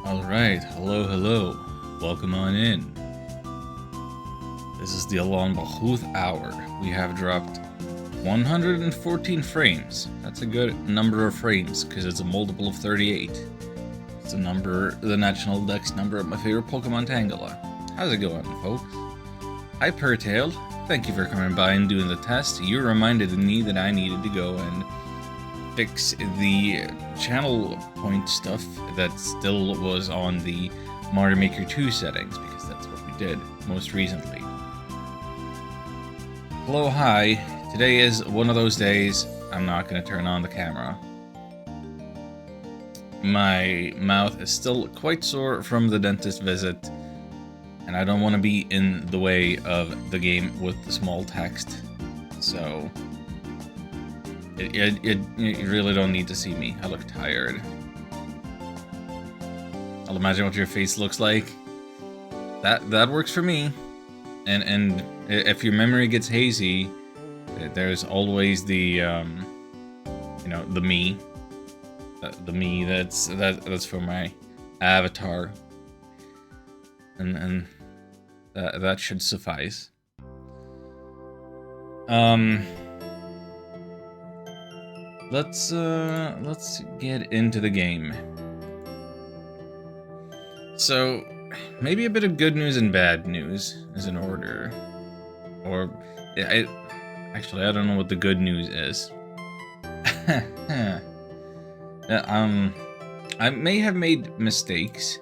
Alright, hello. Welcome on in. This is the Alon Bahuth Hour. We have dropped 114 frames. That's a good number of frames, because it's a multiple of 38. It's a number, the national dex number of my favorite Pokemon Tangela. How's it going, folks? Hi, Pertale. Thank you for coming by and doing the test. You reminded me that I needed to go and fix the channel point stuff that still was on the Mario Maker 2 settings, because that's what we did most recently. Hello, hi. Today is one of those days I'm not going to turn on the camera. My mouth is still quite sore from the dentist visit, and I don't want to be in the way of the game with the small text, so you really don't need to see me. I look tired. I'll imagine what your face looks like. That works for me. And if your memory gets hazy, there's always the the me. The me that's for my avatar. And that should suffice. Let's get into the game. So, maybe a bit of good news and bad news is in order. Or, actually, I don't know what the good news is. I may have made mistakes.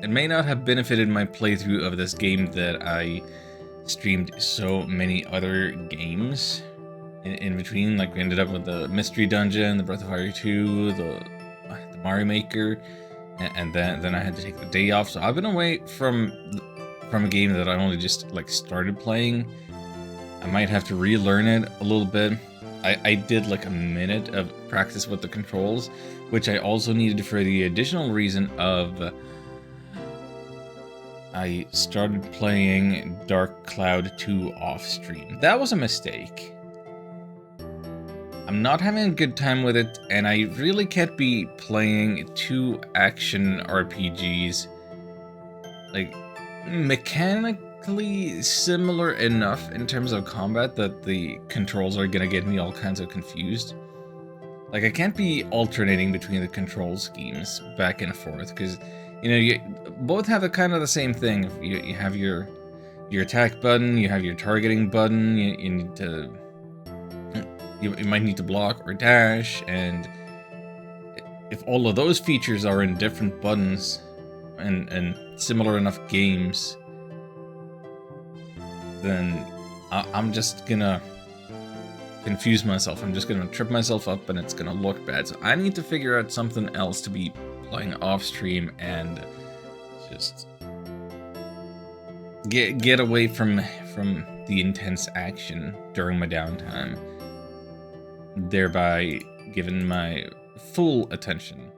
It may not have benefited my playthrough of this game that I streamed so many other games in between. Like, we ended up with the Mystery Dungeon, the Breath of Fire 2, the Mario Maker, and then I had to take the day off. So I've been away from a game that I only just started playing. I might have to relearn it a little bit. I did like a minute of practice with the controls, which I also needed for the additional reason of I started playing Dark Cloud 2 off stream. That was a mistake. I'm not having a good time with it, and I really can't be playing two action RPGs like mechanically similar enough in terms of combat that the controls are gonna get me all kinds of confused. Like, I can't be alternating between the control schemes back and forth, because you both have kind of the same thing. You have your attack button, you have your targeting button, you need to you might need to block or dash, and if all of those features are in different buttons and similar enough games, then I'm just gonna confuse myself. I'm just gonna trip myself up, and it's gonna look bad. So I need to figure out something else to be playing off stream and just get away from the intense action during my downtime, thereby giving my full attention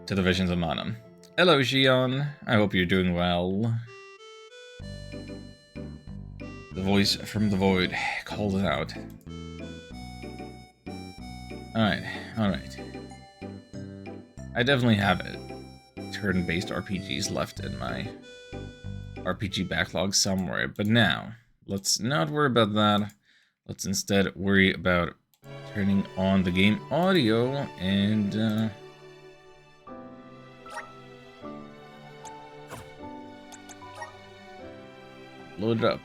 to the Visions of Mana. Hello, Xion. I hope you're doing well. The voice from the void called it out. Alright. I definitely have turn-based RPGs left in my RPG backlog somewhere, but now, let's not worry about that. Let's instead worry about turning on the game audio and load it up.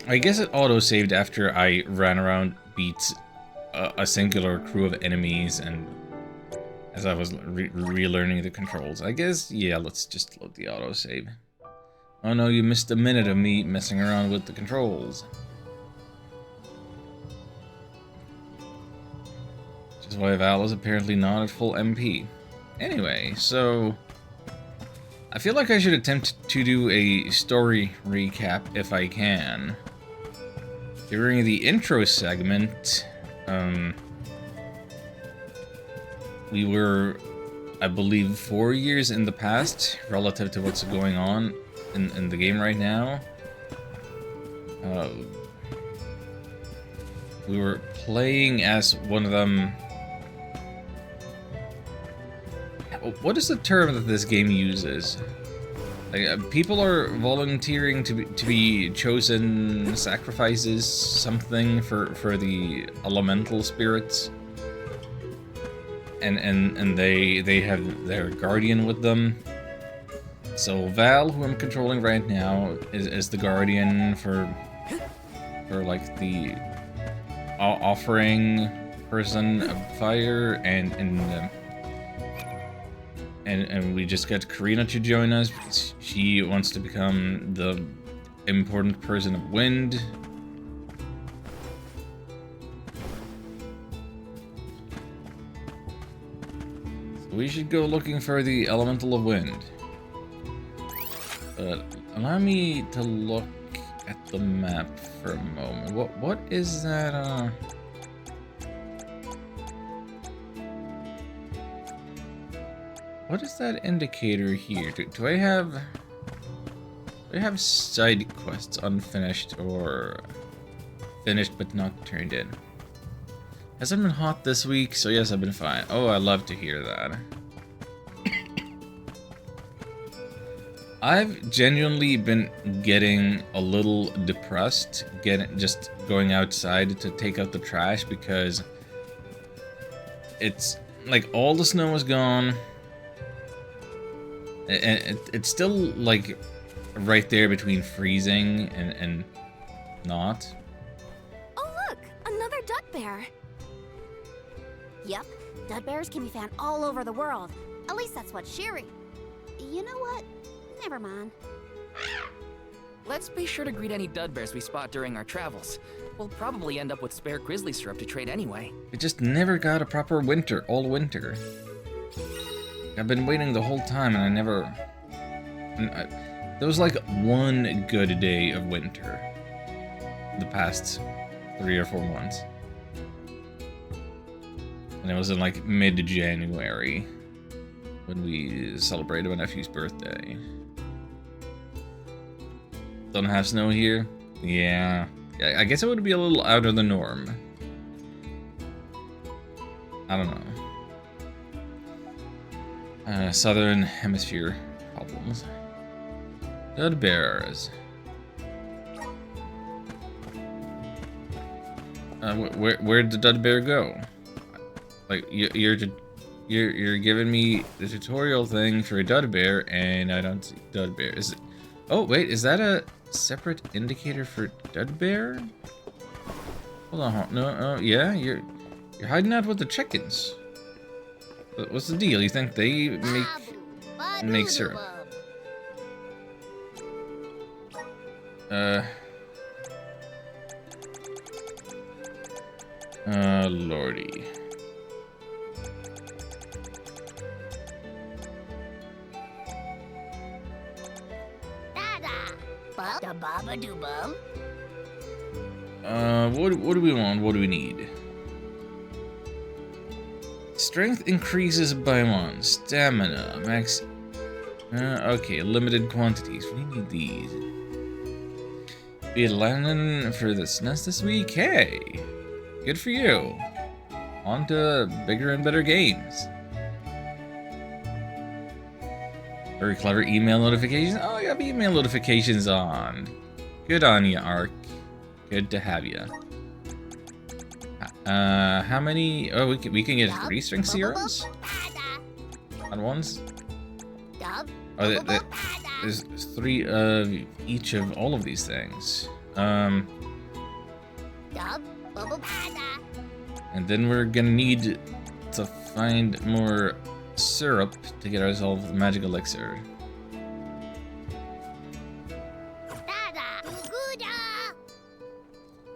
I guess it auto-saved after I ran around, beat a singular crew of enemies, and as I was relearning the controls. I guess, yeah, let's just load the autosave. Oh no, you missed a minute of me messing around with the controls. Which is why Val is apparently not at full MP. Anyway, so I feel like I should attempt to do a story recap if I can. During the intro segment, we were, I believe, 4 years in the past relative to what's going on in the game right now. we were playing as one of them. What is the term that this game uses? Like, people are volunteering to be chosen sacrifices, something for the elemental spirits, and they have their guardian with them. So Val, who I'm controlling right now, is the guardian for like the offering person of fire, and we just got Karina to join us because she wants to become the important person of wind. So we should go looking for the elemental of wind. But allow me to look at the map for a moment. What is that? What is that indicator here? Do I have side quests unfinished or finished but not turned in? Hasn't been hot this week, so yes, I've been fine. Oh, I love to hear that. I've genuinely been getting a little depressed, just going outside to take out the trash because it's like all the snow is gone. And it's still like right there between freezing and not. Oh look, another dud bear. Yep, dud bears can be found all over the world. At least that's what Sherry. You know what? Never mind. Let's be sure to greet any dud bears we spot during our travels. We'll probably end up with spare grizzly syrup to trade anyway. It just never got a proper winter, all winter. I've been waiting the whole time and I never... there was like one good day of winter the past 3 or 4 months. And it was in like mid-January when we celebrated my nephew's birthday. Don't have snow here? Yeah. I guess it would be a little out of the norm. I don't know. Southern Hemisphere problems. Dud bears. Where'd the dud bear go? Like you're giving me the tutorial thing for a dud bear, and I don't see dud bear. Is it? Oh wait, is that a separate indicator for dud bear? Hold on, no, yeah, you're hiding out with the chickens. What's the deal? You think they make syrup? Lordy. What do we want? What do we need? Strength increases by 1. Stamina, max. Okay, limited quantities. We need these. Be landing for this nest this week? Hey! Good for you. On to bigger and better games. Very clever email notifications. Oh, I got email notifications on. Good on you, Ark. Good to have you. How many? Oh, we can get 3 string serums at once. Oh, there's 3 of each of all of these things. And then we're gonna need to find more syrup to get ourselves the magic elixir.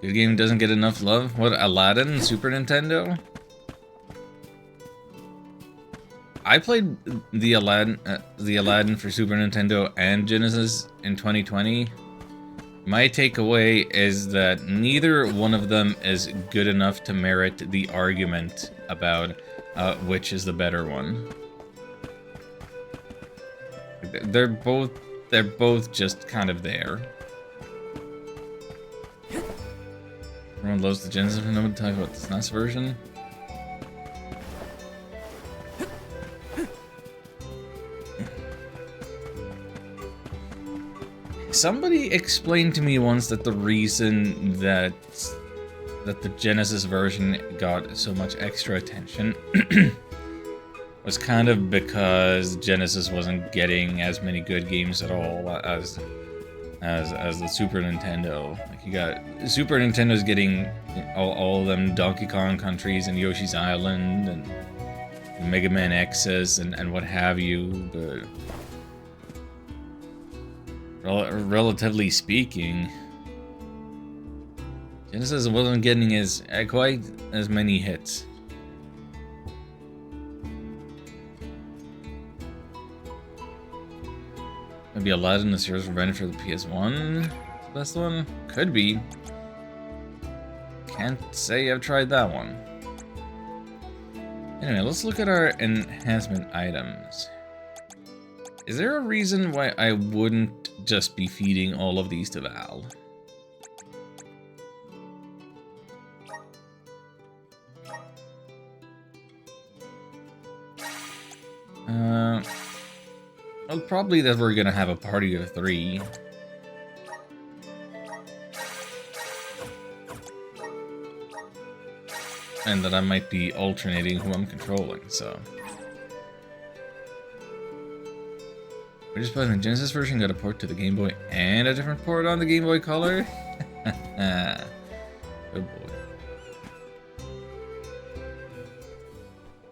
Good game doesn't get enough love. What, Aladdin, Super Nintendo? I played the Aladdin for Super Nintendo and Genesis in 2020. My takeaway is that neither one of them is good enough to merit the argument about which is the better one. They're both just kind of there. Everyone loves the Genesis version. Nobody talks about the SNES version. Somebody explained to me once that the reason that the Genesis version got so much extra attention was kind of because Genesis wasn't getting as many good games at all as the Super Nintendo. Like, you got Super Nintendo's getting all of them Donkey Kong countries and Yoshi's Island and Mega Man X's and what have you, but relatively speaking, Genesis wasn't getting quite as many hits. Maybe Aladdin: The Hero's Revenge for the PS1? The best one? Could be. Can't say I've tried that one. Anyway, let's look at our enhancement items. Is there a reason why I wouldn't just be feeding all of these to Val? Well, probably that we're gonna have a party of 3. And that I might be alternating who I'm controlling, so. We just played the Genesis version, got a port to the Game Boy and a different port on the Game Boy Color. Good boy.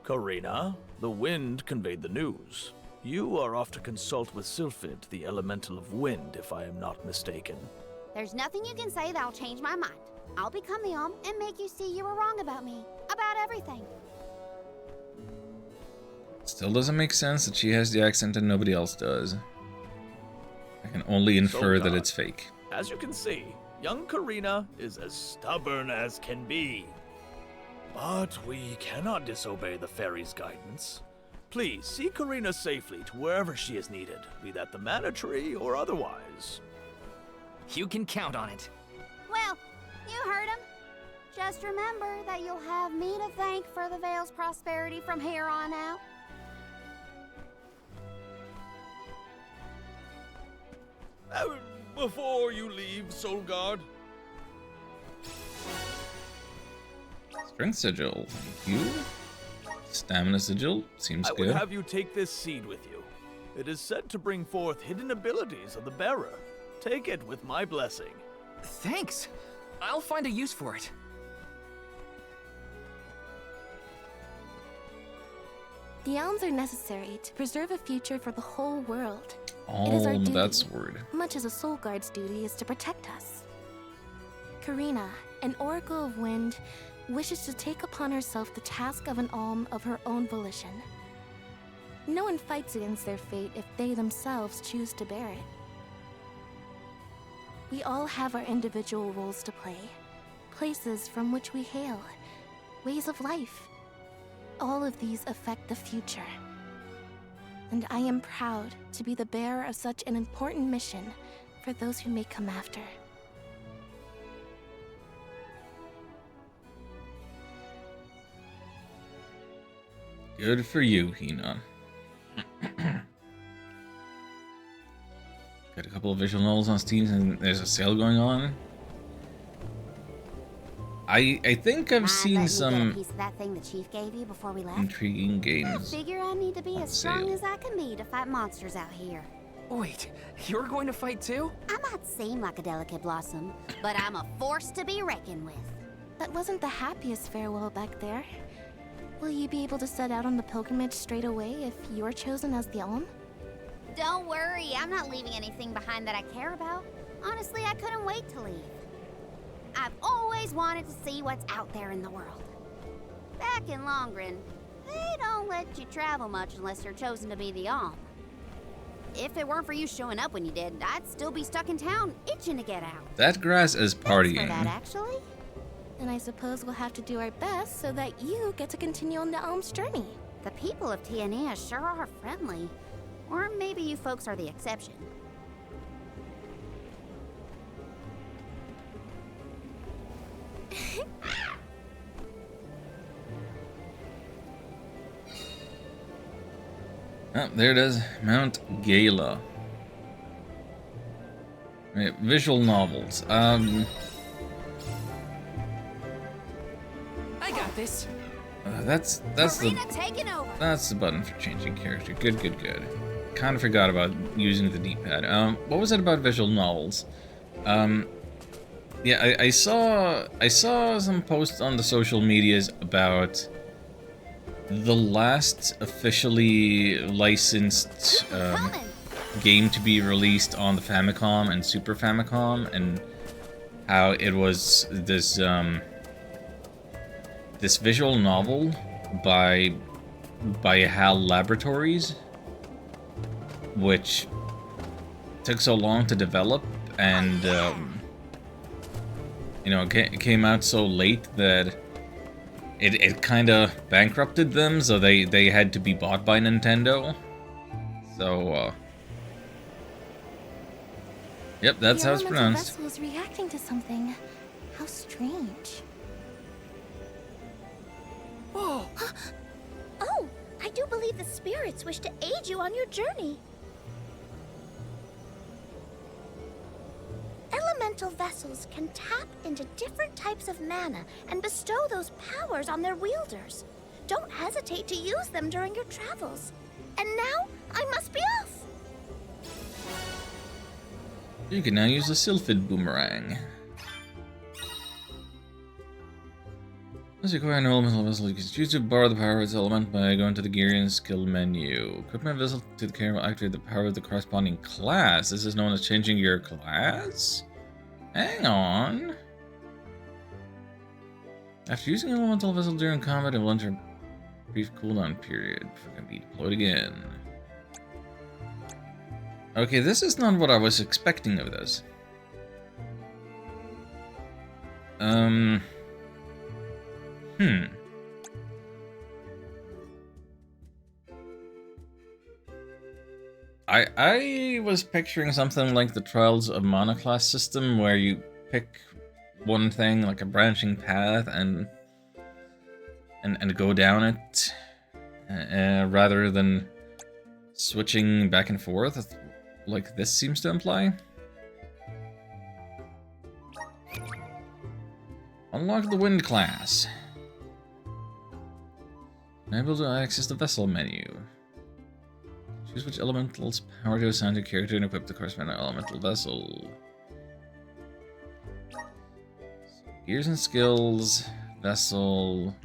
Karina, the wind conveyed the news. You are off to consult with Sylphid, the elemental of wind, if I am not mistaken. There's nothing you can say that'll change my mind. I'll become the Alm and make you see you were wrong about me. About everything. Still doesn't make sense that she has the accent and nobody else does. I can only infer that it's fake. As you can see, young Karina is as stubborn as can be. But we cannot disobey the fairy's guidance. Please see Karina safely to wherever she is needed, be that the Mana Tree or otherwise. You can count on it. Well, you heard him. Just remember that you'll have me to thank for the Vale's prosperity from here on out. Before you leave, Solgard. Strength Sigil, thank you. Stamina Sigil, seems I good. would have you take this seed with you. It is said to bring forth hidden abilities of the bearer. Take it with my blessing. Thanks. I'll find a use for it. The elms are necessary to preserve a future for the whole world. It is our Oh, duty, that's word. much as a soul guard's duty is to protect us. Karina, an Oracle of Wind, wishes to take upon herself the task of an Alm of her own volition. No one fights against their fate if they themselves choose to bear it. We all have our individual roles to play, places from which we hail, ways of life. All of these affect the future. And I am proud to be the bearer of such an important mission for those who may come after. Good for you, Hina. Got a couple of visual novels on Steam and there's a sale going on. I think I've seen Get a some piece of that thing the chief gave you before we left. intriguing I games. figure I need to be on as strong sale. as I can be to fight monsters out here. Wait, you're going to fight too? I might seem like a delicate blossom, but I'm a force to be reckoned with. That wasn't the happiest farewell back there. Will you be able to set out on the pilgrimage straight away if you're chosen as the Alm? Don't worry, I'm not leaving anything behind that I care about. Honestly, I couldn't wait to leave. I've always wanted to see what's out there in the world. Back in Longren, they don't let you travel much unless you're chosen to be the Alm. If it weren't for you showing up when you did, I'd still be stuck in town, itching to get out. That grass is Thanks for that, partying. actually. And I suppose we'll have to do our best so that you get to continue on the Alm's journey. The people of Tiania sure are friendly. Or maybe you folks are the exception. Oh, there it is. Mount Gala. Right, visual novels. I got this. That's Karina taking over. the button for changing character. Good. Kind of forgot about using the D-pad. What was it about visual novels? Yeah, I saw some posts on the social medias about the last officially licensed Coming. game to be released on the Famicom and Super Famicom, and how it was this this visual novel by HAL Laboratories, which took so long to develop, and you know, it came out so late that it kind of bankrupted them, so they had to be bought by Nintendo. So yep, that's how it's The pronounced. vessel is reacting to something. How strange. Whoa! Oh, I do believe the spirits wish to aid you on your journey. Elemental vessels can tap into different types of mana and bestow those powers on their wielders. Don't hesitate to use them during your travels. And now, I must be off. You can now use the Sylphid Boomerang. Let's acquire an elemental vessel. You can choose to borrow the power of its element by going to the gear and skill menu. Equipment vessel to the camera will activate the power of the corresponding class. This is known as changing your class? Hang on. After using an elemental vessel during combat, it will enter a brief cooldown period before it can be deployed again. Okay, this is not what I was expecting of this. I was picturing something like the Trials of Mana class system, where you pick one thing, like a branching path, and go down it, rather than switching back and forth, like this seems to imply. Unlock the Wind class. Enable to access the vessel menu. Choose which elemental's power to assign to character and equip the corresponding elemental vessel. So, gears and skills, vessel.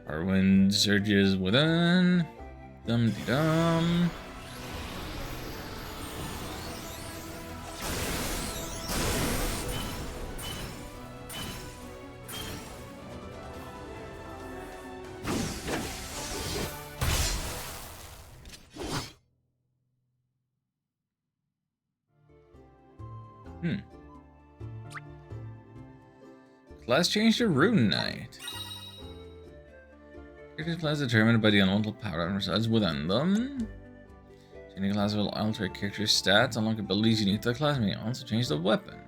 Our wind surges within. Dum de dum. Class change to Rune Knight. Character class determined by the elemental power that resides within them. Changing class will alter a character's stats, unlock abilities unique to the class, may also change the weapon.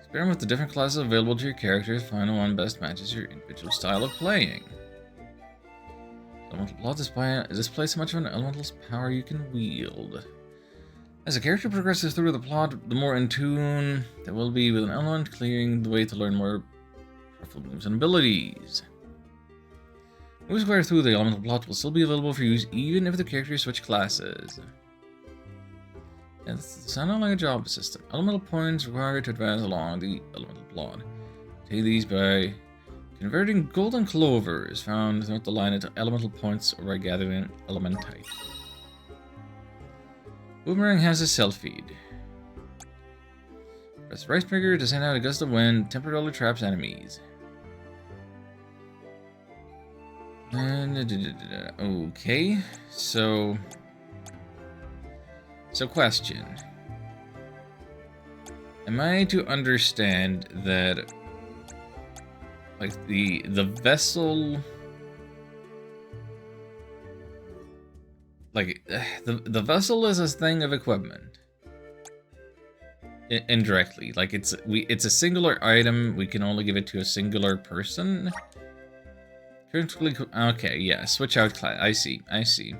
Experiment with the different classes available to your character, find the one best matches your individual style of playing. Elemental plot displays so much of an elemental's power you can wield. As a character progresses through the plot, the more in tune they will be with an element, clearing the way to learn more powerful moves and abilities. Moves acquired through the elemental plot will still be available for use even if the character switch classes. It sounds like a job system. Elemental points required to advance along the elemental plot. Take these by converting golden clovers found throughout the line into elemental points or by gathering an element type. Boomerang has a self-feed. Press right trigger to send out a gust of wind, temporarily traps enemies. Okay, so question. Am I to understand that, like, the vessel, like the vessel is a thing of equipment. Indirectly, like it's a singular item. We can only give it to a singular person. Critically, okay, yeah. Switch out class. I see. I see.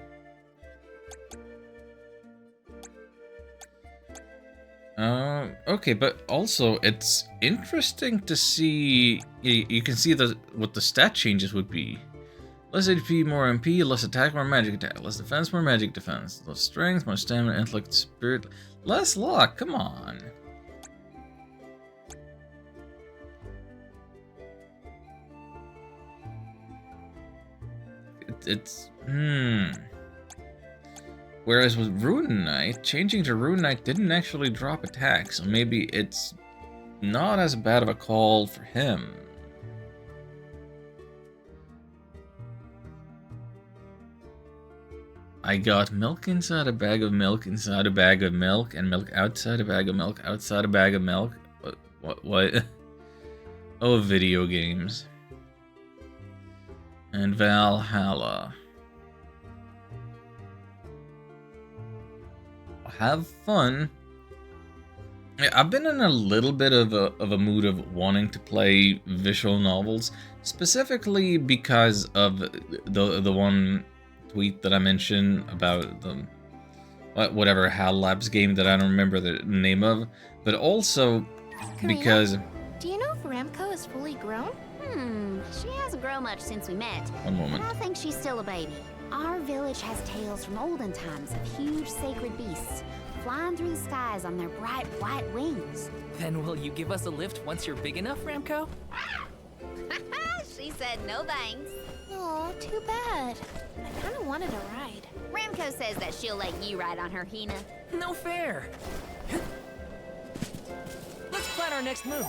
Okay, but also it's interesting to see. You can see what the stat changes would be. Less HP, more MP, less attack, more magic attack, less defense, more magic defense, less strength, more stamina, intellect, spirit, less luck. Come on. It's Whereas with Rune Knight, changing to Rune Knight didn't actually drop attack, so maybe it's not as bad of a call for him. I got milk inside a bag of milk inside a bag of milk, and milk outside a bag of milk outside a bag of milk. What? Oh, video games. And Valhalla. Have fun. Yeah, I've been in a little bit of a mood of wanting to play visual novels, specifically because of the one tweet that I mentioned about the whatever HAL Labs game that I don't remember the name of, but also Karina, because... do you know if Ramco is fully grown? She hasn't grown much since we met. One moment. I think she's still a baby. Our village has tales from olden times of huge sacred beasts flying through the skies on their bright white wings. Then will you give us a lift once you're big enough, Ramco? She said no thanks. Oh, too bad. I kind of wanted a ride. Ramco says that she'll let you ride on her, Hina. No fair. Let's plan our next move.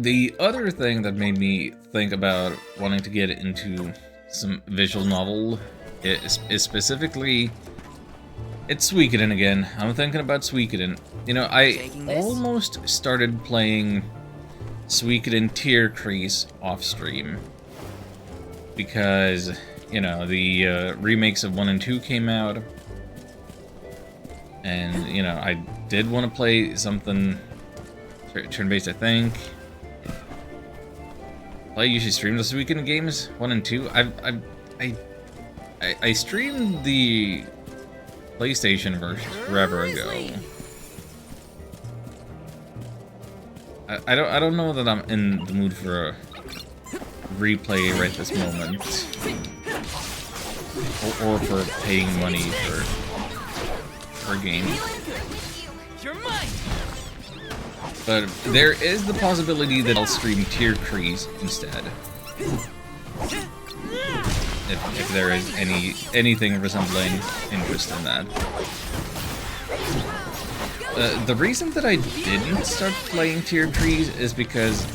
The other thing that made me think about wanting to get into some visual novel is specifically, it's Suikoden again. I'm thinking about Suikoden. You know, I almost started playing Suikoden Tier Crease off stream because, you know, the remakes of 1 and 2 came out, and, you know, I did want to play something turn-based, I think. I usually stream the Suikoden games, 1 and 2. I streamed the PlayStation version forever ago. I don't know that I'm in the mood for a replay right this moment, or for paying money for a game. You're mine. But there is the possibility that I'll stream Tier Crease instead. If there is anything resembling interest in that. The reason that I didn't start playing Tier Crease is because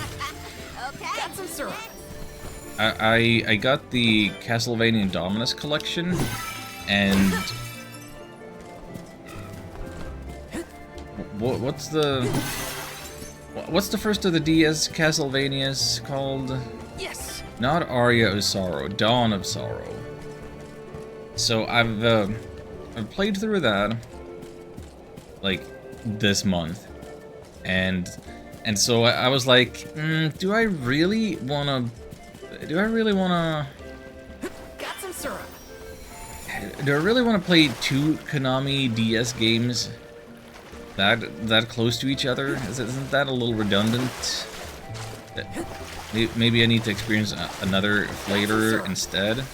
Got some syrup. I got the Castlevania Dominus collection, and what's the first of the DS Castlevanias called? Yes. Not Aria of Sorrow, Dawn of Sorrow. So I've played through that like this month, and so I was like, do I really wanna? Got some syrup. Do I really want to play 2 Konami DS games that close to each other? Isn't that a little redundant? Maybe I need to experience another flavor instead.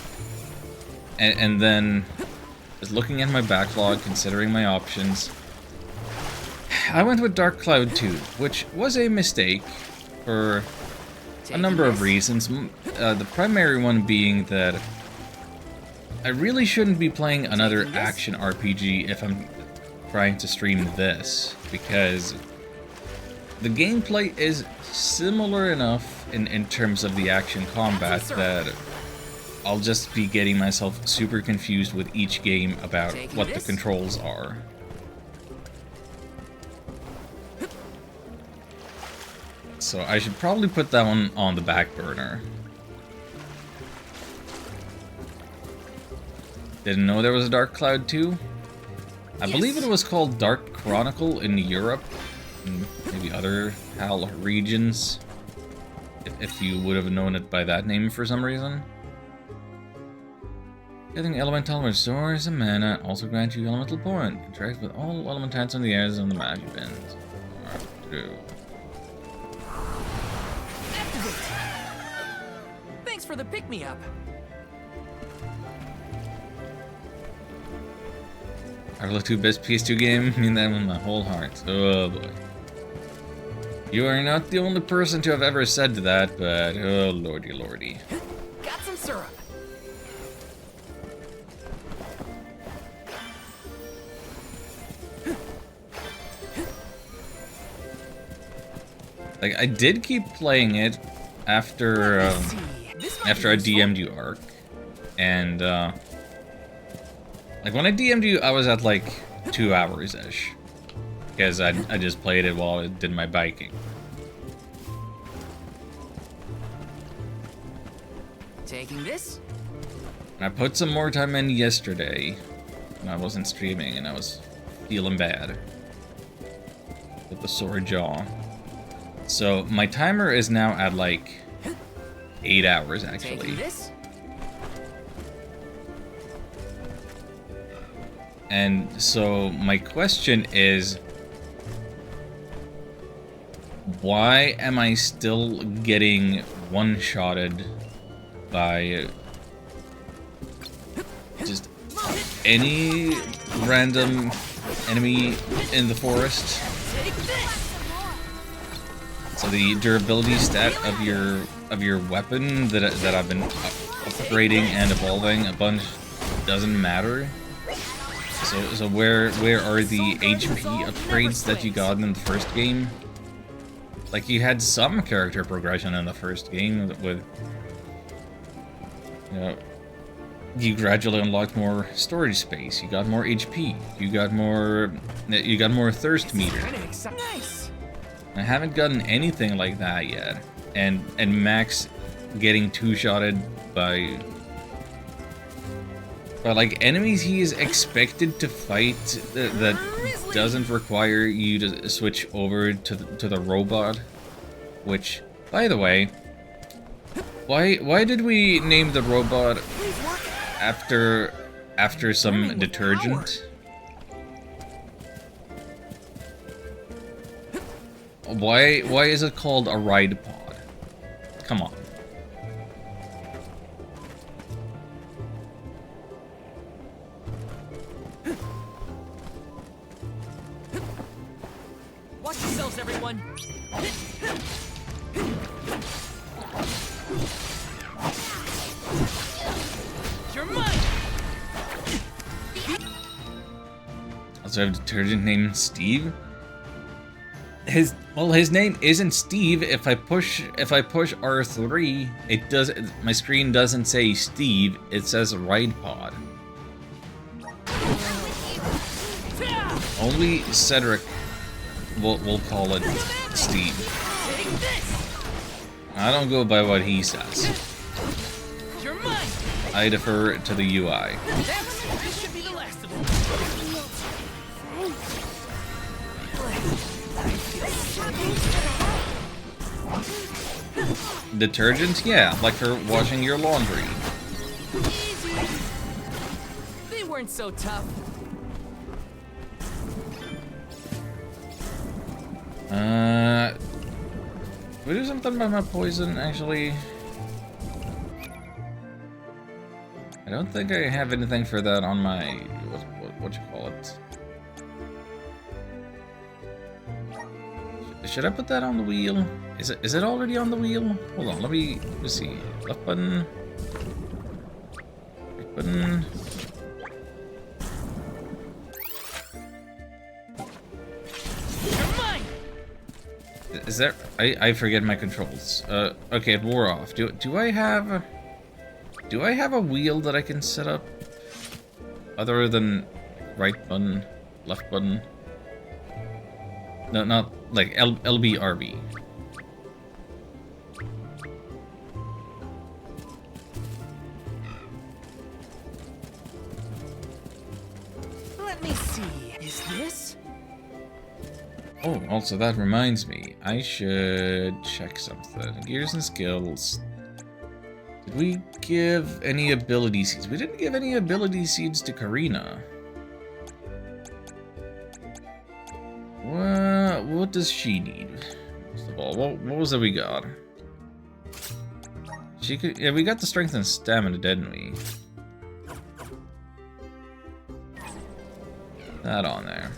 And then, just looking at my backlog, considering my options, I went with Dark Cloud 2, which was a mistake for a number of reasons. The primary one being that I really shouldn't be playing another action RPG if I'm trying to stream this, because the gameplay is similar enough in terms of the action combat that I'll just be getting myself super confused with each game about what the controls are. So I should probably put that one on the back burner. didn't know there was a Dark Cloud 2. I Yes. believe it was called Dark Chronicle in Europe, and maybe other HAL regions, if you would have known it by that name for some reason. Getting elemental restores a mana, also grants you elemental point. Contract with all elementals on the airs on the map you been. Thanks for the pick-me-up. Diablo 2 best PS2 game? I mean that with my whole heart. Oh boy. You are not the only person to have ever said that, but oh lordy lordy. Got some syrup. Like, I did keep playing it after after I DM'd you, Ark, and like when I DM'd you, I was at like 2 hours ish, because I just played it while I did my biking. Taking this? And I put some more time in yesterday when I wasn't streaming and I was feeling bad with the sore jaw. So my timer is now at like 8 hours actually. Taking this? And so my question is, why am I still getting one-shotted by just any random enemy in the forest? Take this! So the durability stat of your weapon that I've been upgrading and evolving a bunch doesn't matter. So where are the HP upgrades that you got in the first game? Like, you had some character progression in the first game with, you know, you gradually unlocked more storage space, you got more HP, you got more thirst meter. Nice. I haven't gotten anything like that yet, and Max getting two-shotted by like enemies he is expected to fight that doesn't require you to switch over to the robot. Which, by the way, why did we name the robot after some detergent? Why is it called a ride pod? Come on. Watch yourselves, everyone. You're mine. Also, I have a detergent named Steve. His name isn't Steve. If I push R3, it does. My screen doesn't say Steve. It says Ride Pod. Only Cedric will call it Steve. I don't go by what he says. You're mine. I defer to the UI. This should be the last of them. Detergent? Yeah, like for washing your laundry. Easy. They weren't so tough. Can we do something about my poison, actually? I don't think I have anything for that on my... what you call it? Should I put that on the wheel? Is it already on the wheel? Hold on, let me see. Left button. Right button. Is there... I forget my controls. Okay, it wore off. Do I have a wheel that I can set up? Other than right button, left button? No, not like LB, RB. Let me see. Is this? Oh, also that reminds me, I should check something. Gears and skills. Did we give any ability seeds? We didn't give any ability seeds to Karina. What does she need? First of all, what was it we got? She could, yeah, we got the strength and stamina, didn't we? That on there.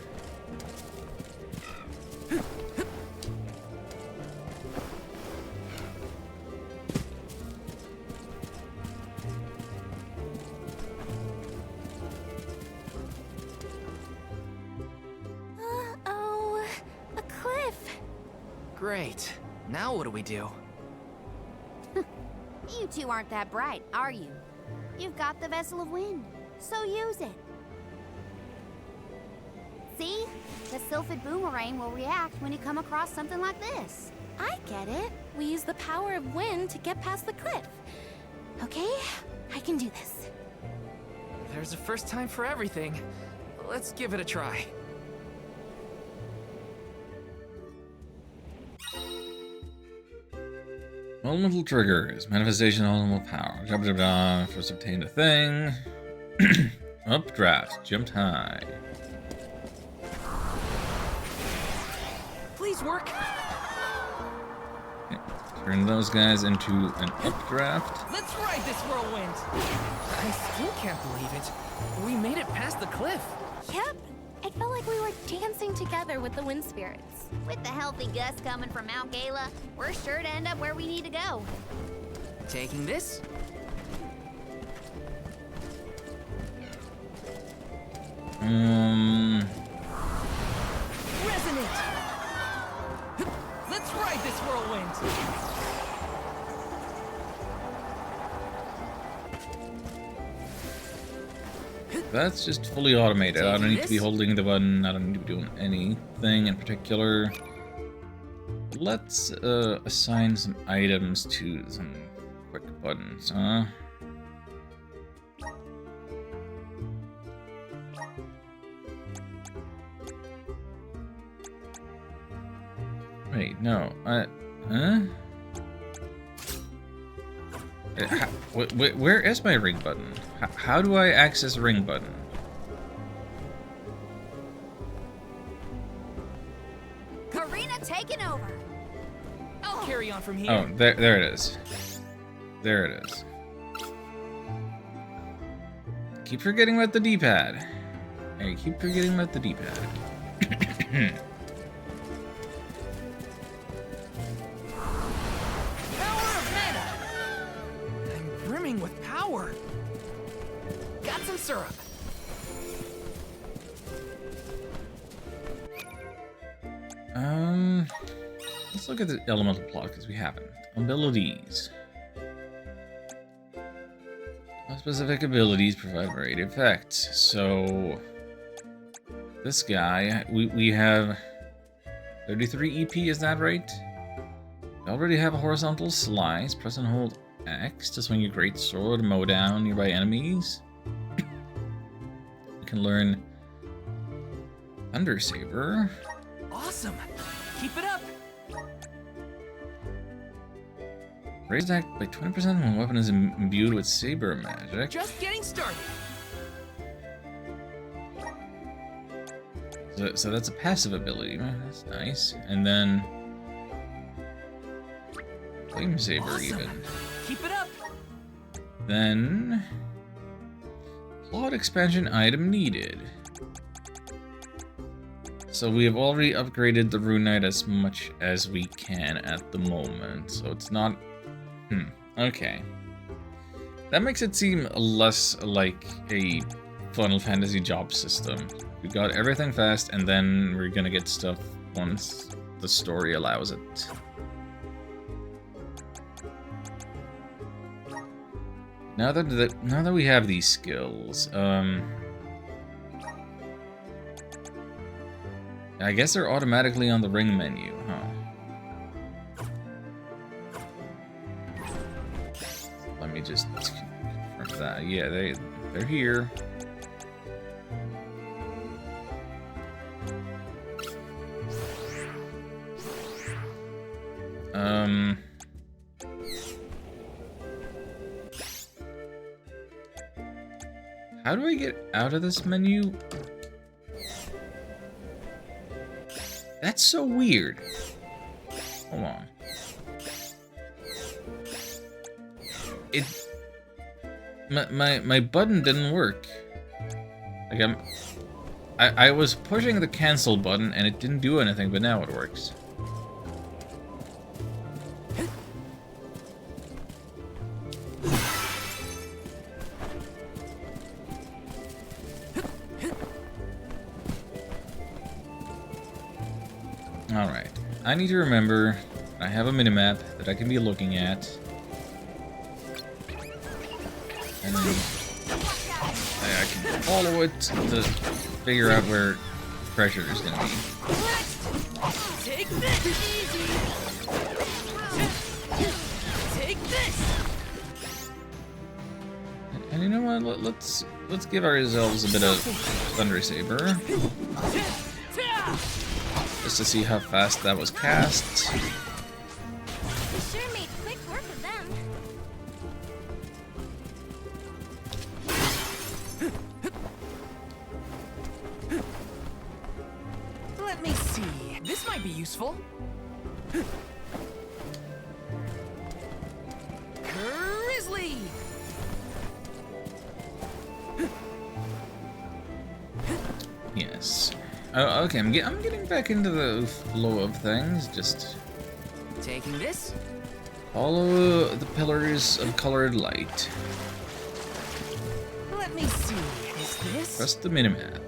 Oh, a cliff. Great. Now what do we do? You two aren't that bright, are you? You've got the Vessel of Wind, so use it. See? The Sylphid Boomerang will react when you come across something like this. I get it. We use the power of wind to get past the cliff. Okay, I can do this. There's a first time for everything. Let's give it a try. Elemental triggers. Manifestation elemental power. Jump, jump, jump. First obtain a thing. Updraft. Jumped high. Please work. Okay. Turn those guys into an updraft. Let's ride this whirlwind. I still can't believe it. We made it past the cliff. Yep. It felt like we were dancing together with the wind spirits. With the healthy gust coming from Mount Gala, we're sure to end up where we need to go. Taking this? Resonant! Let's ride this whirlwind! That's just fully automated. I don't Taking need to be this? holding the button. I don't need to be doing anything in particular. Let's assign some items to some quick buttons, huh? Wait, no. Huh? Where is my ring button? How do I access ring button? Karina taking over. I'll carry on from here. Oh, there it is. There it is. Keep forgetting about the D-pad. I keep forgetting about the D-pad. Power of mana! I'm brimming with power. Got some syrup. Let's look at the elemental plot because we haven't. Abilities. Specific abilities provide varied effects. So this guy, we have 33 EP, is that right? We already have a horizontal slice. Press and hold X to swing your great sword and mow down nearby enemies. We can learn Thunder Saber. Awesome. Keep it up. Raise attack by 20% when a weapon is imbued with saber magic. Just getting started. So that's a passive ability. That's nice. And then Flame Saber Awesome. even. Keep it up. Then plot expansion item needed. So we have already upgraded the Rune Knight as much as we can at the moment. So it's not... okay. That makes it seem less like a Final Fantasy job system. We got everything fast, and then we're gonna get stuff once the story allows it. Now that we have these skills, I guess they're automatically on the ring menu, huh? Let me just confirm that. Yeah, they're here. How do I get out of this menu? That's so weird. Hold on. My button didn't work. Like I was pushing the cancel button and it didn't do anything, but now it works. Alright, I need to remember I have a minimap that I can be looking at. And then I can follow it to figure out where treasure is gonna be. Take this! Take this! And you know what? Let's give ourselves a bit of Thunder Saber. Just to see how fast that was cast. We sure made quick work of them. Let me see. This might be useful. Grizzly! Yes. Oh, okay, I'm getting back into the flow of things. Just Taking this? follow the pillars of colored light. Let me see. Is this? Press the minimap.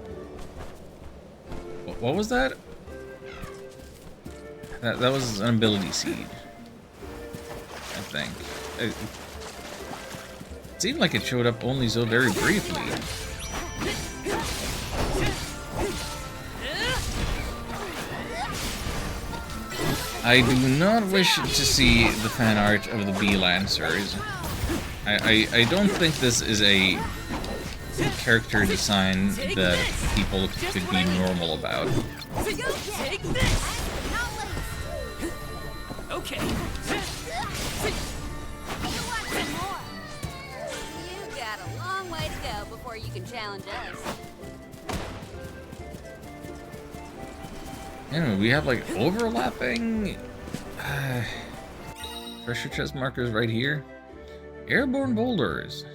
What was that? That was an ability seed, I think. It seemed like it showed up only so very briefly. I do not wish to see the fan art of the Bee Lancers. I don't think this is a character design that people could be normal about. Take this! Okay. You've got a long way to go before you can challenge us. Anyway, we have like overlapping pressure chest markers right here. Airborne boulders.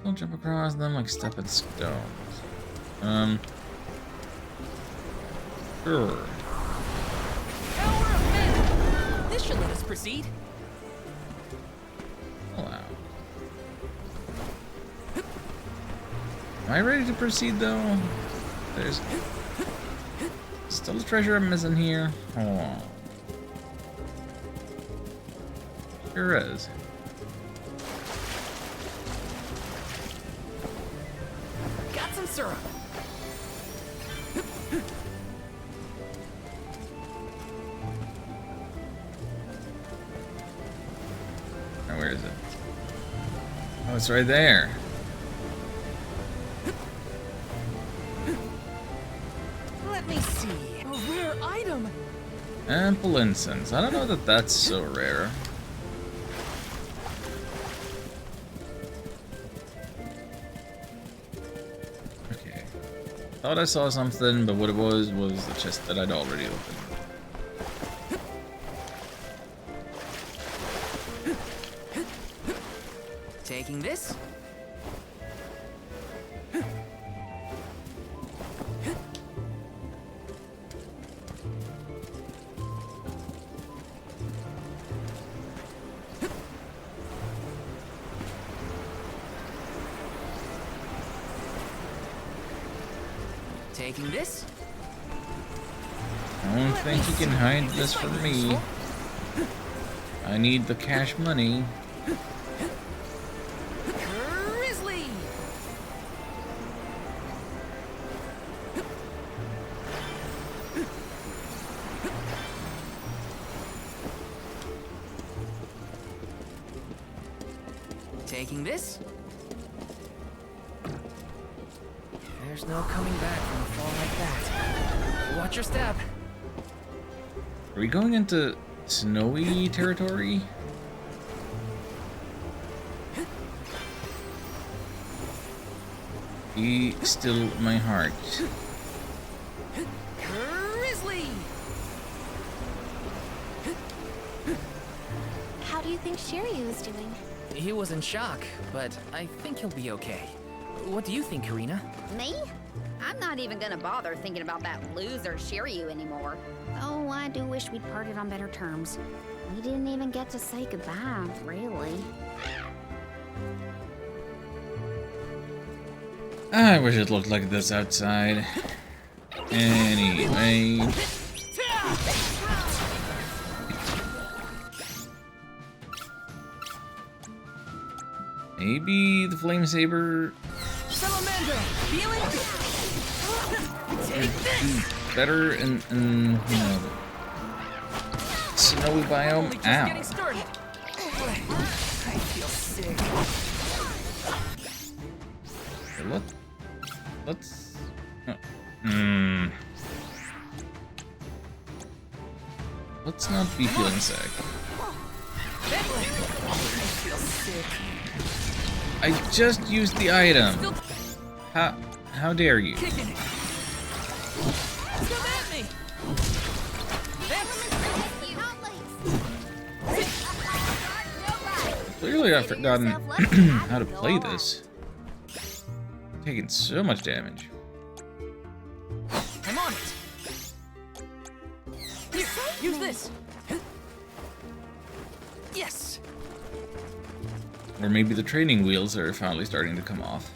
Don't jump across them like stepping stones. Sure. Power of men! This should let us proceed. Wow. Am I ready to proceed though? There's still a treasure I'm missing here. Hold on. Sure is. Got some syrup. Now, where is it? Oh, it's right there. Let me see. A rare item. Ample incense. I don't know that that's so rare. Okay. Thought I saw something, but what it was the chest that I'd already opened. Taking this? Taking this? I don't think you can hide this from me. I need the cash money. Grizzly! Taking this? There's no coming back from a fall like that. Watch your step. Are we going into snowy territory? Be still my heart. Grizzly! How do you think Shiryu is doing? He was in shock, but I think he'll be okay. What do you think, Karina? Me? I'm not even gonna bother thinking about that loser Shiryu anymore. Oh, I do wish we'd parted on better terms. We didn't even get to say goodbye, really. I wish it looked like this outside. Anyway. Maybe the flame saber Salamander! Feeling? Take this! better in you know, snowy Only biome. just getting Ow. started. I feel sick. Okay, let's. Let's not be feeling sick. I feel sick. I just used the item. How dare you? Kicking it. Come at me! Clearly, I've forgotten how to play this. I'm taking so much damage. I'm on it. Here, use this. Yes. Or maybe the training wheels are finally starting to come off.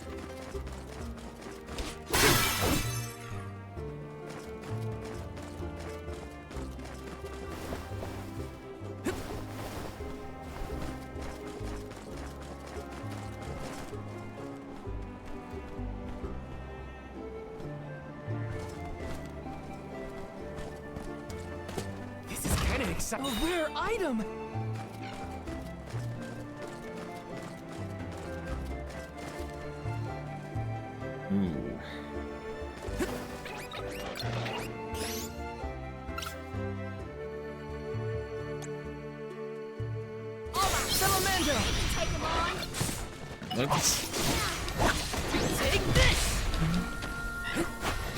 This is kind of exciting. A rare item. Ooh. Salamander. Let's. Take this.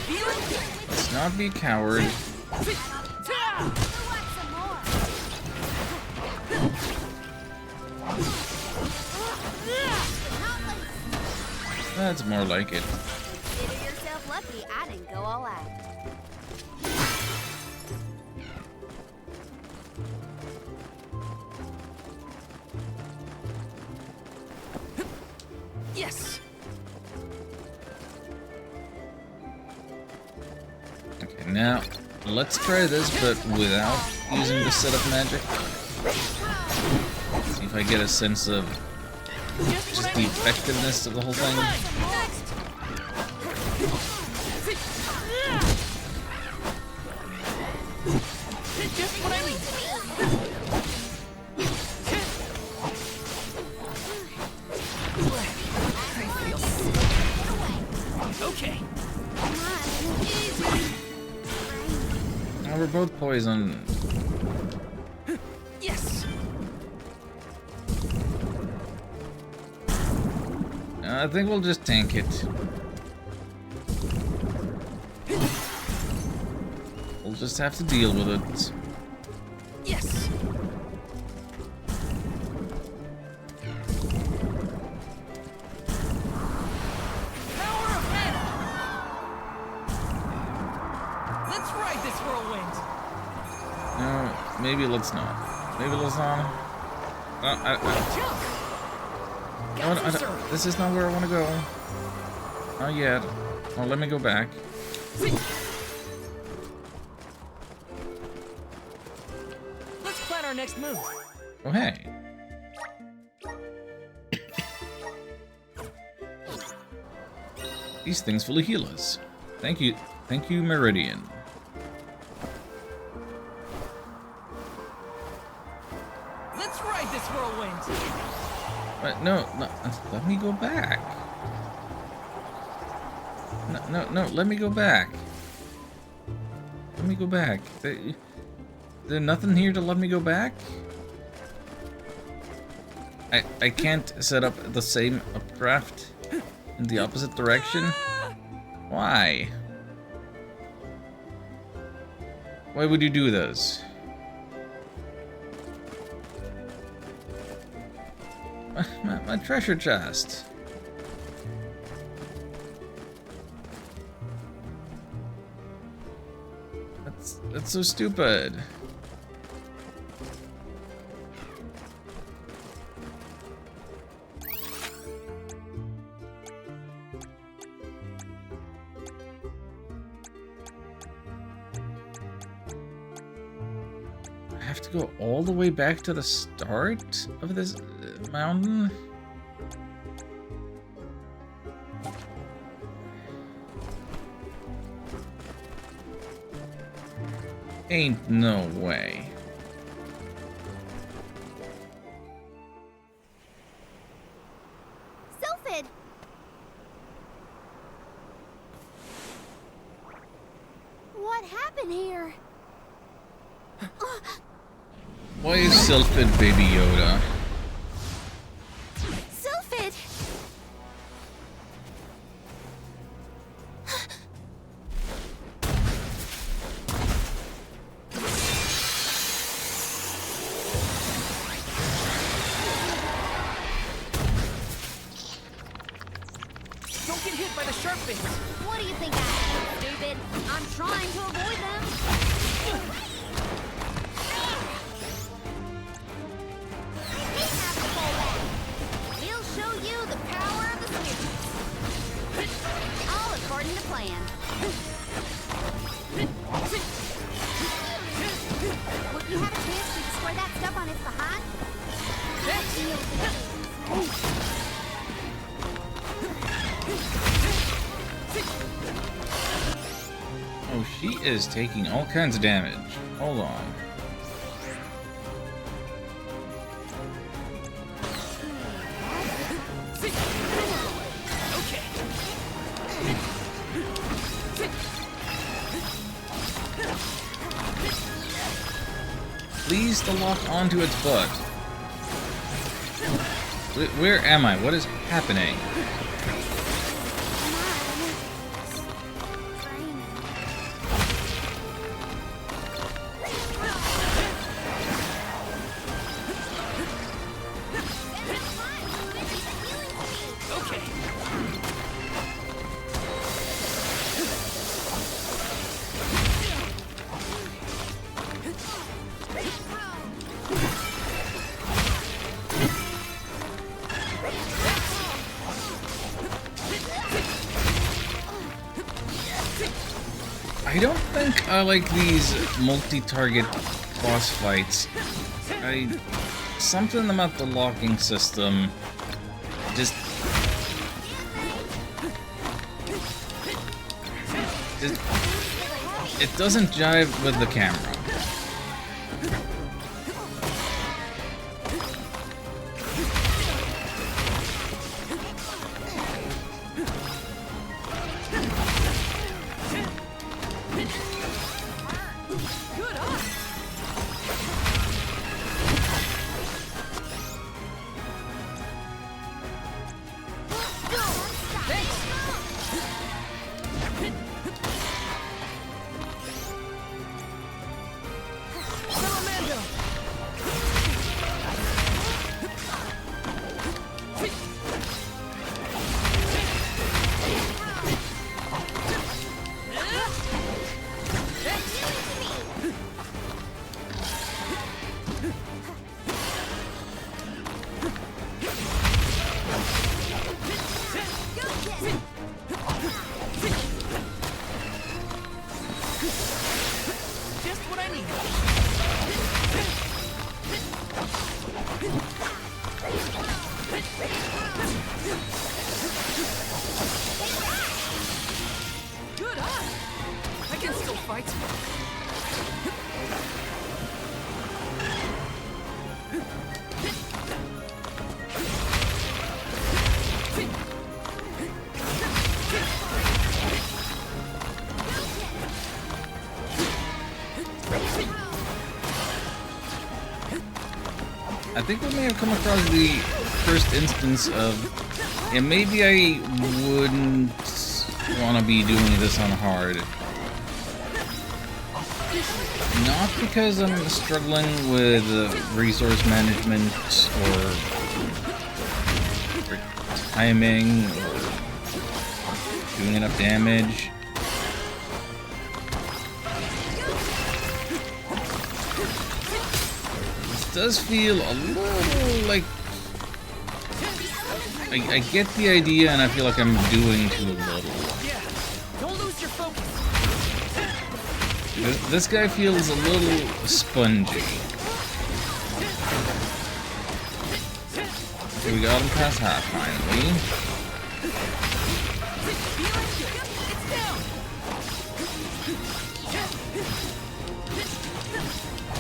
Feeling? Let's not be a coward. Ta! That's more like it. Consider yourself lucky I didn't go all out. Yes. Okay, now let's try this, but without using the setup magic. See if I get a sense of just the effectiveness of the whole thing. Just what I need. Okay. Now we're both poisoned. Yes. I think we'll just tank it. We'll just have to deal with it. Yes. Power of mana. Let's ride this whirlwind. No, maybe let's not. Maybe let's not. Jump. No, Got you, sir. this is not where I want to go. Not yet. Oh, let me go back. Let's plan our next move. Oh, hey. These things fully heal us. Thank you, Meridian. Let's ride this whirlwind. But no, let me go back. No, let me go back. Let me go back. there nothing here to let me go back? I can't set up the same updraft in the opposite direction? Why? Why would you do this? My treasure chest. That's so stupid. I have to go all the way back to the start of this mountain? Ain't no way. Sylphid! What happened here? Why is Sylphid Baby Yoda? Sylphid! Don't get hit by the sharp fins! What do you think I am, stupid? I'm trying to avoid them. They have to fall back. We'll show you the power of the spirits. All according to plan. Would you have a chance to destroy that stuff on its behind? Oh, she is taking all kinds of damage. Hold on. Please to lock onto its butt. Where am I? What is happening? I don't think I like these multi-target boss fights. Something about the locking system just it doesn't jive with the camera. Just what I need. Good eye. I can still fight. I think we may have come across the first instance of, yeah, maybe I wouldn't want to be doing this on hard. Not because I'm struggling with resource management or timing or doing enough damage. This does feel a little like I get the idea, and I feel like I'm doing too little. Yeah, don't lose your focus. This guy feels a little spongy. Okay, we got him past half finally.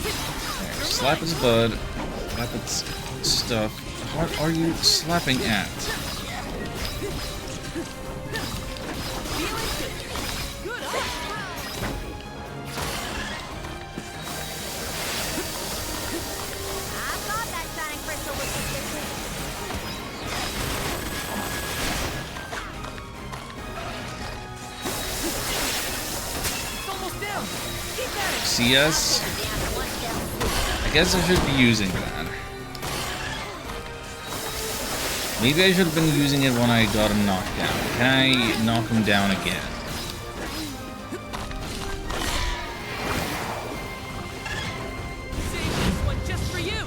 There, slap his bud. Slap its stuff. What are you slapping at? I thought that shining crystal was suspicious. It's almost down. Keep at it. CS? I guess I should be using that. Maybe I should have been using it when I got him knocked down. Can I knock him down again? Save this one just for you.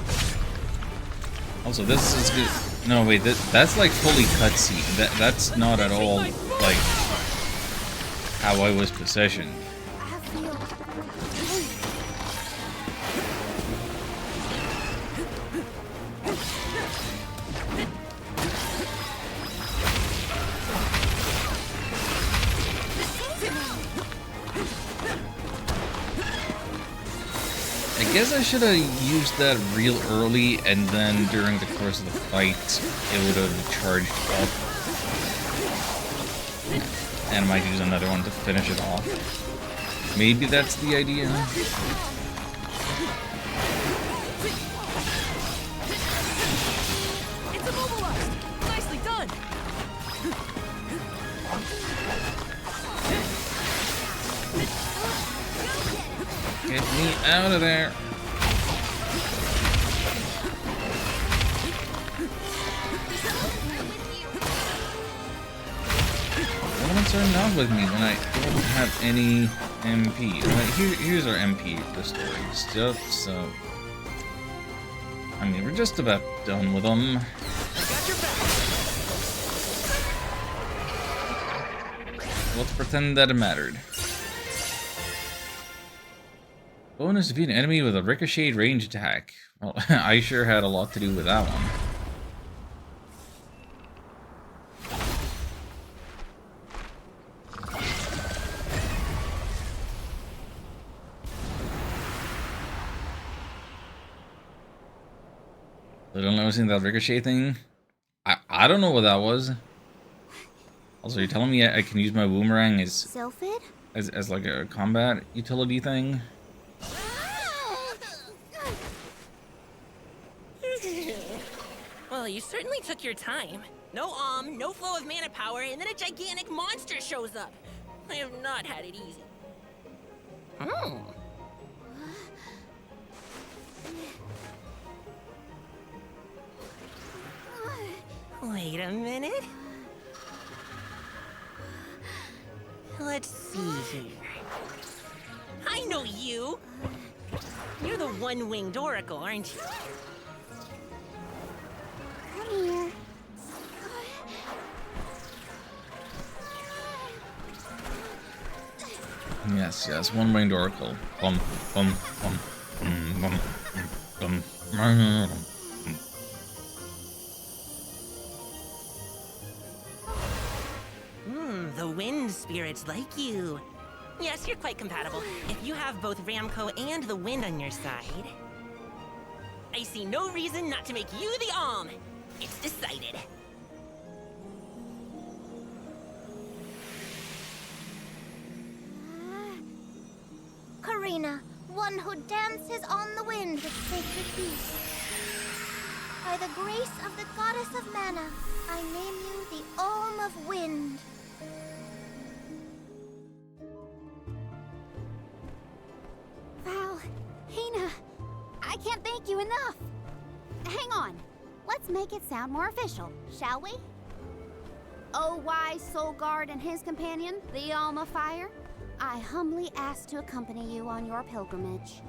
Also, this is good. No, wait, that's like fully cutscene. That's not at all like how I was positioned. I feel I guess I should have used that real early, and then during the course of the fight, it would have charged up. And I might use another one to finish it off. Maybe that's the idea. It's immobilized. Nicely done. Get me out of there. Elements are not with me when I don't have any MP. Alright, here's our MP restoring stuff, so... I mean, we're just about done with them. I got your back. Let's pretend that it mattered. Bonus defeat an enemy with a ricocheted range attack. Well, I sure had a lot to do with that one. Little noticing that ricochet thing? I don't know what that was. Also, you're telling me I can use my boomerang Sylphid? as like a combat utility thing? Well, you certainly took your time. No no flow of mana power, and then a gigantic monster shows up. I have not had it easy. Wait a minute. Let's see here. I know you! You're the one-winged oracle, aren't you? Come here. Yes, one-winged oracle. Bum, bum, bum, bum, bum, bum. The wind spirits like you. Yes, you're quite compatible. If you have both Ramco and the wind on your side, I see no reason not to make you the Alm. It's decided. Karina, one who dances on the wind with sacred peace. By the grace of the goddess of mana, I name you the Alm of Wind. Val, Hina, I can't thank you enough. Hang on. Let's make it sound more official, shall we? O wise Soul Guard and his companion, the Alm of Fire, I humbly ask to accompany you on your pilgrimage.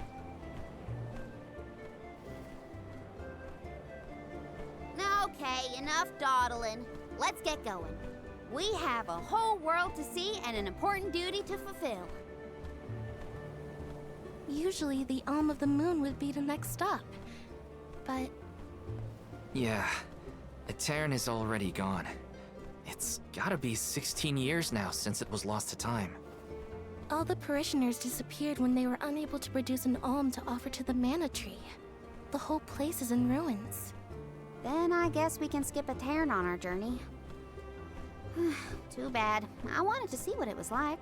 Okay, enough dawdling. Let's get going. We have a whole world to see and an important duty to fulfill. Usually, the Alm of the Moon would be the next stop. But Yeah, Aetern is already gone. It's gotta be 16 years now since it was lost to time. all the parishioners disappeared when they were unable to produce an alm to offer to the Mana Tree. The whole place is in ruins. Then I guess we can skip Aetern on our journey. Too bad. I wanted to see what it was like.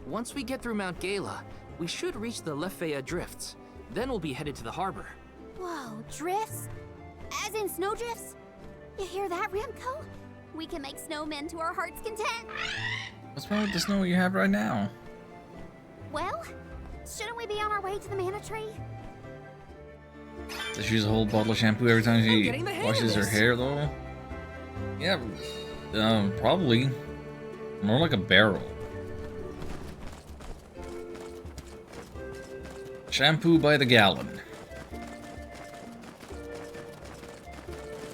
Once we get through Mount Gala, we should reach the Lefaya Drifts. Then we'll be headed to the harbor. Whoa, drifts? As in snowdrifts? You hear that, Remco? We can make snowmen to our heart's content. What's wrong with the snow you have right now? Well, shouldn't we be on our way to the Mana Tree? Does she use a whole bottle of shampoo every time she getting the hang of washes her this. hair, though? Yeah, probably. More like a barrel. Shampoo by the gallon.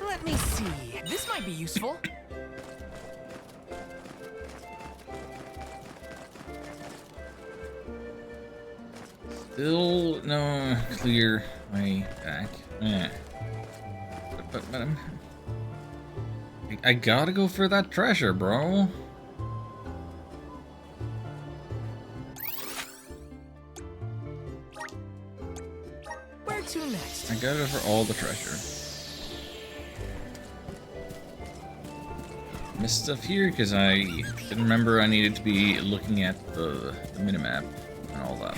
Let me see. This might be useful. Still no clear way back. Yeah. But I gotta go for that treasure, bro. Where to next? I gotta go for all the treasure. Missed stuff here because I didn't remember I needed to be looking at the minimap and all that.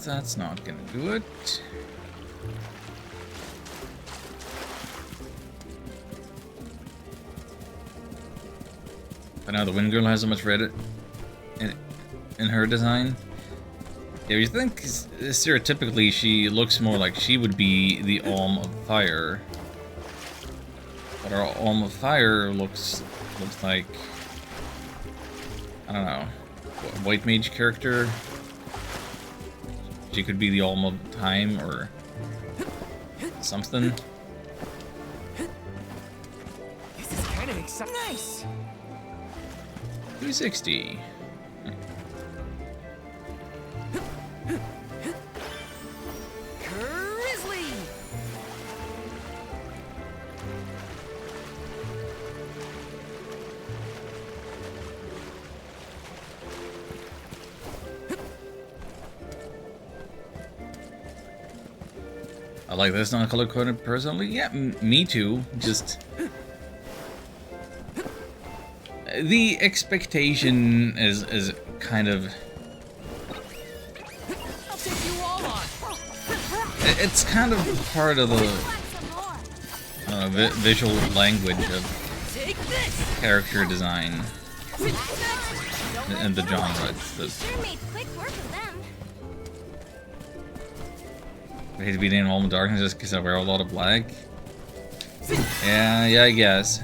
That's not gonna do it. But now the Wind Girl has so much red in her design. Yeah, you think stereotypically she looks more like she would be the Alm of Fire, but our Alm of Fire looks like, I don't know, a white mage character. She could be the Alm of Time or something. This is kind of exciting. Nice. 260. Grizzly. I like this non color coded personally. Yeah, me too. Just the expectation is kind of. I'll take you all on. It's kind of part of the visual language of Take this. character design and the genre. Sure made quick work of them. I hate to be in Alm of Darkness just because I wear a lot of black. Yeah, I guess.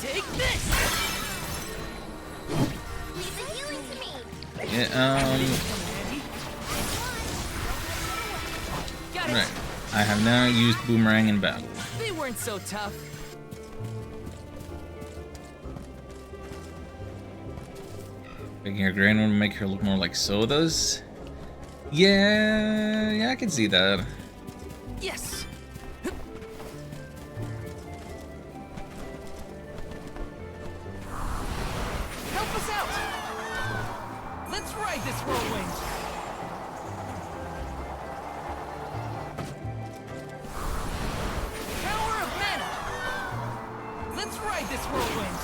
Take this. Leave the healing to me. Yeah, Got it. right. I have now used Boomerang in battle. They weren't so tough. Making her grand one to make her look more like Soda's. Yeah, I can see that. Yes. this whirlwind.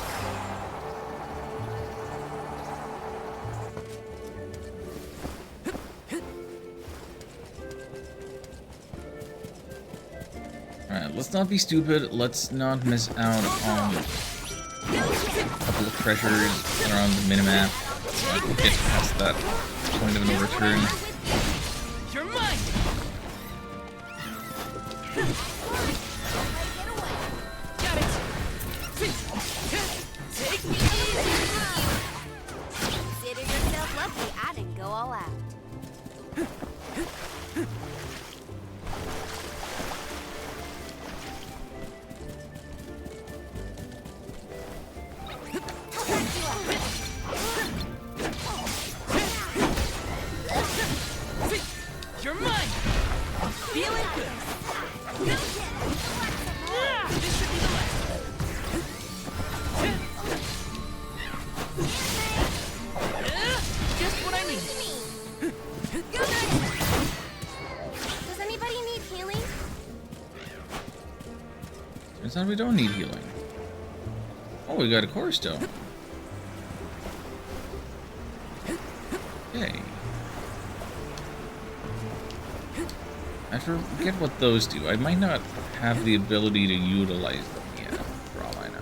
Alright, let's not be stupid. Let's not miss out on a couple of treasures around the minimap. So I can get past that point of no return. You're mine! Got it! Take me easy! Consider yourself lucky I didn't go all out. You're mine! Feeling good! This should be the last. Just what I need. Does anybody need healing? Turns out we don't need healing. Oh, we got a core stone. Yay. I forget what those do. I might not have the ability to utilize them yet, for all I know.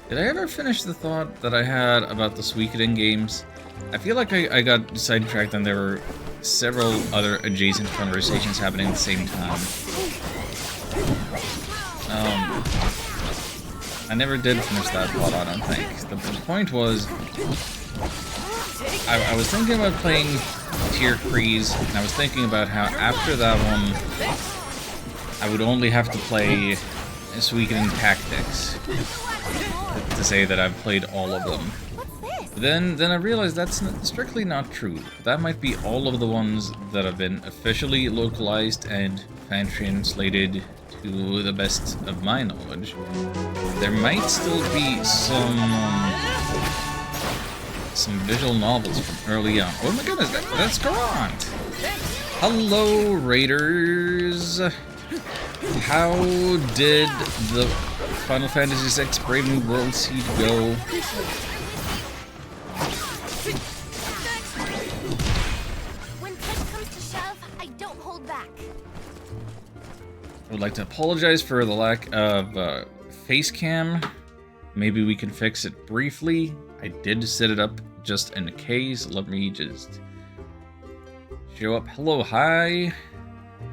Did I ever finish the thought that I had about the Suikoden games? I feel like I got sidetracked and there were several other adjacent conversations happening at the same time. I never did finish that thought, I don't think. The point was, I was thinking about playing Tier Freeze, and I was thinking about how after that one, I would only have to play Suikoden Tactics to say that I've played all of them. Then I realized that's strictly not true. That might be all of the ones that have been officially localized and fan translated to the best of my knowledge. There might still be some visual novels from early on. Oh my goodness, that's Garant! Hello, Raiders! How did the Final Fantasy VI Brave New World seed go? When push comes to shove, I don't hold back. I would like to apologize for the lack of face cam. Maybe we can fix it briefly. I did set it up just in case. Let me just show up. Hello, hi.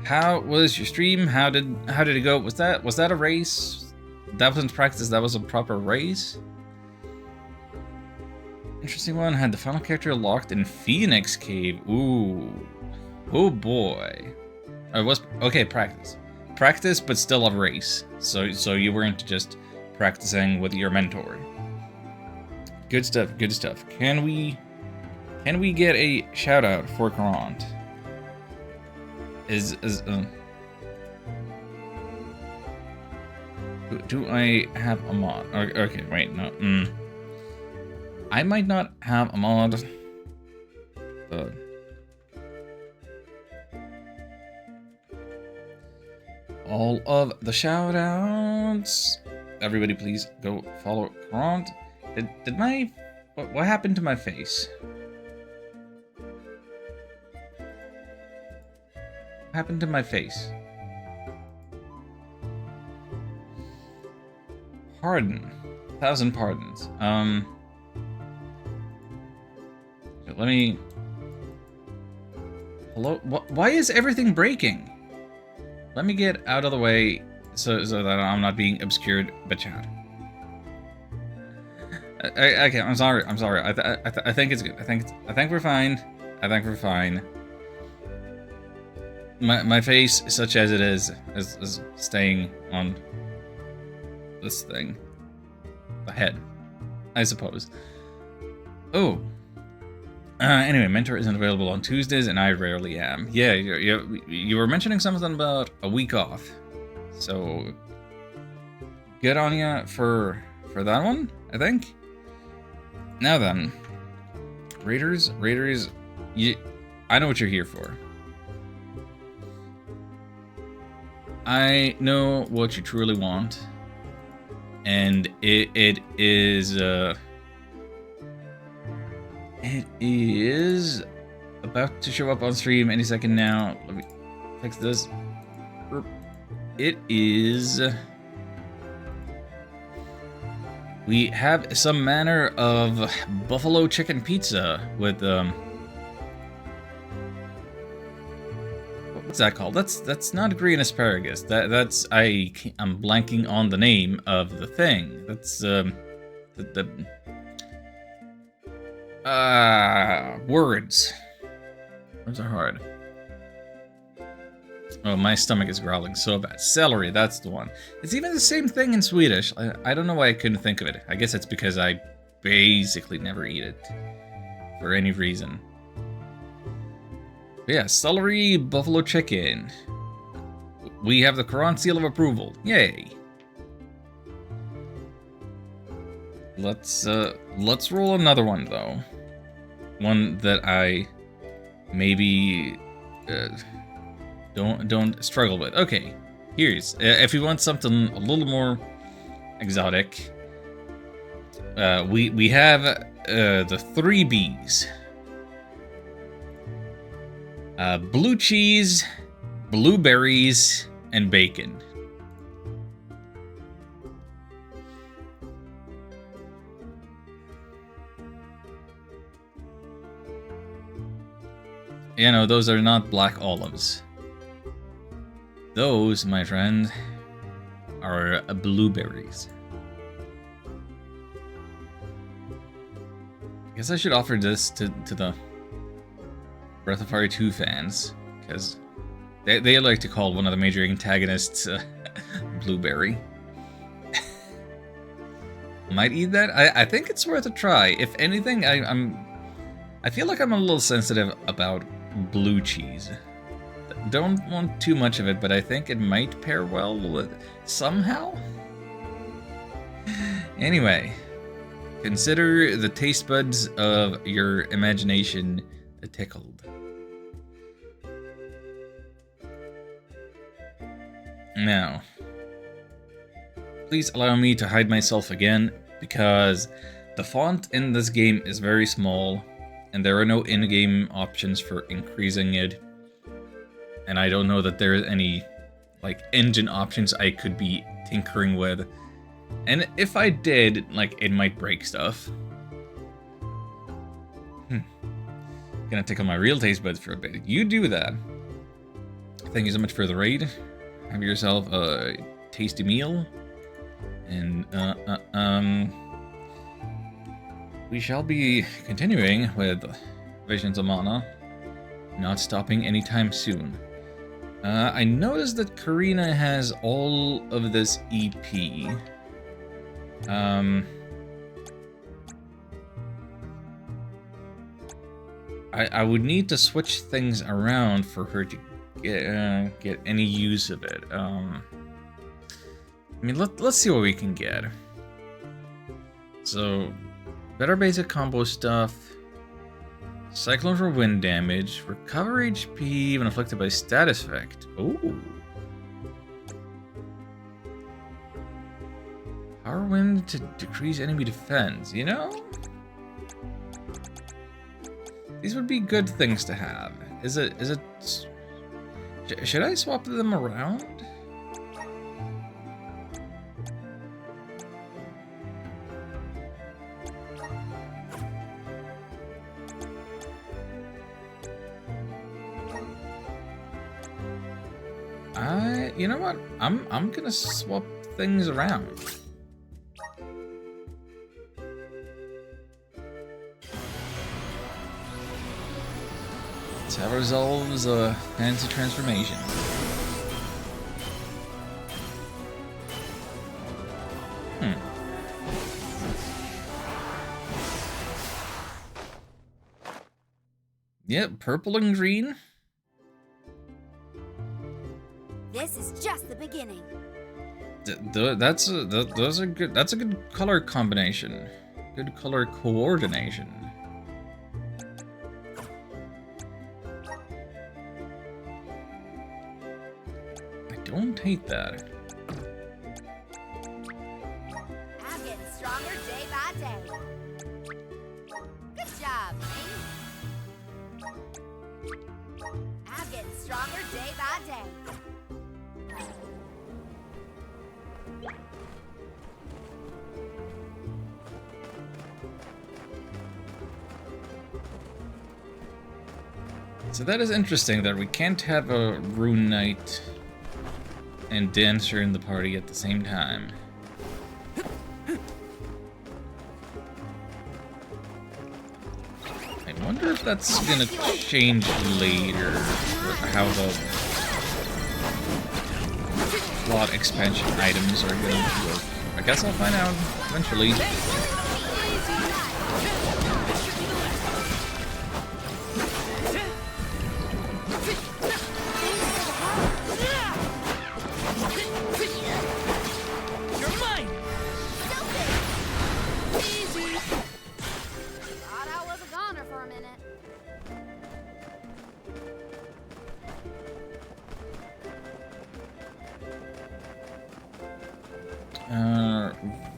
How was your stream? How did it go? Was that a race? That wasn't practice. That was a proper race. Interesting one. Had the final character locked in Phoenix Cave. Ooh. Oh boy. I was okay. Practice, but still a race. So you weren't just practicing with your mentor. Good stuff. Good stuff. Can we get a shout out for Garant? Do I have a mod? Okay, wait, no. I might not have a mod. All of the shout outs. Everybody please go follow Garant. Did my what happened to my face? What happened to my face? Pardon. 1,000 pardons. Let me... Hello? Why is everything breaking? Let me get out of the way so that I'm not being obscured by chat. Okay, I'm sorry. I think it's good. I think we're fine. I think we're fine. My face, such as it is staying on this thing. The head, I suppose. Oh. Anyway, Mentor isn't available on Tuesdays, and I rarely am. Yeah, you were mentioning something about a week off. So, good on ya for that one, I think. Now then, Raiders, I know what you're here for. I know what you truly want, and it is about to show up on stream any second now. Let me fix this. It is. We have some manner of buffalo chicken pizza with what's that called? That's not green asparagus. That's I'm blanking on the name of the thing. That's words. Words are hard. Oh, my stomach is growling so bad. Celery, that's the one. It's even the same thing in Swedish. I don't know why I couldn't think of it. I guess it's because I basically never eat it for any reason. But yeah, celery buffalo chicken. We have the Quran seal of approval. Yay. Let's roll another one though. One that I maybe don't struggle with. Okay, here's if you want something a little more exotic. We have the 3 B's. Blue cheese, blueberries, and bacon. You know, those are not black olives. Those, my friend, are blueberries. I guess I should offer this to the Breath of Fire 2 fans, because they like to call one of the major antagonists Blueberry. Might eat that? I think it's worth a try. If anything, I feel like I'm a little sensitive about blue cheese. Don't want too much of it, but I think it might pair well with somehow. Anyway, consider the taste buds of your imagination tickled. Now, please allow me to hide myself again, because the font in this game is very small, and there are no in-game options for increasing it. And I don't know that there's any, like, engine options I could be tinkering with. And if I did, like, it might break stuff. Gonna tickle my real taste buds for a bit. You do that. Thank you so much for the raid. Have yourself a tasty meal. And, we shall be continuing with Visions of Mana. Not stopping anytime soon. I noticed that Karina has all of this EP. I would need to switch things around for her to get any use of it. I mean, let's see what we can get. So, better basic combo stuff. Cyclone for wind damage. Recover HP when afflicted by status effect. Ooh. Power wind to decrease enemy defense. You know? These would be good things to have. Is it... Should I swap them around? You know what? I'm gonna swap things around. That resolves a fancy transformation. Yep, purple and green. This is just the beginning. Those are good. That's a good color combination. Good color coordination. I don't hate that. I'm getting stronger day by day. Good job, me. I'm getting stronger day by day. So that is interesting that we can't have a Rune Knight and Dancer in the party at the same time. I wonder if that's gonna change later, how the plot expansion items are going to work. I guess I'll find out eventually.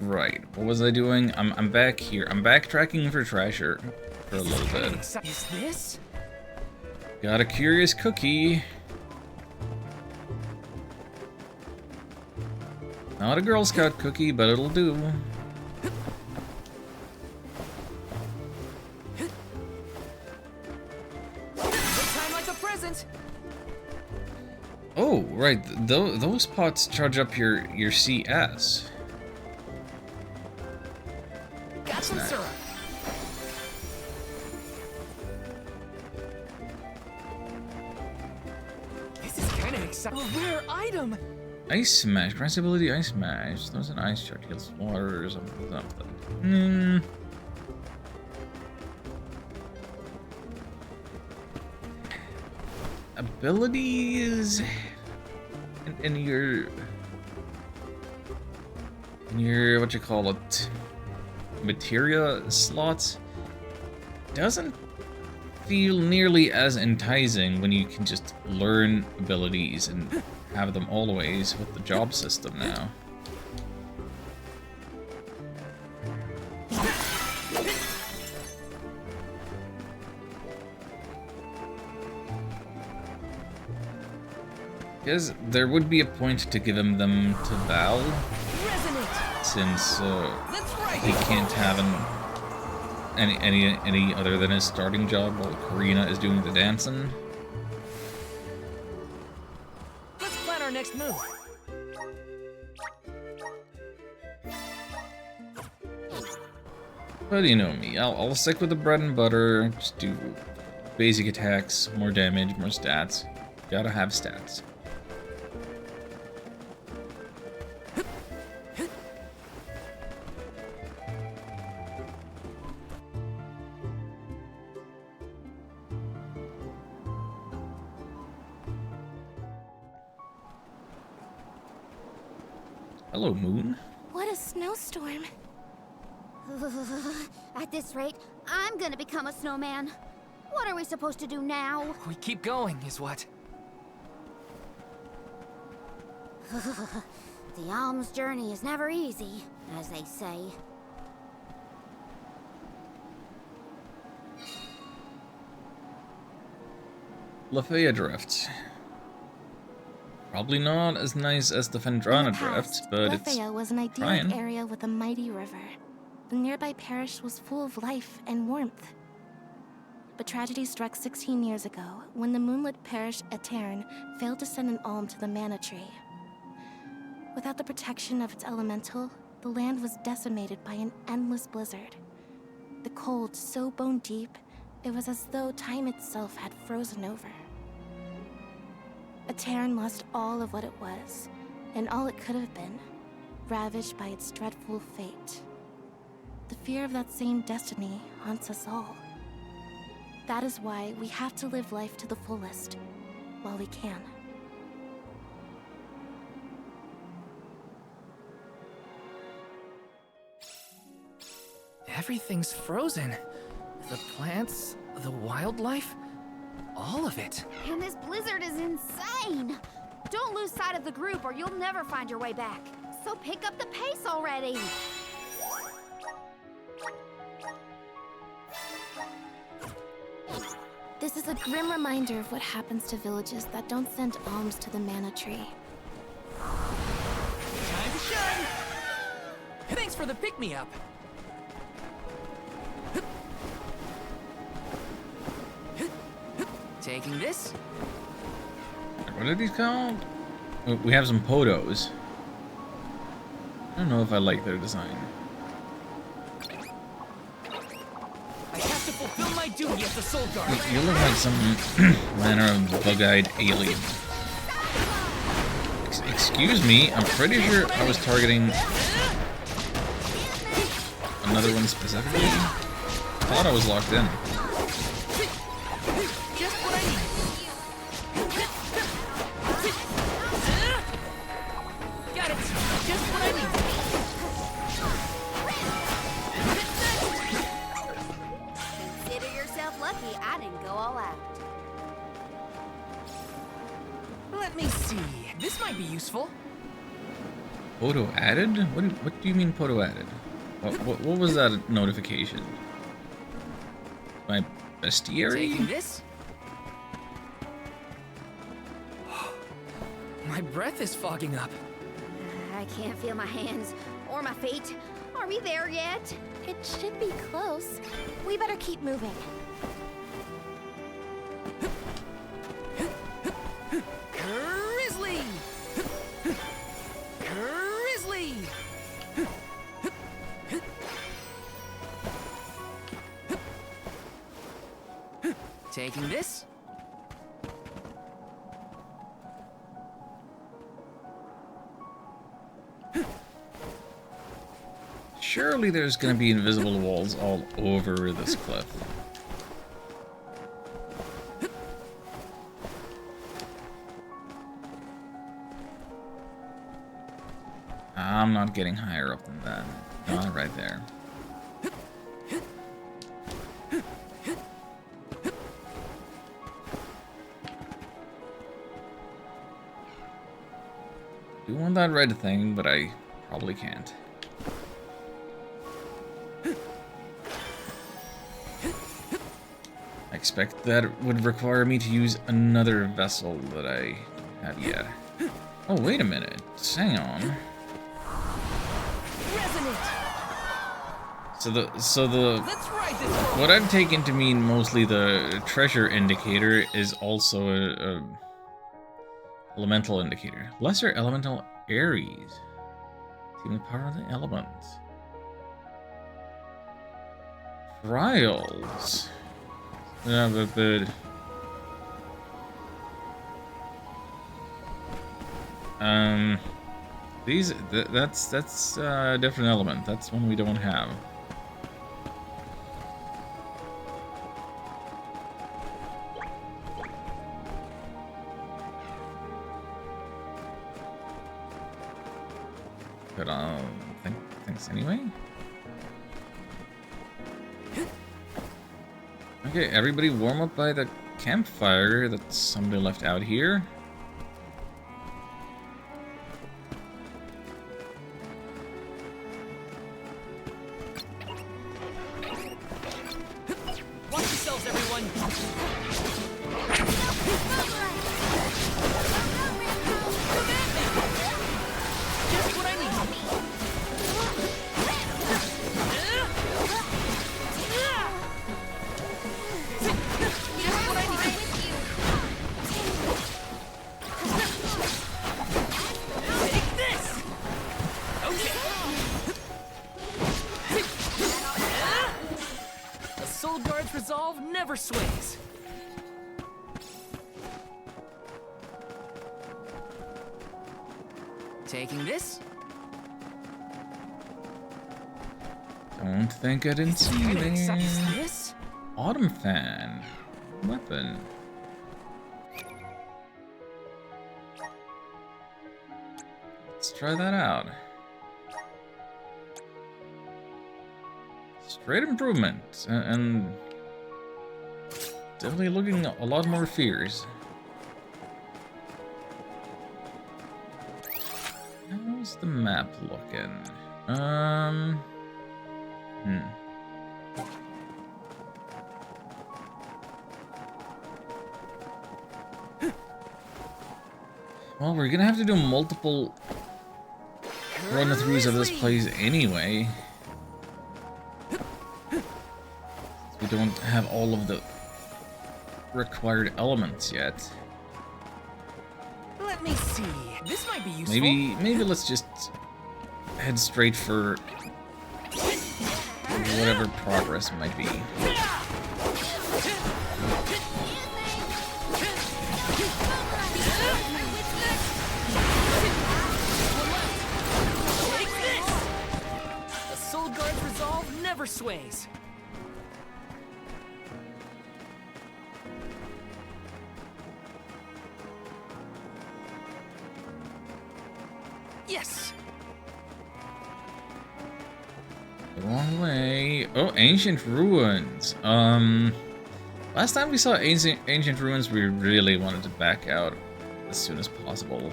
Right. What was I doing? I'm back here. I'm backtracking for Treasure for a little bit. Is this? Got a curious cookie. Not a Girl Scout cookie, but it'll do. Time like a present. Oh, right. Those pots charge up your CS. Got some nice. syrup. This is kind of exciting. A rare item. Ice Smash. Grants ability Ice Smash. Throws an ice shot. Kills water or something. Abilities in your what you call it, materia slots doesn't feel nearly as enticing when you can just learn abilities and have them always with the job system now. Because there would be a point to giving them to Val, since he can't have any other than his starting job while Karina is doing the dancing. Let's plan our next move. But you know me, I'll stick with the bread and butter, just do basic attacks, more damage, more stats. Gotta have stats. Hello, Moon. What a snowstorm. At this rate, I'm gonna become a snowman. What are we supposed to do now? We keep going, is what? The alm's journey is never easy, as they say. Lafaya Drift. Probably not as nice as the Fendrana Drift, but it's Lafaya was an idyllic trying. area with a mighty river. The nearby parish was full of life and warmth. But tragedy struck 16 years ago when the moonlit parish Aetern failed to send an alm to the mana tree. Without the protection of its elemental, the land was decimated by an endless blizzard. The cold so bone deep, it was as though time itself had frozen over. Aetern lost all of what it was, and all it could have been, ravaged by its dreadful fate. The fear of that same destiny haunts us all. That is why we have to live life to the fullest, while we can. Everything's frozen. The plants, the wildlife, all of it. And this blizzard is insane. Don't lose sight of the group or you'll never find your way back. So pick up the pace already. This is a grim reminder of what happens to villages that don't send alms to the mana tree. Time to shine! Thanks for the pick-me-up. Taking this? What are these called? Oh, we have some podos. I don't know if I like their design. I have to fulfill my duty as the Soul Guard. You look like some manner of bug-eyed alien. Excuse me, I'm pretty sure I was targeting another one specifically. I thought I was locked in. Just what I need. Got it. Just what I need. Consider yourself lucky I didn't go all out. Let me see. This might be useful. Podo added? What do you mean podo added? What was that notification? My bestiary? Taking this? My breath is fogging up. I can't feel my hands or my feet. Are we there yet? It should be close. We better keep moving. Grizzly! Grizzly! Taking this? Surely there's gonna be invisible walls all over this cliff. I'm not getting higher up than that. Not right there. Do want that red thing, but I probably can't. I expect that would require me to use another vessel that I have yet. Oh, wait a minute. Hang on. So the Let's ride this. what I've taken to mean mostly the treasure indicator is also a elemental indicator. Lesser elemental Aries. Team the power of the elements. Trials. Yeah, but that's a different element. That's one we don't have. But thanks anyway. Okay, everybody warm up by the campfire that somebody left out here. Watch yourselves, everyone. Just what I need. Just what I need. Take this. Okay. The Soul Guard's resolve never sways. Taking this? Don't think I didn't see Kinda you there. Is this? Autumn fan. Weapon. Let's try that out. Straight improvement. And definitely looking a lot more fierce. How's the map looking? Well, we're gonna have to do multiple run-throughs of this place anyway. We don't have all of the required elements yet. Let me see. This might be useful. Maybe let's just head straight for whatever progress might be. A Soul Guard's resolve never sways. Yes. The wrong way. Oh, ancient ruins. Last time we saw ancient ruins, we really wanted to back out as soon as possible.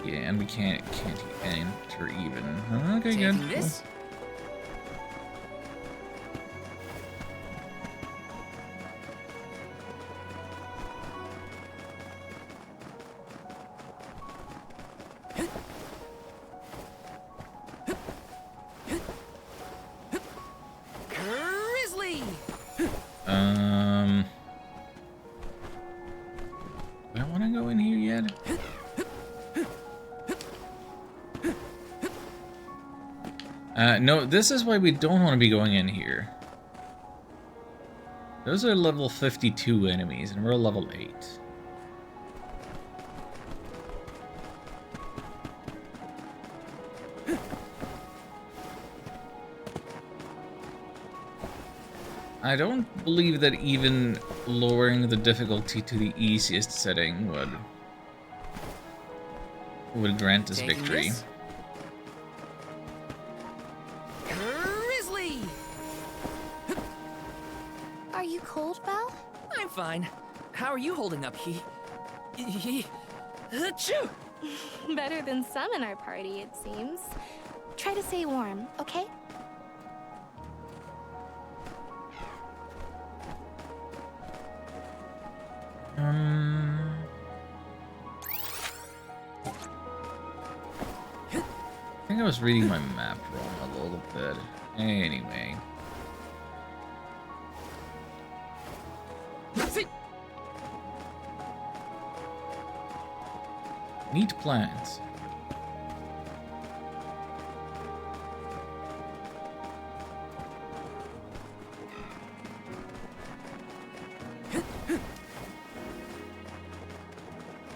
Yeah, and we can't enter even. Okay, good. Taking this. Grizzly. Do I want to go in here yet? No, this is why we don't want to be going in here. Those are level 52 enemies, and we're level 8. I don't believe that even lowering the difficulty to the easiest setting would grant us Taking victory. this. Grizzly. Are you cold, Belle? I'm fine. How are you holding up, Achoo! Better than some in our party, it seems. Try to stay warm, okay? I think I was reading my map wrong a little bit. Anyway. Neat plants.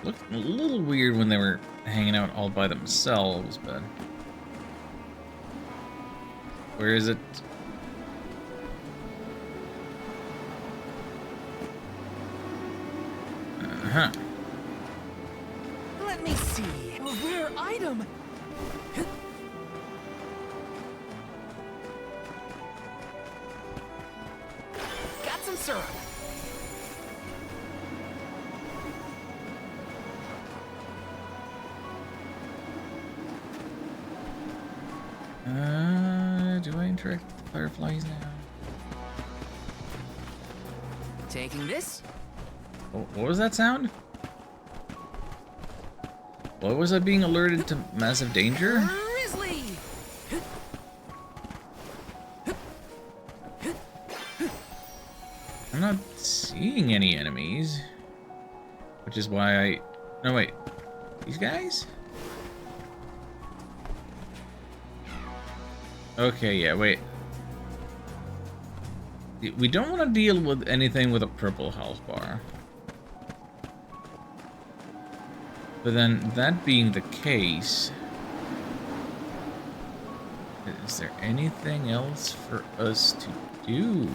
Looked a little weird when they were hanging out all by themselves, but... Where is it? Uh-huh. Let me see. A rare item. Got some syrup. Do I interact with the fireflies now? Taking this. What was that sound? What was I being alerted to massive danger? Grizzly. I'm not seeing any enemies. Which is why I... No, wait. These guys? Okay, yeah, wait. We don't want to deal with anything with a purple health bar. But then, that being the case... Is there anything else for us to do?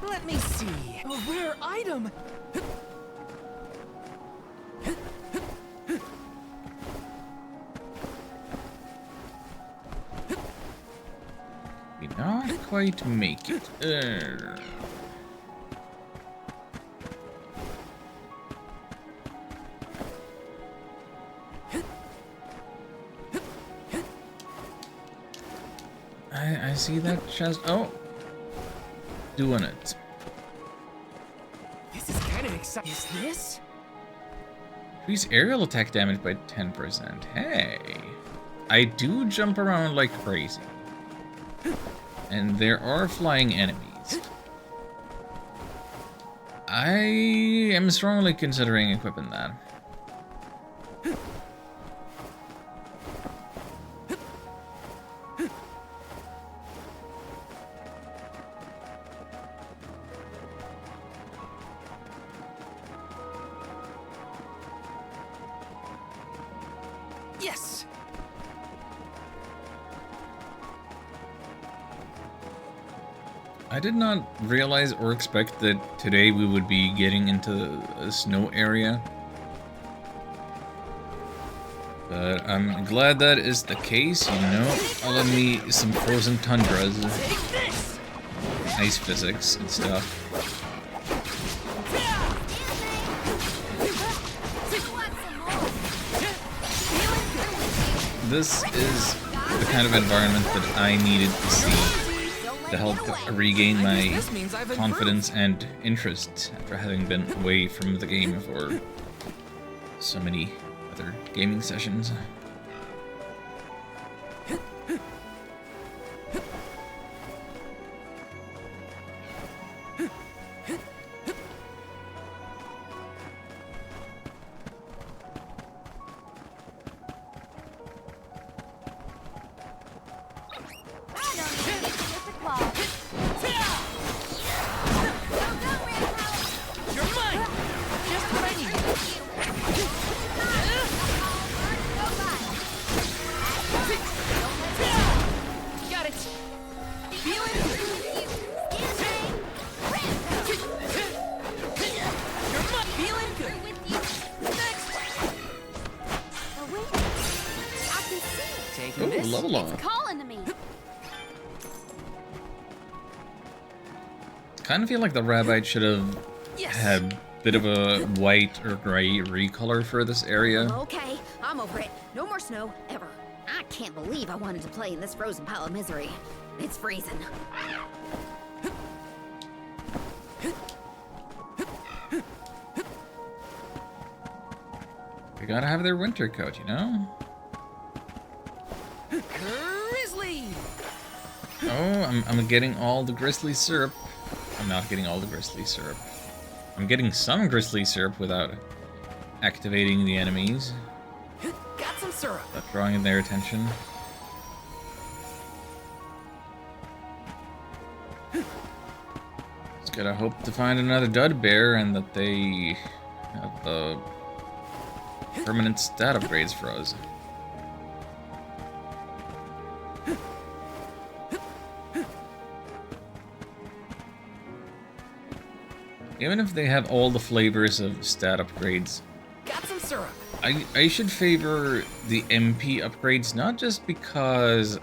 Let me see. A rare item. We not quite make it. I see that chest. Oh, doing it. This is kind of exciting. Is this? Increase aerial attack damage by 10%. Hey, I do jump around like crazy. And there are flying enemies. I am strongly considering equipping that. Yes. I did not realize or expect that today we would be getting into a snow area. But I'm glad that is the case, you know. I love me some frozen tundras. Ice physics and stuff. This is the kind of environment that I needed to see to help regain my confidence and interest after having been away from the game for so many other gaming sessions. Oh, level up. It's calling to me. Kind of feel like the Rabite should have had a bit of a white or gray recolor for this area. Okay, I'm over it. No more snow, ever. I can't believe I wanted to play in this frozen pile of misery. It's freezing. They gotta have their winter coat, you know? Grizzly! Oh, I'm getting all the grizzly syrup. I'm not getting all the grizzly syrup. I'm getting some grizzly syrup without activating the enemies. Got some syrup. Without drawing their attention. Just gotta hope to find another dud bear and that they have the permanent stat upgrades for us. Even if they have all the flavors of stat upgrades, Got some syrup. I should favor the MP upgrades, not just because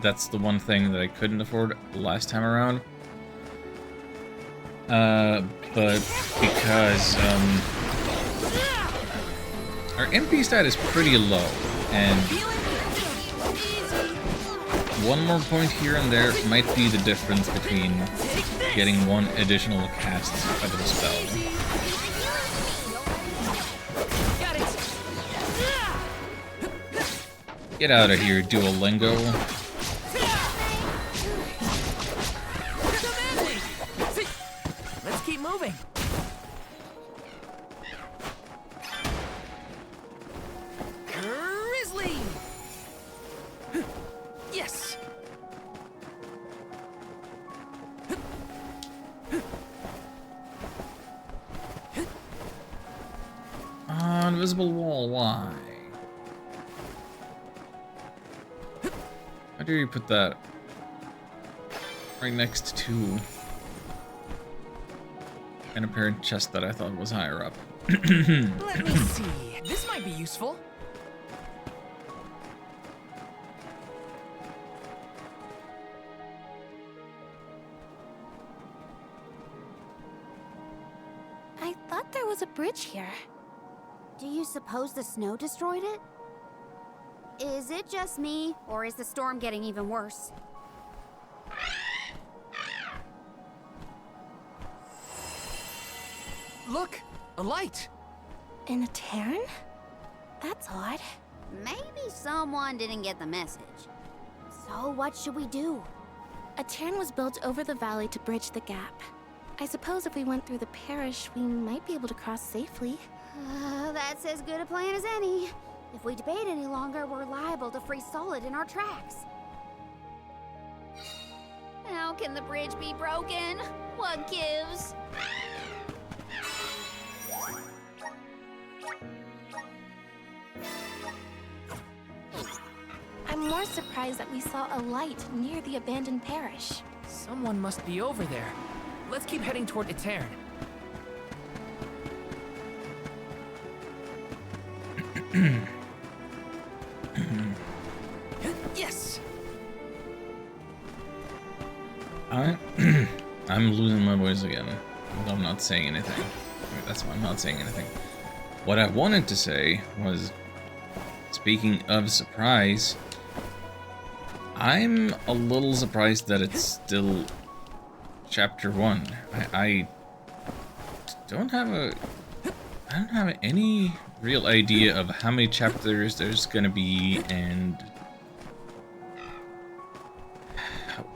that's the one thing that I couldn't afford last time around, but because our MP stat is pretty low, and one more point here and there might be the difference between getting one additional cast of the spell. Got it. Get out of here, Duolingo. Let's keep moving. Grizzly! Yes! Invisible wall, why? dare you put that right next to an apparent chest that I thought was higher up? Let me see. This might be useful. I thought there was a bridge here. Do you suppose the snow destroyed it? Is it just me, or is the storm getting even worse? Look, a light. In a cairn? That's odd. Maybe someone didn't get the message. So what should we do? A cairn was built over the valley to bridge the gap. I suppose if we went through the parish, we might be able to cross safely. That's as good a plan as any. If we debate any longer, we're liable to freeze solid in our tracks. How can the bridge be broken? What gives? I'm more surprised that we saw a light near the abandoned parish. Someone must be over there. Let's keep heading toward Etern. Yes! I'm losing my voice again. I'm not saying anything. That's why I'm not saying anything. What I wanted to say was, speaking of surprise, I'm a little surprised that it's still Chapter 1. I don't have any real idea of how many chapters there's gonna be and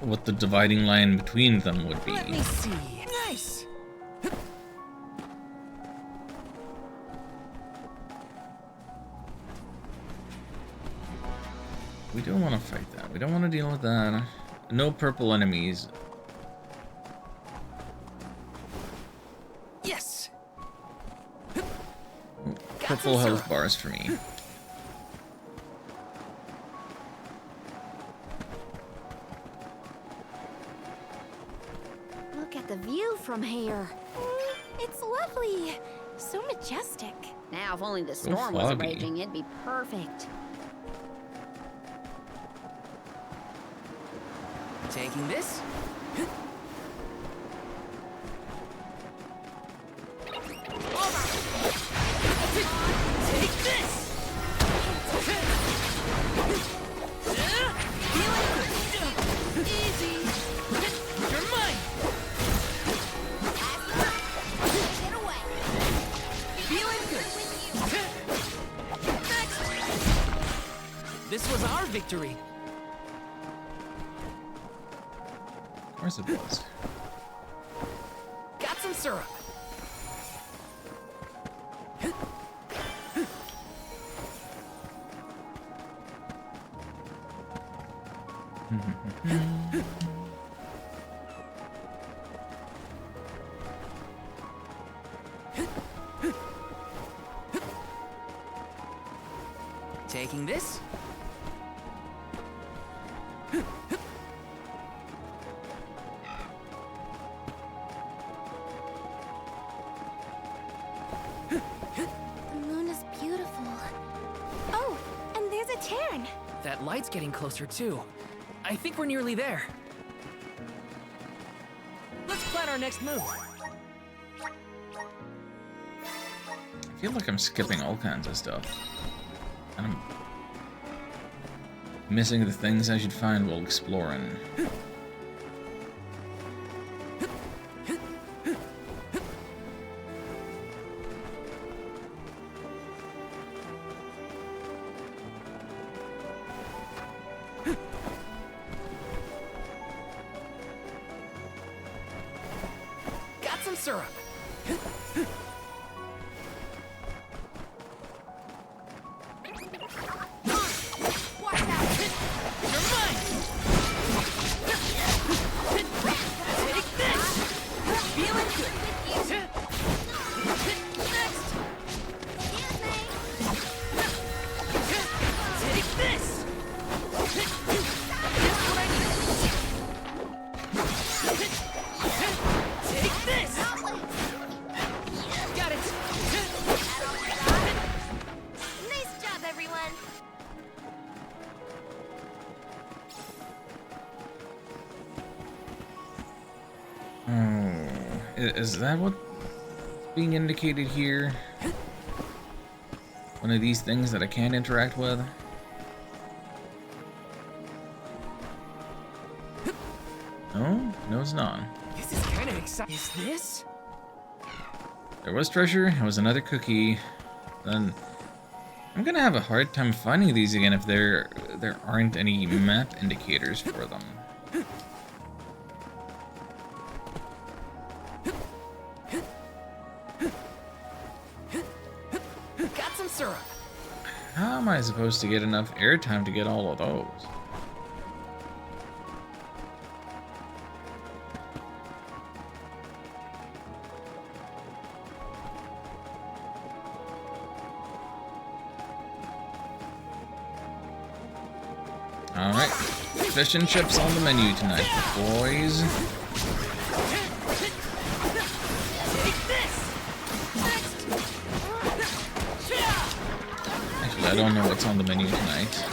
what the dividing line between them would be. Let me see. Nice! We don't want to fight that. We don't want to deal with that. No purple enemies. Yes! Purple health bars for me. Look at the view from here. It's lovely. So majestic. Now, if only the So storm was foggy. raging, it'd be perfect. Taking this. Take this! Easy! You're mine! Get away! Feeling good! Next! This was our victory! Of course it was. Got some syrup! Taking this. The moon is beautiful. Oh, and there's a cairn. That light's getting closer too. I think we're nearly there. Let's plan our next move. I feel like I'm skipping all kinds of stuff. And I'm missing the things I should find while exploring. Got some syrup. Watch out! You're mine! Take this! Feeling good! Next! Take this! Is that what's being indicated here? One of these things that I can't interact with? No? No, it's not. This is kind of exciting. Is this? There was treasure, it was another cookie. Then I'm gonna have a hard time finding these again if there aren't any map indicators for them. Got some syrup. How am I supposed to get enough airtime to get all of those? Alright, fish and chips on the menu tonight, boys. Actually, I don't know what's on the menu tonight.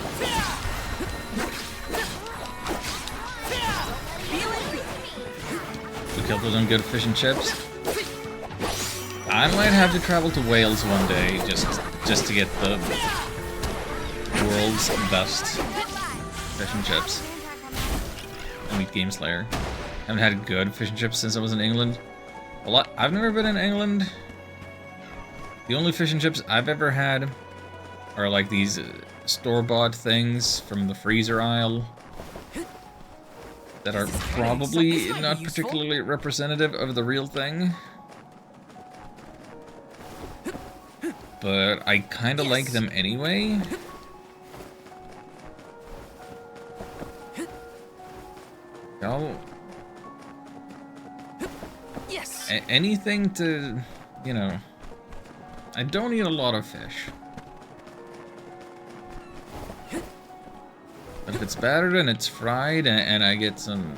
We killed them good fish and chips. I might have to travel to Wales one day just to get the world's best fish and chips. I mean, Game Slayer. Haven't had good fish and chips since I was in England. I've never been in England. The only fish and chips I've ever had are like these store-bought things from the freezer aisle that are probably not particularly representative of the real thing. But I kind of like them anyway. Oh. Yes. Anything to, you know, I don't eat a lot of fish. But if it's battered and it's fried and I get some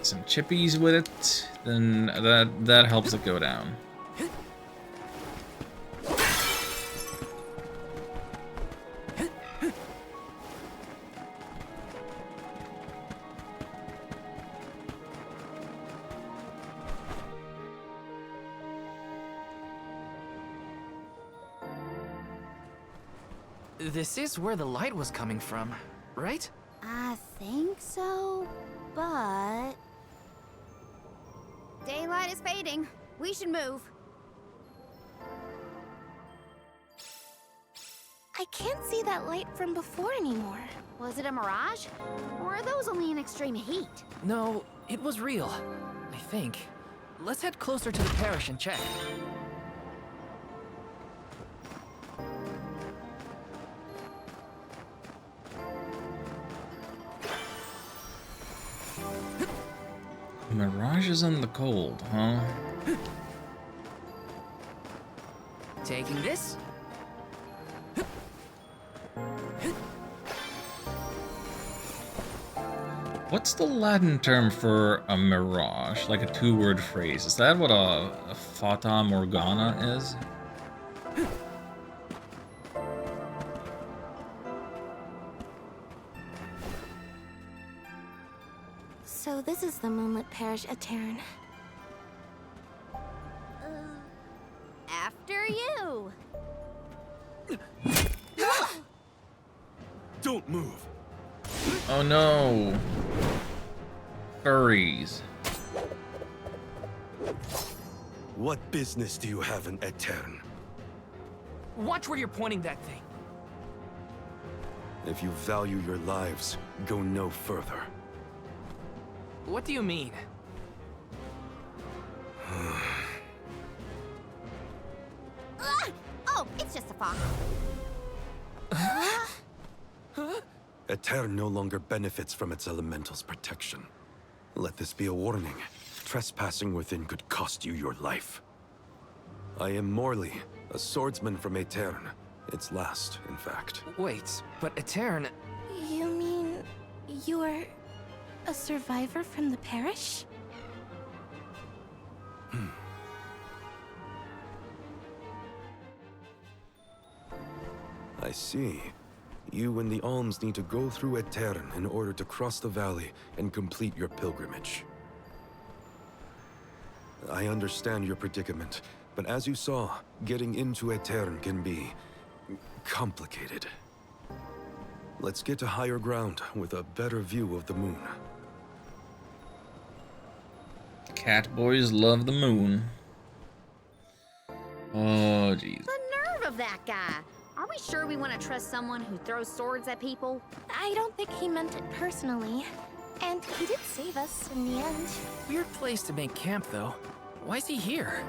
chippies with it, then that helps it go down. This is where the light was coming from, right? I think so, but... Daylight is fading. We should move. I can't see that light from before anymore. Was it a mirage? Or are those only in extreme heat? No, it was real. I think. Let's head closer to the parish and check. Mirages in the cold, huh? Taking this? What's the Latin term for a mirage? Like a two-word phrase. Is that what a Fata Morgana is? So this is the moonlit parish at Terran. After you. Don't move. Oh no! Furries. What business do you have in Aetern? Watch where you're pointing that thing. If you value your lives, go no further. What do you mean? Oh, it's just a fox. Aetern no longer benefits from its elemental's protection. Let this be a warning. Trespassing within could cost you your life. I am Morley, a swordsman from Aetern. Its last, in fact. Wait, but Aetern... You mean you're a survivor from the parish? I see. You and the Alms need to go through Aetern in order to cross the valley and complete your pilgrimage. I understand your predicament, but as you saw, getting into Aetern can be complicated. Let's get to higher ground with a better view of the moon. Cat boys love the moon. Oh, jeez. The nerve of that guy! Are we sure we want to trust someone who throws swords at people? I don't think he meant it personally. And he did save us in the end. Weird place to make camp, though. Why is he here?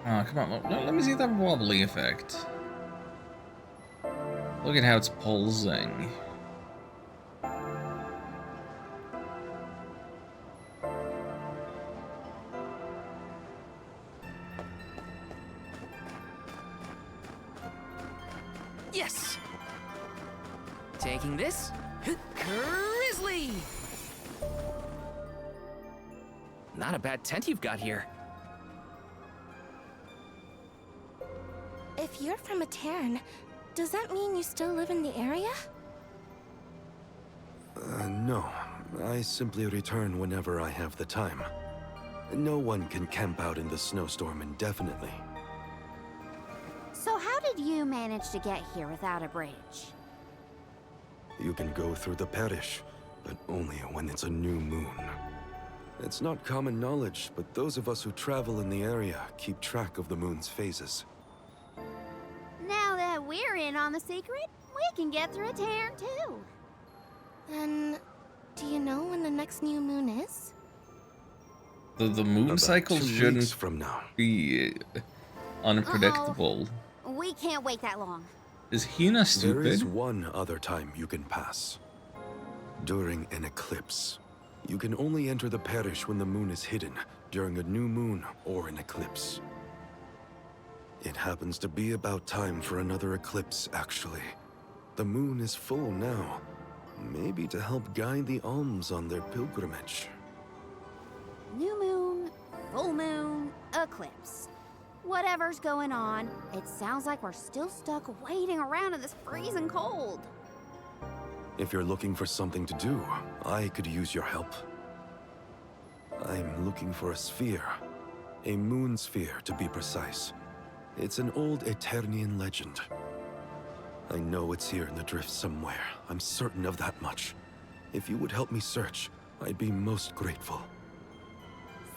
Oh, come on. Let me see that wobbly effect. Look at how it's pulsing. Yes! Taking this. Grizzly! Not a bad tent you've got here. If you're from Aetern, does that mean you still live in the area? No. I simply return whenever I have the time. No one can camp out in the snowstorm indefinitely. So how did you manage to get here without a bridge? You can go through the parish, but only when it's a new moon. It's not common knowledge, but those of us who travel in the area keep track of the moon's phases. Now that we're in on the secret, we can get through Aetern too. Then, do you know when the next new moon is? The moon About cycle 2 shouldn't weeks from now. be unpredictable. We can't wait that long. Is Hina There is stupid? one other time you can pass. During an eclipse. You can only enter the parish when the moon is hidden, during a new moon or an eclipse. It happens to be about time for another eclipse, actually. The moon is full now. Maybe to help guide the alms on their pilgrimage. New moon, full moon, eclipse. Whatever's going on, it sounds like we're still stuck waiting around in this freezing cold. If you're looking for something to do, I could use your help. I'm looking for a sphere. A moon sphere, to be precise. It's an old Aeternian legend. I know it's here in the drift somewhere. I'm certain of that much. If you would help me search, I'd be most grateful.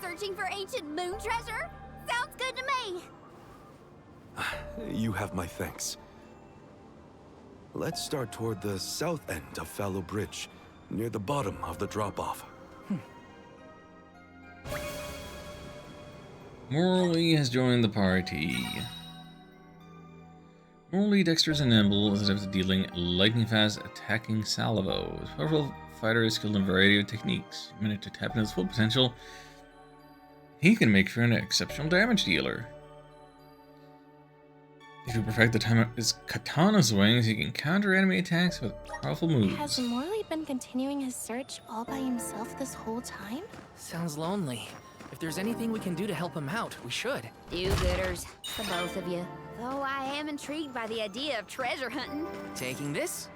Searching for ancient moon treasure? Sounds good to me. You have my thanks. Let's start toward the south end of Fallow Bridge, near the bottom of the drop-off. Morley has joined the party. Morley, dexterous and nimble, is adept at dealing lightning-fast attacking salvo. His powerful fighter is skilled in a variety of techniques. Minute to tap into his full potential, he can make for an exceptional damage dealer. If you perfect the time of his katana swings, he can counter enemy attacks with powerful moves. Has Morley been continuing his search all by himself this whole time? Sounds lonely. If there's anything we can do to help him out, we should. Do-gooders, the both of you. Though I am intrigued by the idea of treasure hunting. Taking this.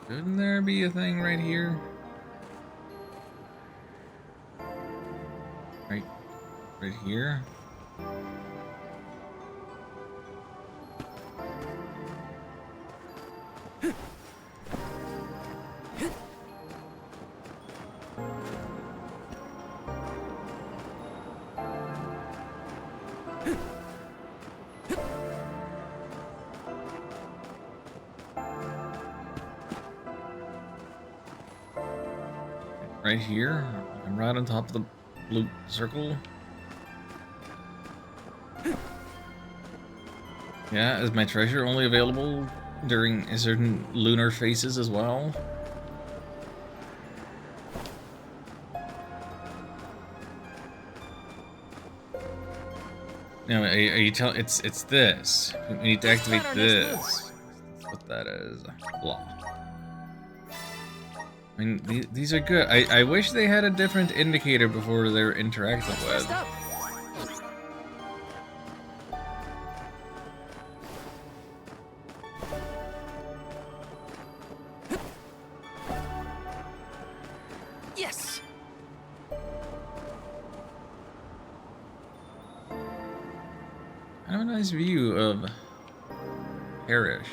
Shouldn't there be a thing right here? Right here? Right here? I'm right on top of the blue circle. Yeah, is my treasure only available during certain lunar phases as well? No, are you telling? It's this. We need to activate our next this. That's what that is. Blah. I mean, these are good. I wish they had a different indicator before they're interacting First with. up. Yes. I have a nice view of Parish.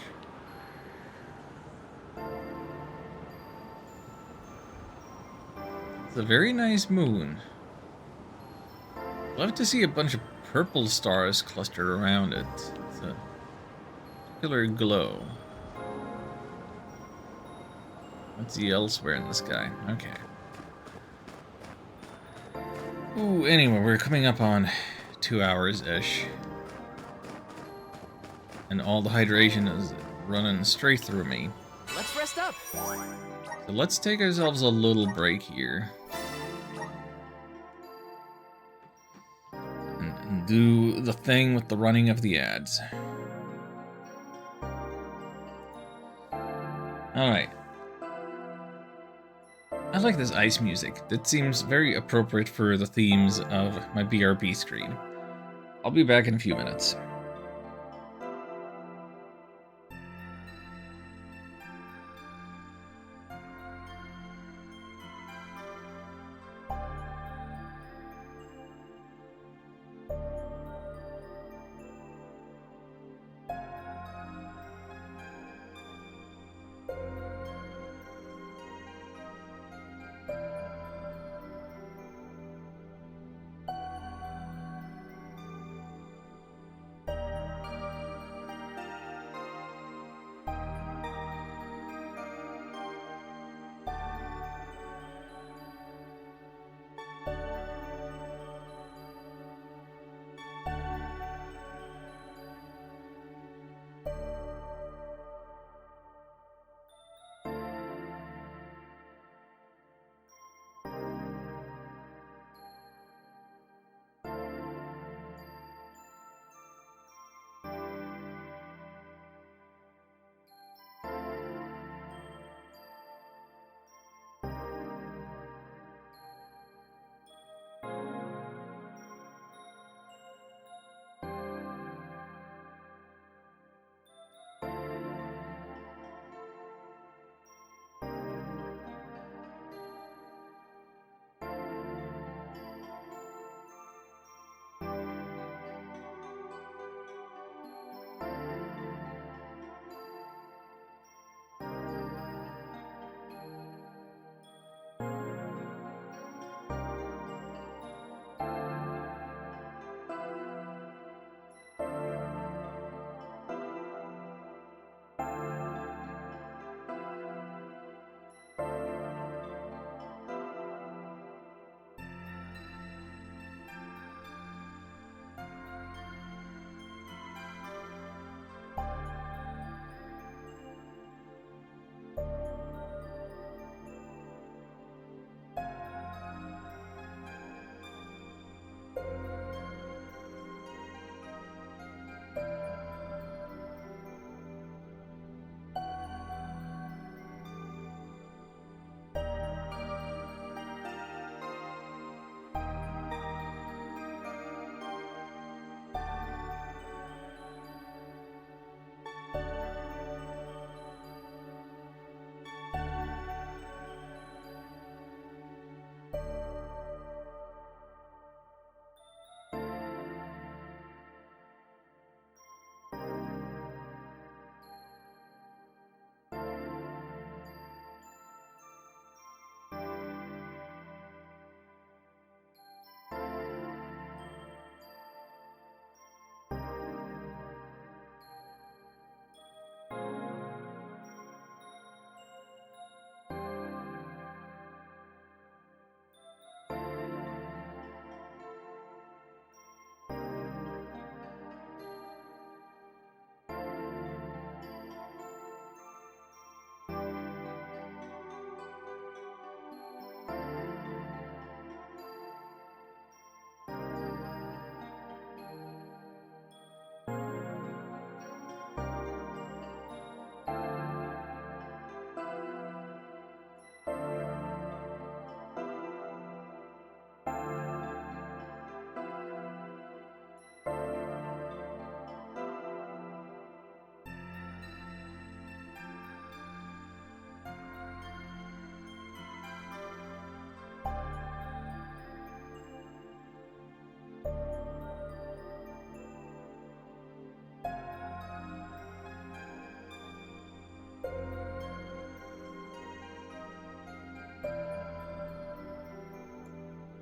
It's a very nice moon. Love to see a bunch of purple stars clustered around it. It's a particular glow. Let's see elsewhere in the sky. Okay. Ooh, anyway, we're coming up on 2 hours-ish. And all the hydration is running straight through me. Let's rest up. So let's take ourselves a little break here. And do the thing with the running of the ads. Alright. I like this ice music. That seems very appropriate for the themes of my BRB screen. I'll be back in a few minutes.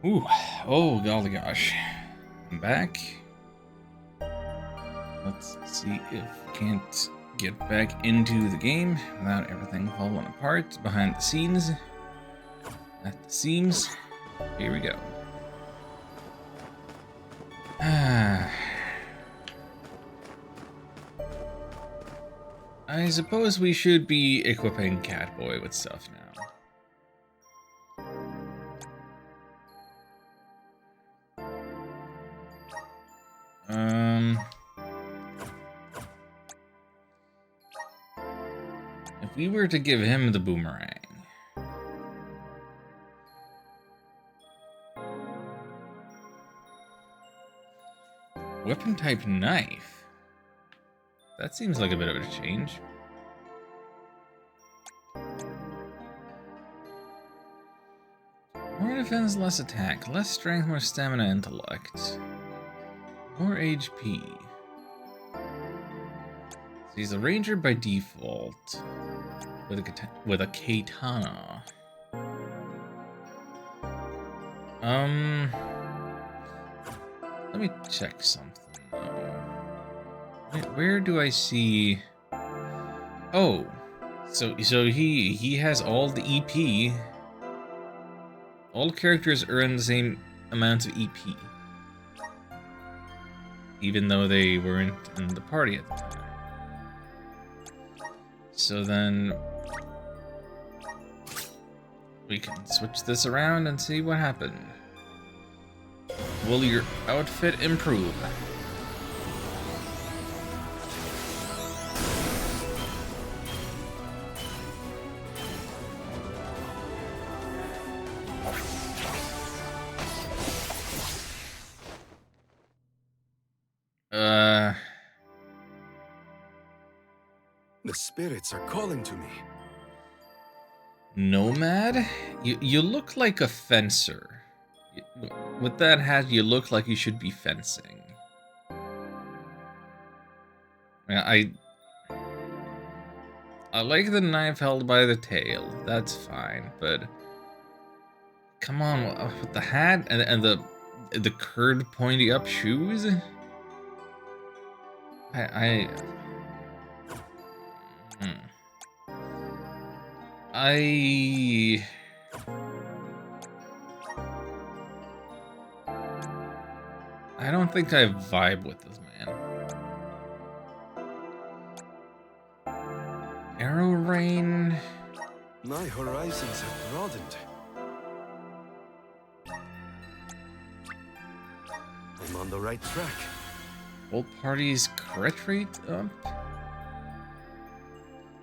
Ooh, oh golly gosh. I'm back. Let's see if we can't get back into the game without everything falling apart behind the scenes. At the seams. Here we go. I suppose we should be equipping Catboy with stuff now. If we were to give him the boomerang. Weapon type knife. That seems like a bit of a change. More defense, less attack, less strength, more stamina, intellect. More HP. So he's a ranger by default. With a katana. Let me check something. Where do I see? Oh, so he has all the EP. All characters earn the same amount of EP, even though they weren't in the party at the time. So then we can switch this around and see what happened. Will your outfit improve? The spirits are calling to me. Nomad? You look like a fencer. With that hat, you look like you should be fencing. I like the knife held by the tail. That's fine, but come on, with the hat and the curved pointy up shoes. I don't think I vibe with this man. Arrow rain. My horizons have broadened. I'm on the right track. Whole party's crit rate up.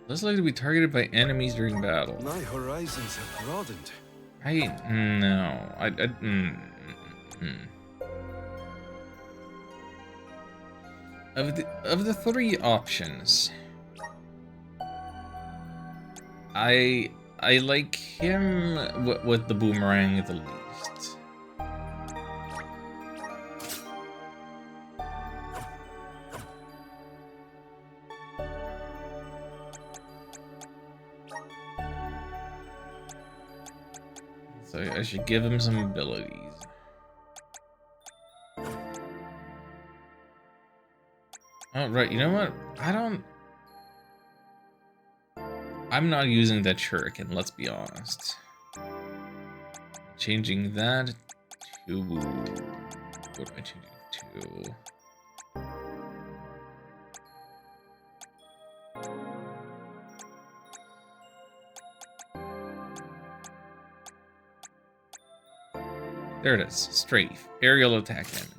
Less likely to be targeted by enemies during battle. My horizons have broadened. Of the three options, I like him with the boomerang the least. So I should give him some abilities. Oh, right, you know what? I'm not using that shuriken, let's be honest. Changing that to... What am I changing to? There it is. Strafe. Aerial attack damage.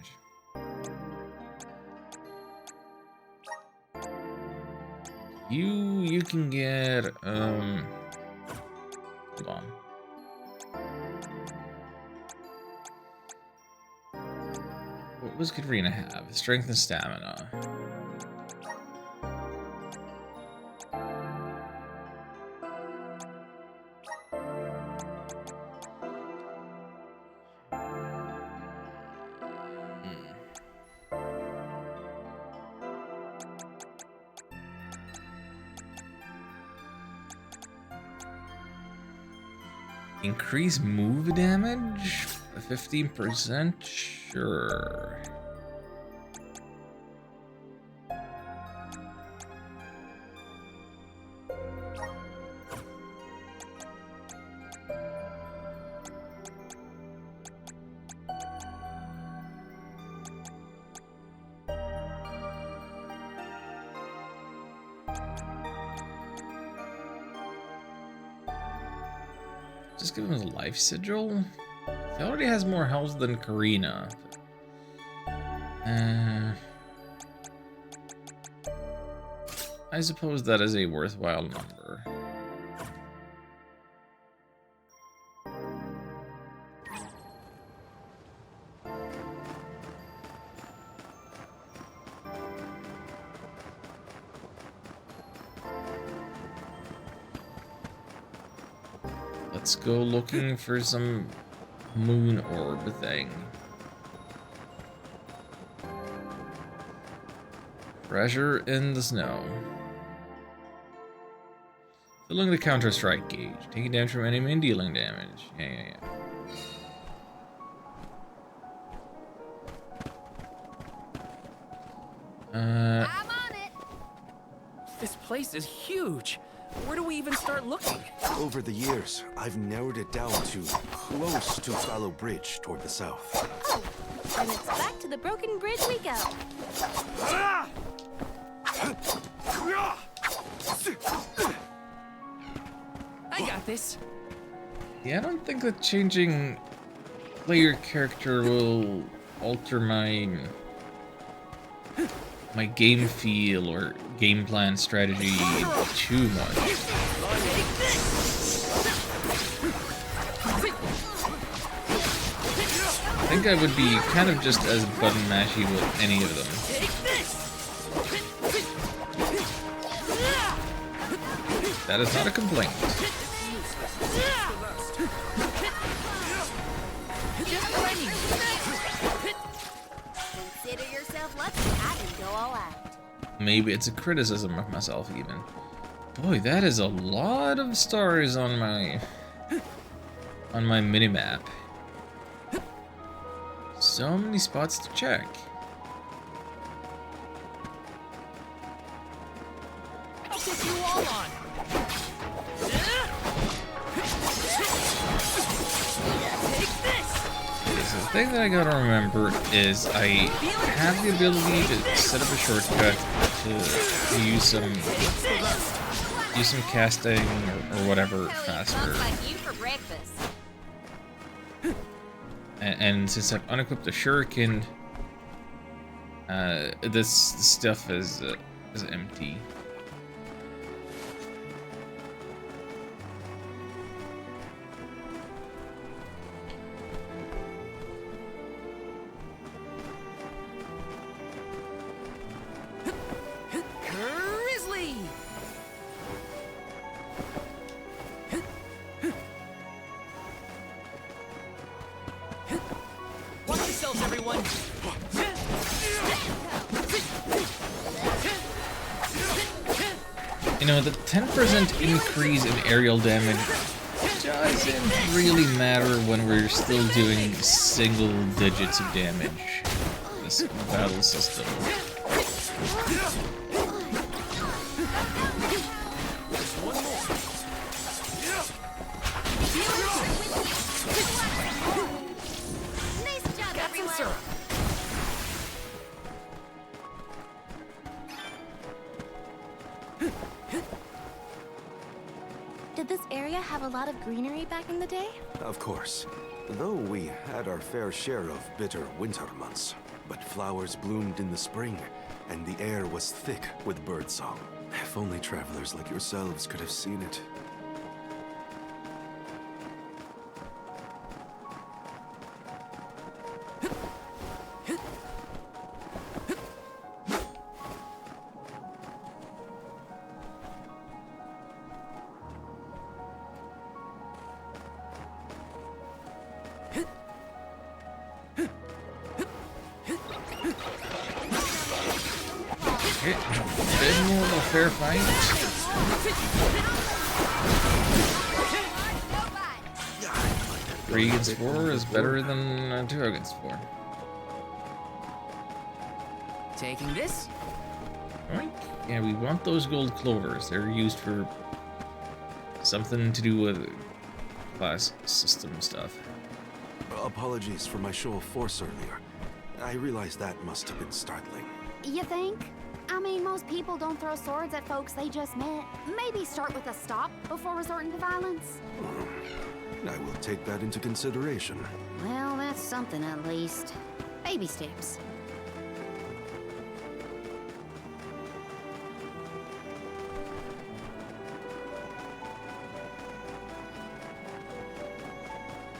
You can get hold on. What was Katrina have? Strength and stamina. Increase move damage? 15%? Sure. Just give him his life sigil. He already has more health than Karina. I suppose that is a worthwhile number. Let's go looking for some moon orb thing. Treasure in the snow. Filling the counter-strike gauge. Taking damage from enemy and dealing damage. Yeah. I'm on it. This place is huge. Where do we even start looking? Over the years, I've narrowed it down to close to Fallow Bridge toward the south. Oh, and it's back to the broken bridge we go. I got this. Yeah, I don't think that changing player character will alter my game feel or game plan strategy too much. I think I would be kind of just as button mashy with any of them. That is not a complaint. Consider yourself lucky I didn't go all out. Maybe it's a criticism of myself even. Boy, that is a lot of stars on my minimap. So many spots to check. I'll take you all on. Take this. So the thing that I gotta remember is I have the ability to set up a shortcut to use some casting or whatever faster. Like you for breakfast. And since I've unequipped the shuriken, this stuff is empty. Grizzly! Watch yourselves, everyone! You know, the 10% increase in aerial damage doesn't really matter when we're still doing single digits of damage. This battle system. Nice job, everyone. Sir. Did this area have a lot of greenery back in the day? Of course. Though we had our fair share of bitter winter months. But flowers bloomed in the spring, and the air was thick with birdsong. If only travelers like yourselves could have seen it. Okay, a bit more of a fair fight. going against a bit 4 is overboard. better than 2 against 4. Taking this? Alright. Yeah, we want those gold clovers. They're used for something to do with class system stuff. Apologies for my show of force earlier. I realize that must have been startling. You think? I mean, most people don't throw swords at folks they just met. Maybe start with a stop before resorting to violence. I will take that into consideration. Well, that's something at least. Baby steps.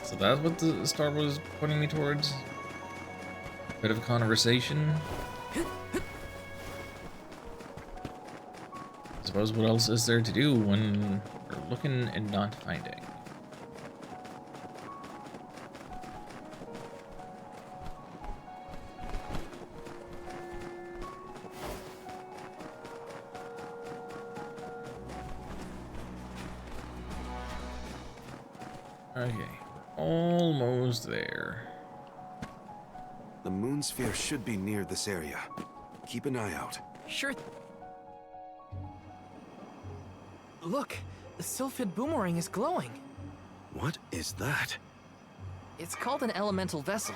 So that's what the star was pointing me towards? Bit of conversation. Suppose what else is there to do when we're looking and not finding? Okay, almost there. The moon sphere should be near this area. Keep an eye out. Sure. Look, the Sylphid boomerang is glowing. What is that? It's called an elemental vessel.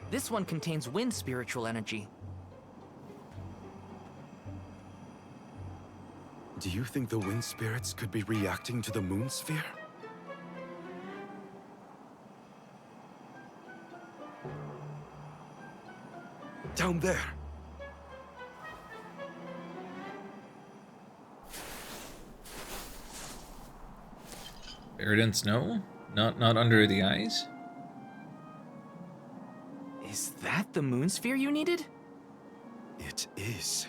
This one contains wind spiritual energy. Do you think the wind spirits could be reacting to the moon sphere? Down there. Buried in snow? Not under the ice? Is that the moon sphere you needed? It is.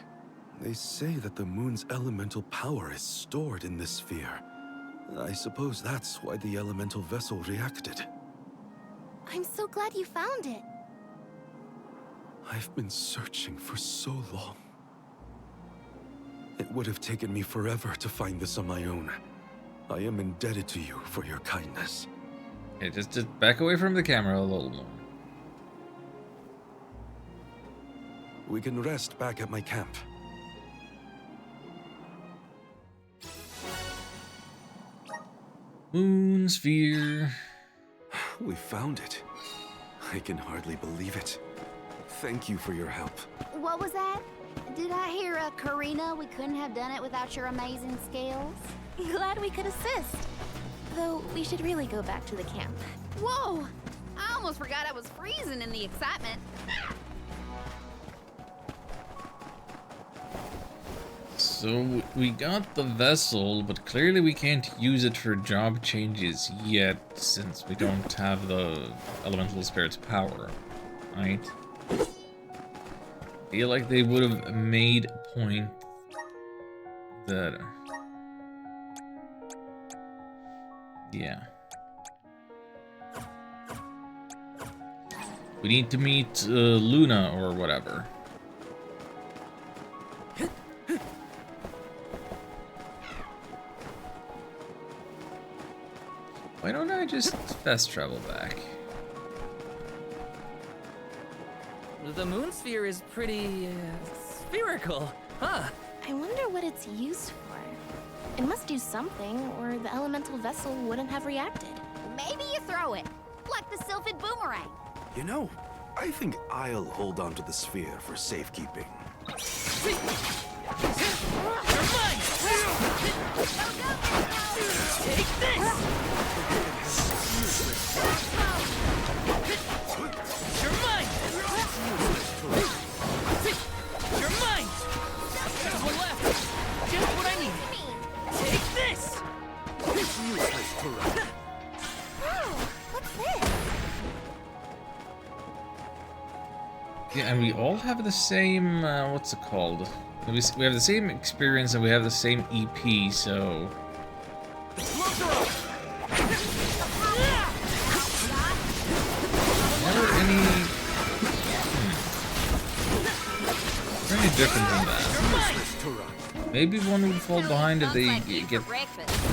They say that the moon's elemental power is stored in this sphere. I suppose that's why the elemental vessel reacted. I'm so glad you found it. I've been searching for so long. It would have taken me forever to find this on my own. I am indebted to you for your kindness. Okay, just back away from the camera a little more. We can rest back at my camp. Moon sphere. We found it. I can hardly believe it. Thank you for your help. What was that? Did I hear Karina? We couldn't have done it without your amazing skills. Glad we could assist. Though we should really go back to the camp. Whoa! I almost forgot I was freezing in the excitement. So we got the vessel, but clearly we can't use it for job changes yet, since we don't have the elemental spirit's power, right? I feel like they would have made a point that... yeah. We need to meet Luna or whatever. Why don't I just fast travel back? The moon sphere is pretty spherical, huh? I wonder what it's used for. It must do something, or the elemental vessel wouldn't have reacted. Maybe you throw it, like the Sylphid boomerang. You know, I think I'll hold on to the sphere for safekeeping. Take this! You're mine! You're mine! Just one left! Just what I need! Take this! Oh, what's this? Yeah, and we all have the same, what's it called? We have the same experience and we have the same EP, so... Never any different than that. Maybe one would fall behind if they get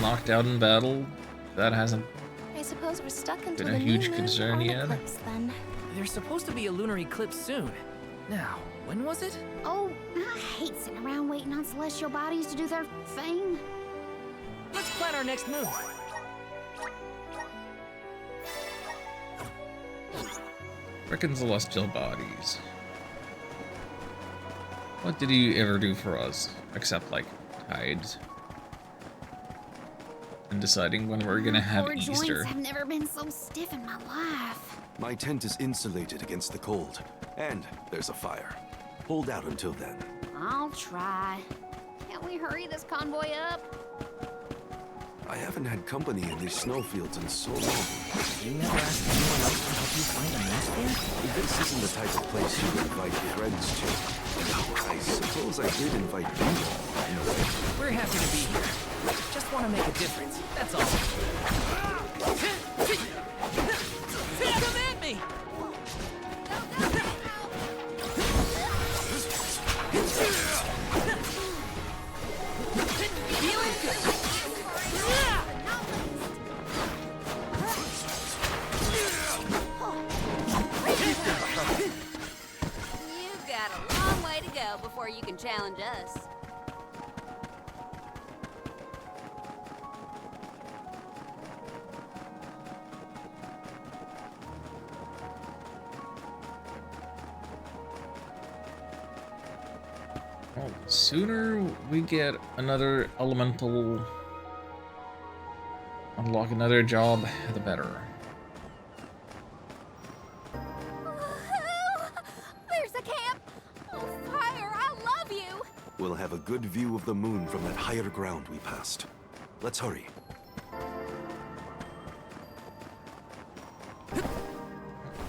knocked out in battle. That hasn't suppose we're stuck until Been a the huge new moon concern or yet? eclipse, then. There's supposed to be a lunar eclipse soon. Now, when was it? Oh, I hate sitting around waiting on celestial bodies to do their thing. Let's plan our next move. Frickin' celestial bodies. What did you ever do for us? Except, like, tides. And deciding when we're gonna have Poor Easter. joints have never been so stiff in my life. My tent is insulated against the cold, and there's a fire. Hold out until then. I'll try. Can't we hurry this convoy up? I haven't had company in these snowfields in so long. You never asked anyone else to help you find a moose This isn't the type of place you invite friends to. I suppose I did invite people. We're happy to be here. Just want to make a difference, that's all. Come at me! Feeling good. You've got a long way to go before you can challenge us. Well, the sooner we get another elemental, unlock another job, the better. There's a camp! Oh, fire, I love you! We'll have a good view of the moon from that higher ground we passed. Let's hurry.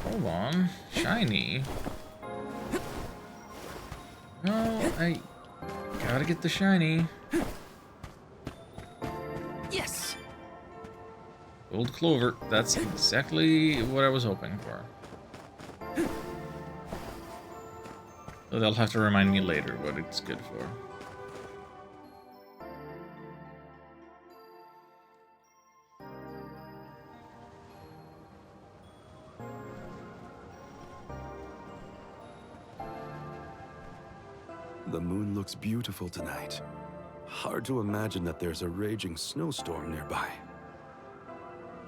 Hold on. Shiny. No, I gotta get the shiny. Yes! Gold clover. That's exactly what I was hoping for. So they'll have to remind me later what it's good for. The moon looks beautiful tonight. Hard to imagine that there's a raging snowstorm nearby.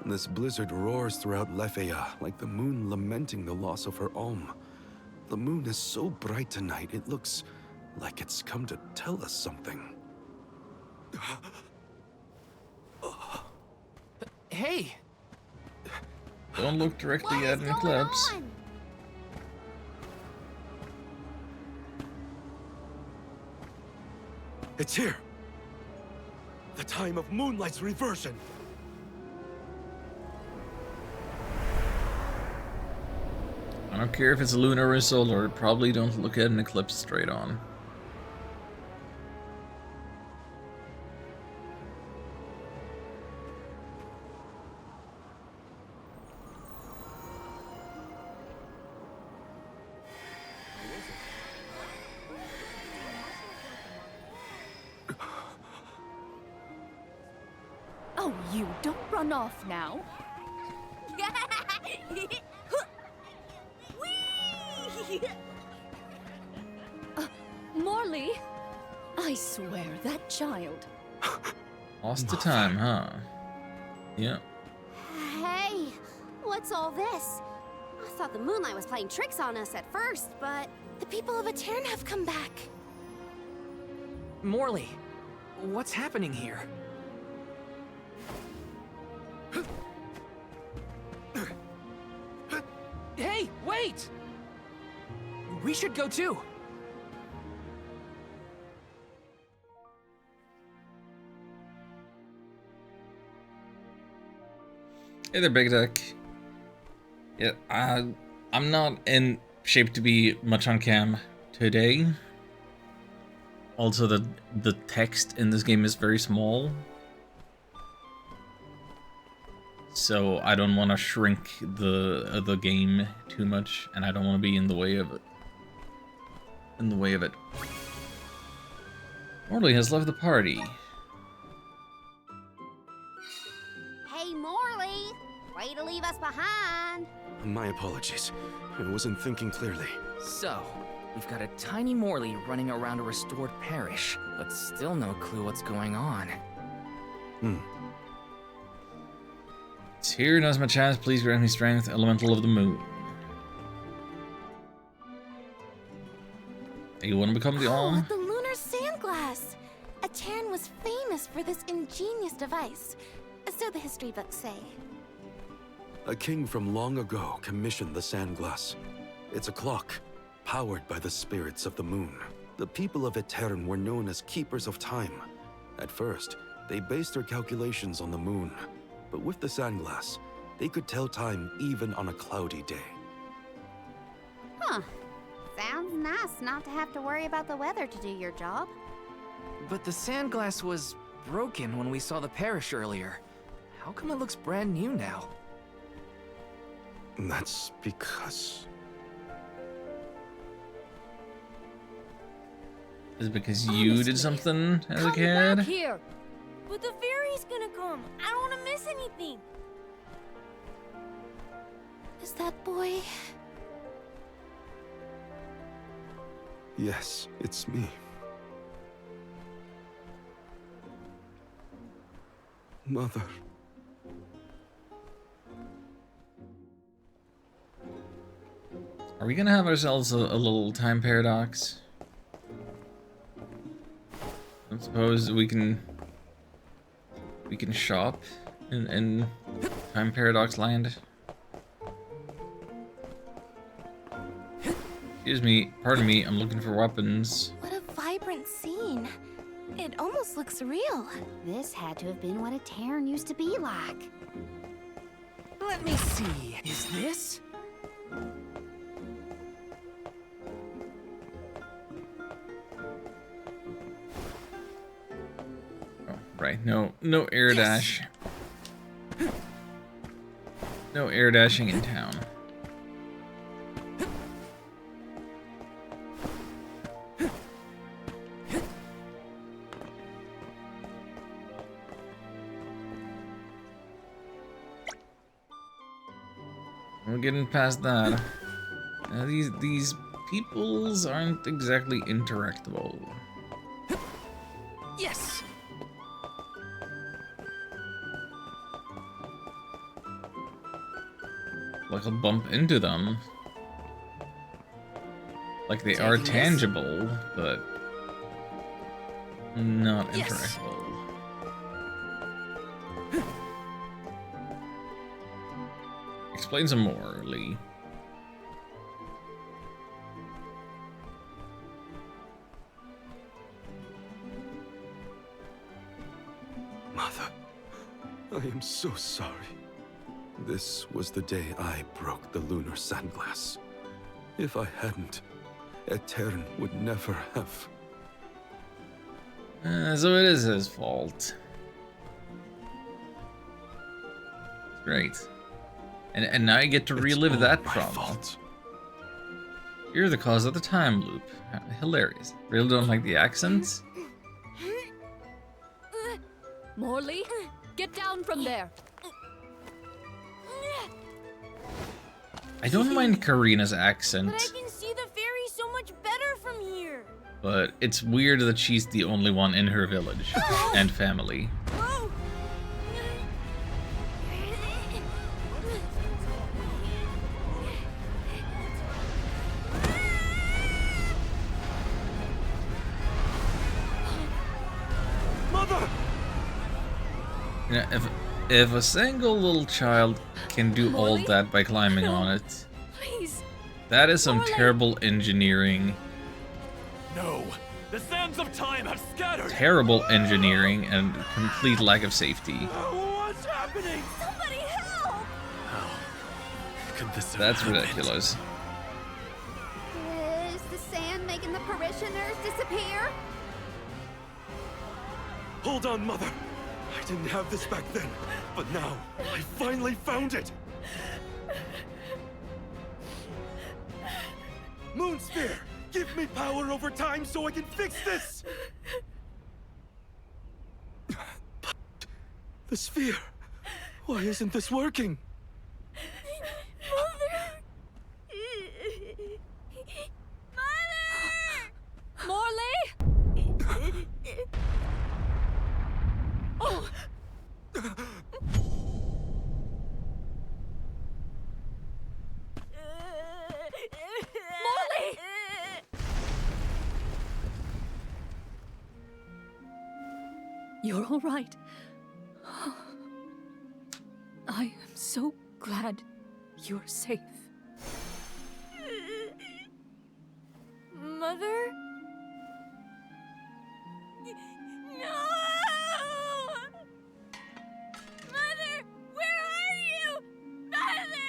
This blizzard roars throughout Lefeya like the moon lamenting the loss of her Om. The moon is so bright tonight, it looks like it's come to tell us something. Hey! Don't look directly at an eclipse. On? It's here! The time of Moonlight's reversion! I don't care if it's lunar or solar, probably don't look at an eclipse straight on. Oh, you don't run off now. Morley, I swear that child. Lost to time, huh? Yeah. Hey, what's all this? I thought the moonlight was playing tricks on us at first, but... The people of Aetern have come back. Morley, what's happening here? Hey, wait! We should go too. Hey there, Big Duck. Yeah, I'm not in shape to be much on cam today. Also, the text in this game is very small, so I don't want to shrink the game too much, and I don't want to be in the way of it. Morley has left the party. Hey, Morley! Way to leave us behind. My apologies. I wasn't thinking clearly. So, we've got a tiny Morley running around a restored parish, but still no clue what's going on. It's here, now's my chance. Please grant me strength, elemental of the moon. You want to become the Oh, Alm? the lunar sandglass! Aetern was famous for this ingenious device, so the history books say. A king from long ago commissioned the Sandglass. It's a clock, powered by the spirits of the moon. The people of Aetern were known as Keepers of Time. At first, they based their calculations on the moon. But with the Sandglass, they could tell time even on a cloudy day. Huh. Sounds nice not to have to worry about the weather to do your job. But the sandglass was broken when we saw the parish earlier. How come it looks brand new now? That's because... Is it because you did something as a Come back kid? here! But the fairy's gonna come. I don't want to miss anything. Is that boy? Yes, it's me. Mother. Are we gonna have ourselves a little time paradox? I suppose we can shop in time paradox land. Excuse me, pardon me, I'm looking for weapons. What a vibrant scene. It almost looks real. This had to have been what Aetern used to be like. Let me see. Is this? Oh, right, no air dash. No air dashing in town. We're getting past that. These peoples aren't exactly interactable. Yes! Like I'll bump into them. Like they are tangible, but not Yes. interactable. Explain some more, Lee. Mother, I am so sorry. This was the day I broke the lunar sandglass. If I hadn't, Aetern would never have. So it is his fault. Great. And now you get to It's relive all that my trauma. fault. You're the cause of the time loop. Hilarious. Really don't like the accents? Morley, get down from there. I don't mind Karina's But I accent, can see the fairy so much better from here. but it's weird that she's the only one in her village and family. Whoa! Mother! You know, if a single little child can do all Molly? that by climbing on it, Please. that is some Molly? terrible engineering. No! The sands of time have scattered! Terrible engineering and complete lack of safety. What's happening? Somebody help! Could this have That's happened? ridiculous. Is the sand making the parishioners disappear? Hold on, Mother. I didn't have this back then, but now I finally found it. Moonsphere, give me power over time so I can fix this. But the sphere, why isn't this working? Molly! You're all right. I am so glad you're safe. Mother? No! Mother, where are you? Mother!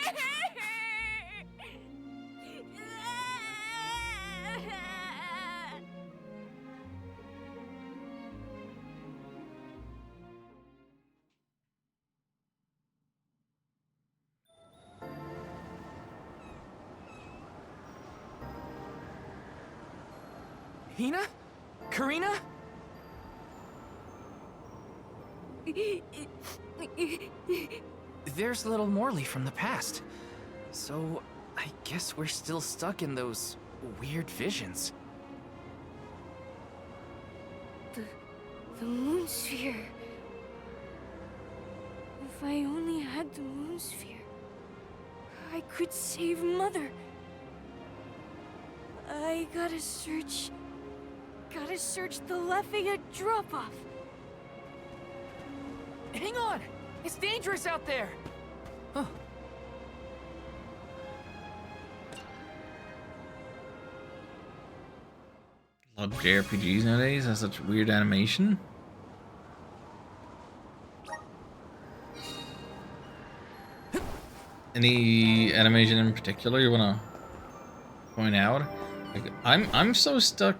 Hina? Karina? There's little Morley from the past. So, I guess we're still stuck in those weird visions. The moon sphere. If I only had the moon sphere, I could save Mother. I gotta search the Lafayette drop-off. Hang on! It's dangerous out there! Huh. Love JRPGs nowadays has such weird animation. Any animation in particular you wanna point out? Like, I'm so stuck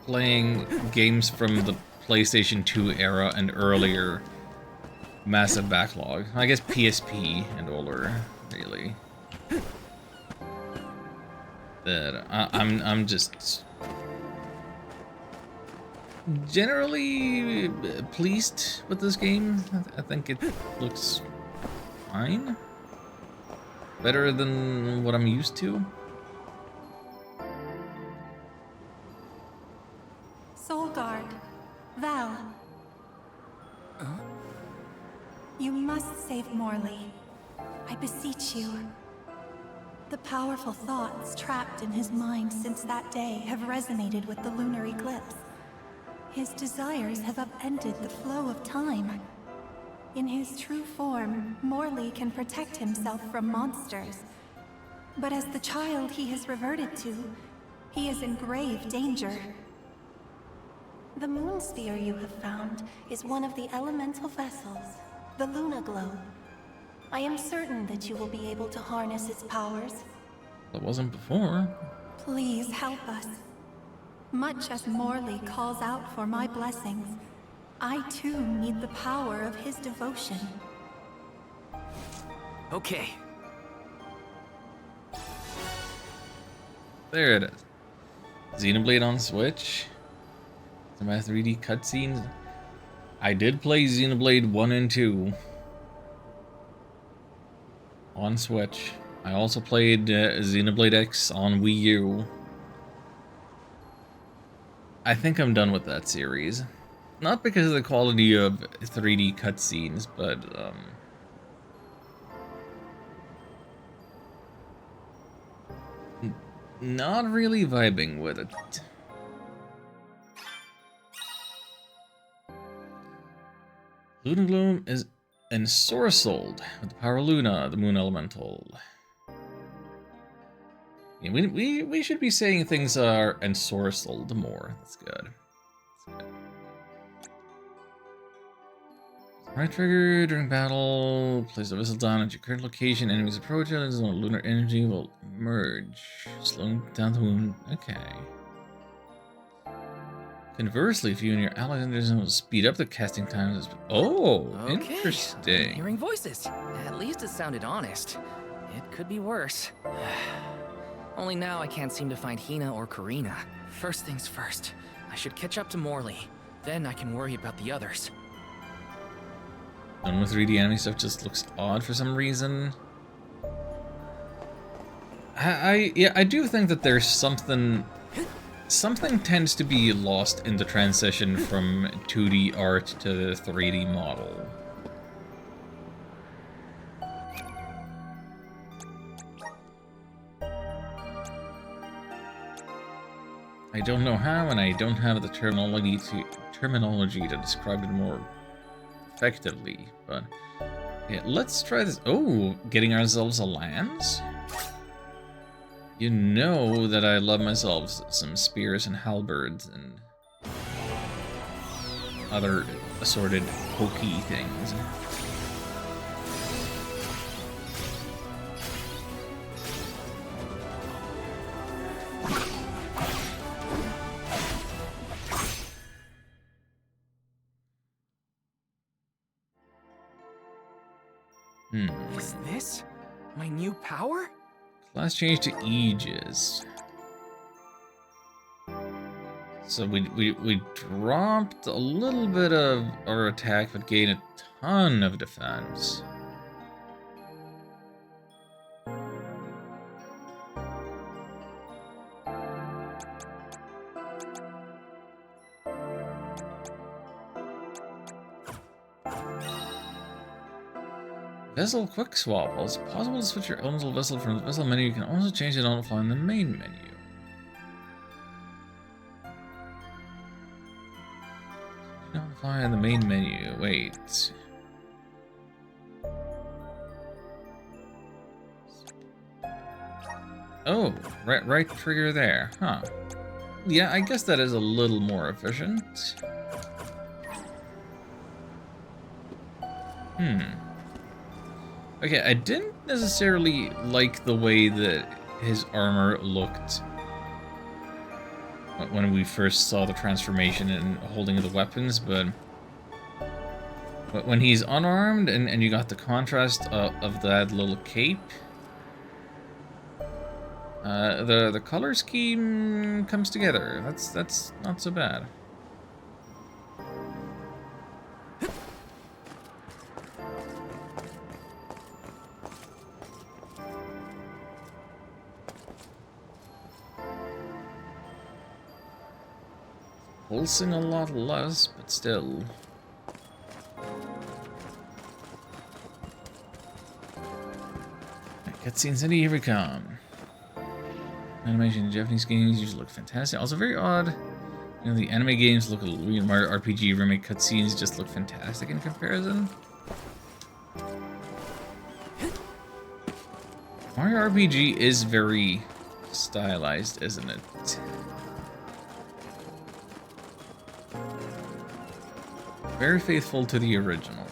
playing games from the PlayStation 2 era and earlier. Massive backlog. I guess PSP and older, really. That I'm just generally pleased with this game. I think it looks fine. Better than what I'm used to. Soulguard. Val. You must save Morley. I beseech you. The powerful thoughts trapped in his mind since that day have resonated with the lunar eclipse. His desires have upended the flow of time. In his true form, Morley can protect himself from monsters. But as the child he has reverted to, he is in grave danger. The moon sphere you have found is one of the elemental vessels, the Luna Globe. I am certain that you will be able to harness its powers. That wasn't before. Please help us. Much as Morley calls out for my blessings, I too need the power of his devotion. Okay. There it is. Xenoblade on Switch. Some of my 3D cutscenes. I did play Xenoblade 1 and 2 on Switch. I also played Xenoblade X on Wii U. I think I'm done with that series. Not because of the quality of 3D cutscenes, but not really vibing with it. Luna Gloom is ensorcelled with the power of Luna, the moon elemental. Yeah, we should be saying things are ensorcelled more. That's good. That's good. Right trigger during battle. Place the whistle down at your current location. Enemies approach it. Lunar energy will merge, slowing down the moon. Okay. Conversely, if you and your allies will speed up the casting times. Oh, Okay. interesting. I'm hearing voices. At least it sounded honest. It could be worse. Only now I can't seem to find Hina or Karina. First things first. I should catch up to Morley. Then I can worry about the others. Done with 3D anime stuff just looks odd for some reason. Yeah, I do think that there's something something tends to be lost in the transition from 2D art to the 3D model. I don't know how, and I don't have the terminology to describe it more effectively, but yeah, let's try this. Oh, getting ourselves a lance? You know that I love myself some spears and halberds and other assorted pokey things. Is this my new power? Class change to Aegis. So we dropped a little bit of our attack, but gained a ton of defense. Vessel quick swap. While it's possible to switch your elemental vessel from the vessel menu, you can also change it on fly in the main menu. Not fly in the main menu. Wait. Oh, right trigger there, huh? Yeah, I guess that is a little more efficient. Okay, I didn't necessarily like the way that his armor looked when we first saw the transformation and holding the weapons, but when he's unarmed and you got the contrast of that little cape, the color scheme comes together. That's not so bad. Pulsing a lot less, but still. Cutscenes, and here we come. Animation in Japanese games usually look fantastic. Also very odd. You know, the anime games look a little weird. Mario RPG remake cutscenes just look fantastic in comparison. Mario RPG is very stylized, isn't it? Very faithful to the original.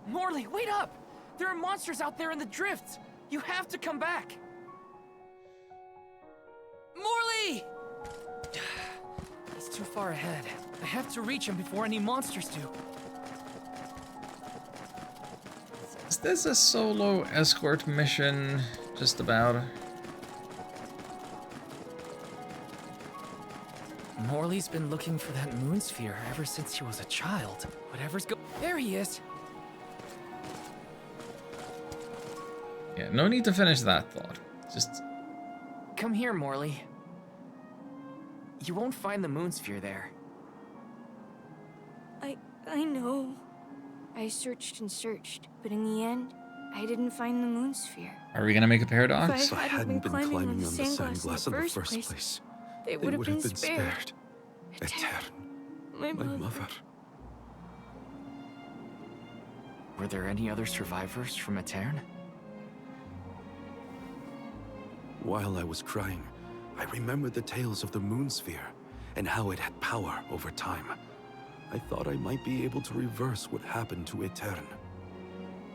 Morley, wait up! There are monsters out there in the drifts! You have to come back! Morley! He's too far ahead. I have to reach him before any monsters do. Is this a solo escort mission? Just about? Morley's been looking for that moon sphere ever since he was a child. Whatever's there he is! Yeah, no need to finish that thought. Just... Come here, Morley. You won't find the moon sphere there. I know. I searched and searched, but in the end, I didn't find the moon sphere. Are we gonna make a paradox? If I hadn't been climbing on the Sandglass in the first place, they would have been spared. Aetern, My mother. Were there any other survivors from Aetern? While I was crying, I remembered the tales of the moon sphere and how it had power over time. I thought I might be able to reverse what happened to Aetern.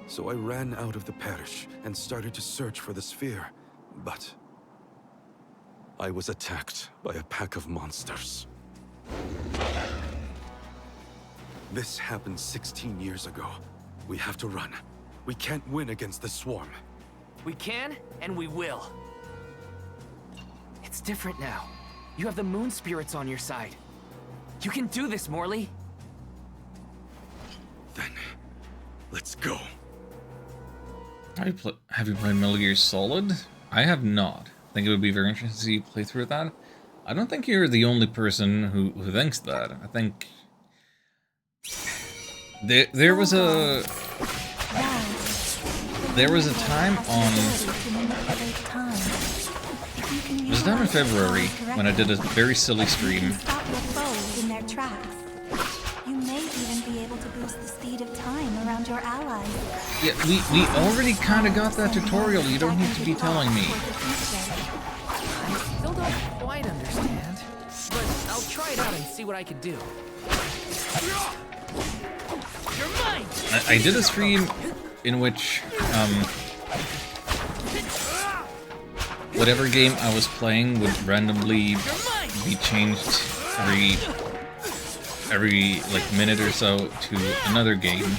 So I ran out of the parish and started to search for the sphere, but I was attacked by a pack of monsters. This happened 16 years ago. We have to run. We can't win against the swarm. We can, and we will. It's different now. You have the moon spirits on your side. You can do this, Morley. Then, let's go. Have you played Metal Gear Solid? I have not. I think it would be very interesting to see you play through that. I don't think you're the only person who thinks that. I think there was a time on, it was down in February when I did a very silly stream. Stop your foes in their tracks. You may even be able to boost the speed of time around your allies. Yeah, we already kind of got that tutorial. You don't need to be telling me. I still don't quite understand, but I'll try it out and see what I can do. You're mine! I did a stream in which whatever game I was playing would randomly be changed every like minute or so to another game.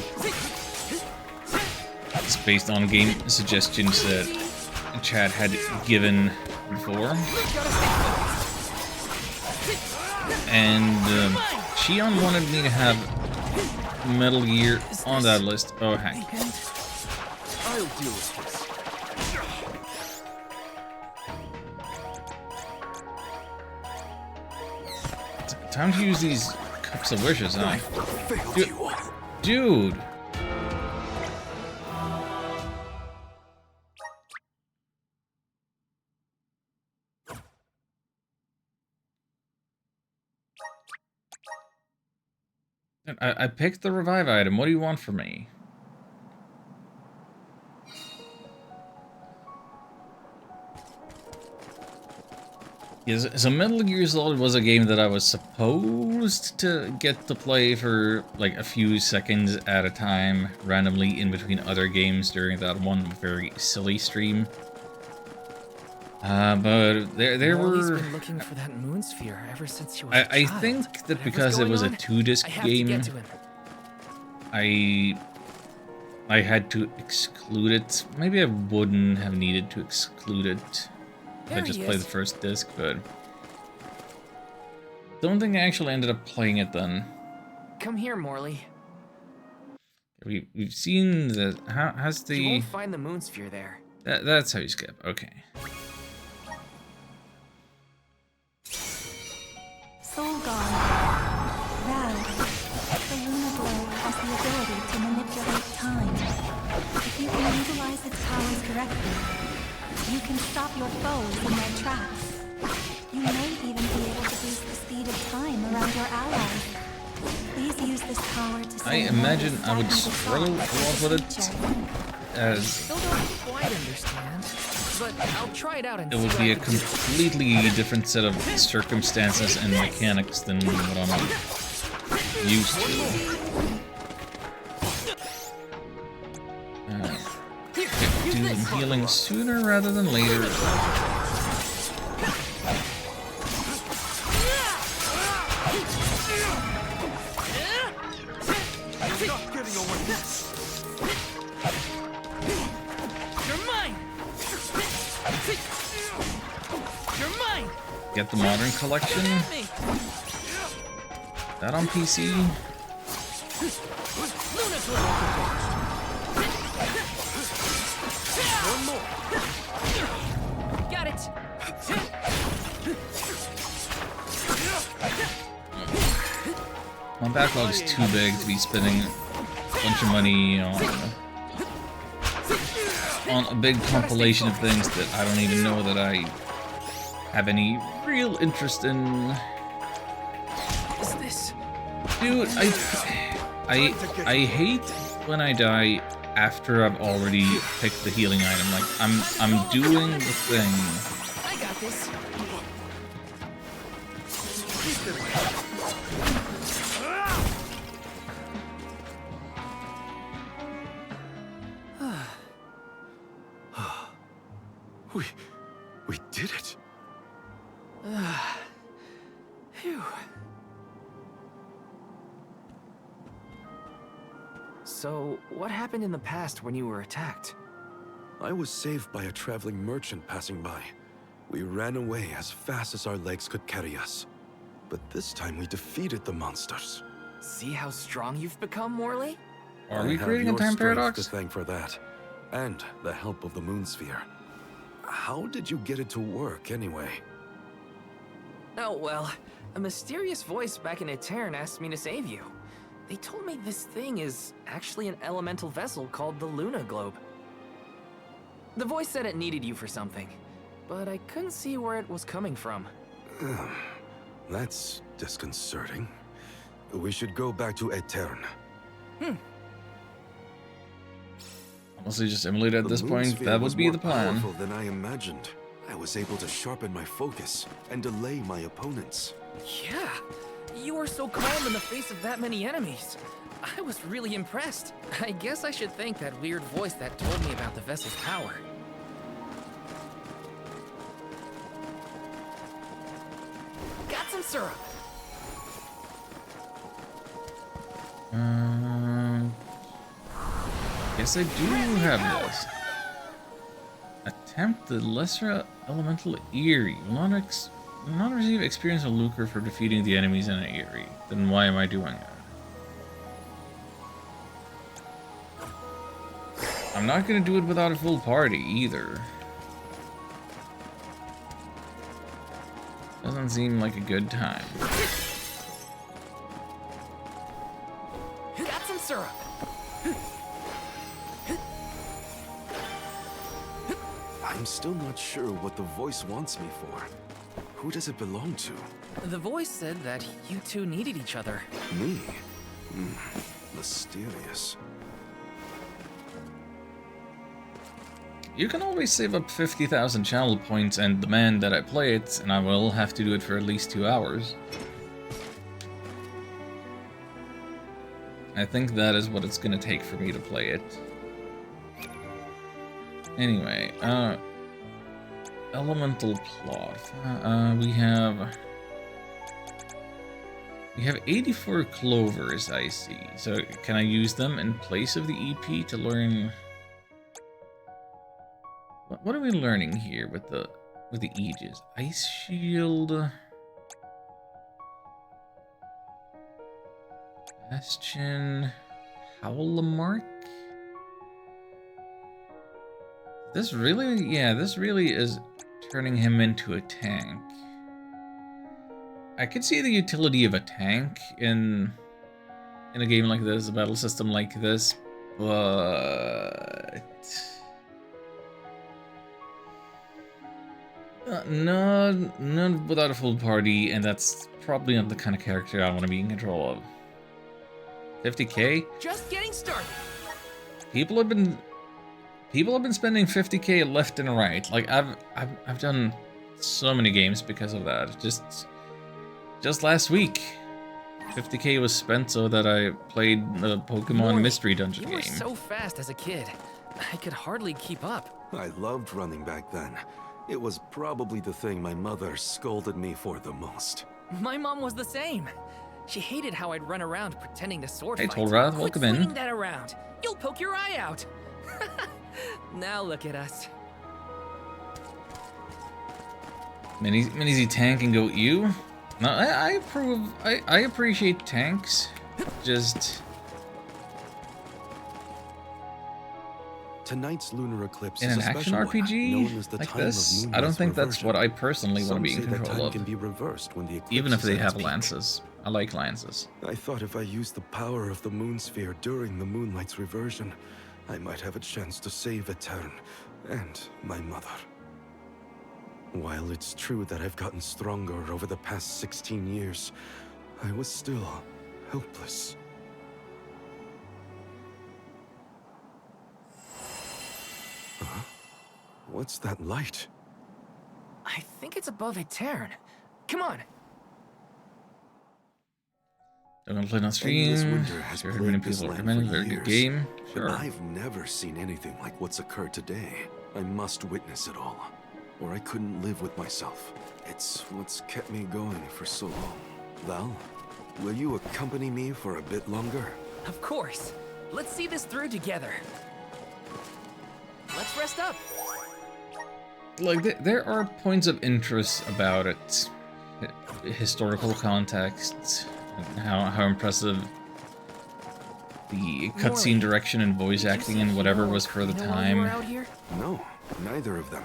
It's based on game suggestions that Chad had given before. And Shion wanted me to have Metal Gear on that list. Oh, heck. I'll deal with this. Time to use these cups of wishes, huh? Dude! I picked the revive item. What do you want from me? Yes, so Metal Gear Solid was a game that I was supposed to get to play for like a few seconds at a time, randomly in between other games during that one very silly stream. But there were. Been looking for that moon sphere ever since you were I think that because it was a 2-disc game, I had to exclude it. Maybe I wouldn't have needed to exclude it. I just played the first disc, but don't think I actually ended up playing it then. Come here, Morley. We've seen the how's the. You won't find the moon sphere there. That's how you skip. Okay. Soul God. Val. The Luna Globe has the ability to manipulate time. If you can utilize its powers correctly, you can stop your foes in their tracks. You may even be able to boost the speed of time around your allies. Please use this power to I imagine I would struggle a lot with it, as Still don't quite understand, but I'll try it out and it would be a completely different set of circumstances and mechanics than what I'm used to. Do healing sooner rather than later. Get the Modern Collection. That on PC. Got it. My backlog is too big to be spending a bunch of money on a big compilation of things that I don't even know that I have any real interest in. Is this? Dude, I hate when I die after I've already picked the healing item. Like I'm doing the thing. I got this. We did it. Phew. So, what happened in the past when you were attacked? I was saved by a traveling merchant passing by. We ran away as fast as our legs could carry us. But this time we defeated the monsters. See how strong you've become, Morley? Are we I have creating a your time strength paradox? to thank for that, and the help of the Moon Sphere. How did you get it to work, anyway? Oh, well, a mysterious voice back in Aetern asked me to save you. They told me this thing is actually an elemental vessel called the Luna Globe. The voice said it needed you for something, but I couldn't see where it was coming from. That's disconcerting. We should go back to Aetern. Honestly, just emulate at this The point. Moonsphere That was would be more the plan. powerful than I imagined. I was able to sharpen my focus and delay my opponents. Yeah, you were so calm in the face of that many enemies. I was really impressed. I guess I should thank that weird voice that told me about the vessel's power. Got some syrup. Yes, I do have this. Attempt the Lesser Elemental Eerie. Will not receive experience of lucre for defeating the enemies in an Eerie. Then why am I doing that? I'm not gonna do it without a full party either. Doesn't seem like a good time. Got some syrup. I'm still not sure what the voice wants me for. Who does it belong to? The voice said that you two needed each other. Me? Mysterious. You can always save up 50,000 channel points and demand that I play it, and I will have to do it for at least 2 hours. I think that is what it's gonna take for me to play it. Anyway, elemental plot. We have 84 clovers, I see. So can I use them in place of the EP to learn? What are we learning here with the Aegis? Ice Shield, Bastion, Howlemark. This really is turning him into a tank. I could see the utility of a tank in a game like this, a battle system like this, but none without a full party, and that's probably not the kind of character I want to be in control of. 50k? Just getting started. People have been spending 50k left and right. Like I've done so many games because of that. Just last week, 50k was spent so that I played the Pokemon Morley, Mystery Dungeon you game. were so fast as a kid. I could hardly keep up. I loved running back then. It was probably the thing my mother scolded me for the most. My mom was the same. She hated how I'd run around pretending to sword Hey, fight. Tolrath, Quit welcome swinging in. that around. You'll poke your eye out. Now look at us. Mini-Z tank and go you? No, I approve. I appreciate tanks. Just Tonight's lunar eclipse in is an a action special RPG one, known as the like time this, of I don't moonrise think that's what reversion. I personally want to be in Some say that control time of. can be reversed when the eclipse Even if is they at have its peak. lances. I like lances. I thought if I used the power of the moon sphere during the moonlight's reversion, I might have a chance to save Aetern and my mother. While it's true that I've gotten stronger over the past 16 years, I was still helpless. Huh? What's that light? I think it's above Aetern. Come on. Don't want to play on Endless stream. Winter has Sure, many plagued this people land recommend it. for Very good years, game. but Sure. I've never seen anything like what's occurred today. I must witness it all, or I couldn't live with myself. It's what's kept me going for so long. Val, will you accompany me for a bit longer? Of course. Let's see this through together. Let's rest up. like there are points of interest about it, historical contexts, how impressive the cutscene direction and voice acting and whatever was for the time. Out here? No, neither of them.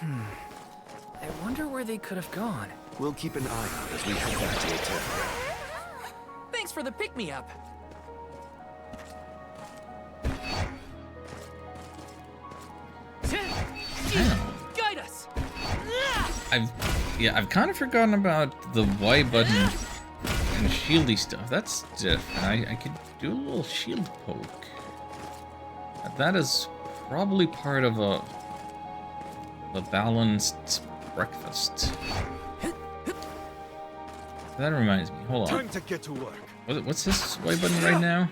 I wonder where they could have gone. We'll keep an eye out as we head back to Aetern. Thanks for the pick-me-up. Guide us. I've kind of forgotten about the Y button and shieldy stuff. That's different. I could do a little shield poke. That is probably part of a balanced breakfast. That reminds me. Hold on. Time to get to work. What's this Y button right now?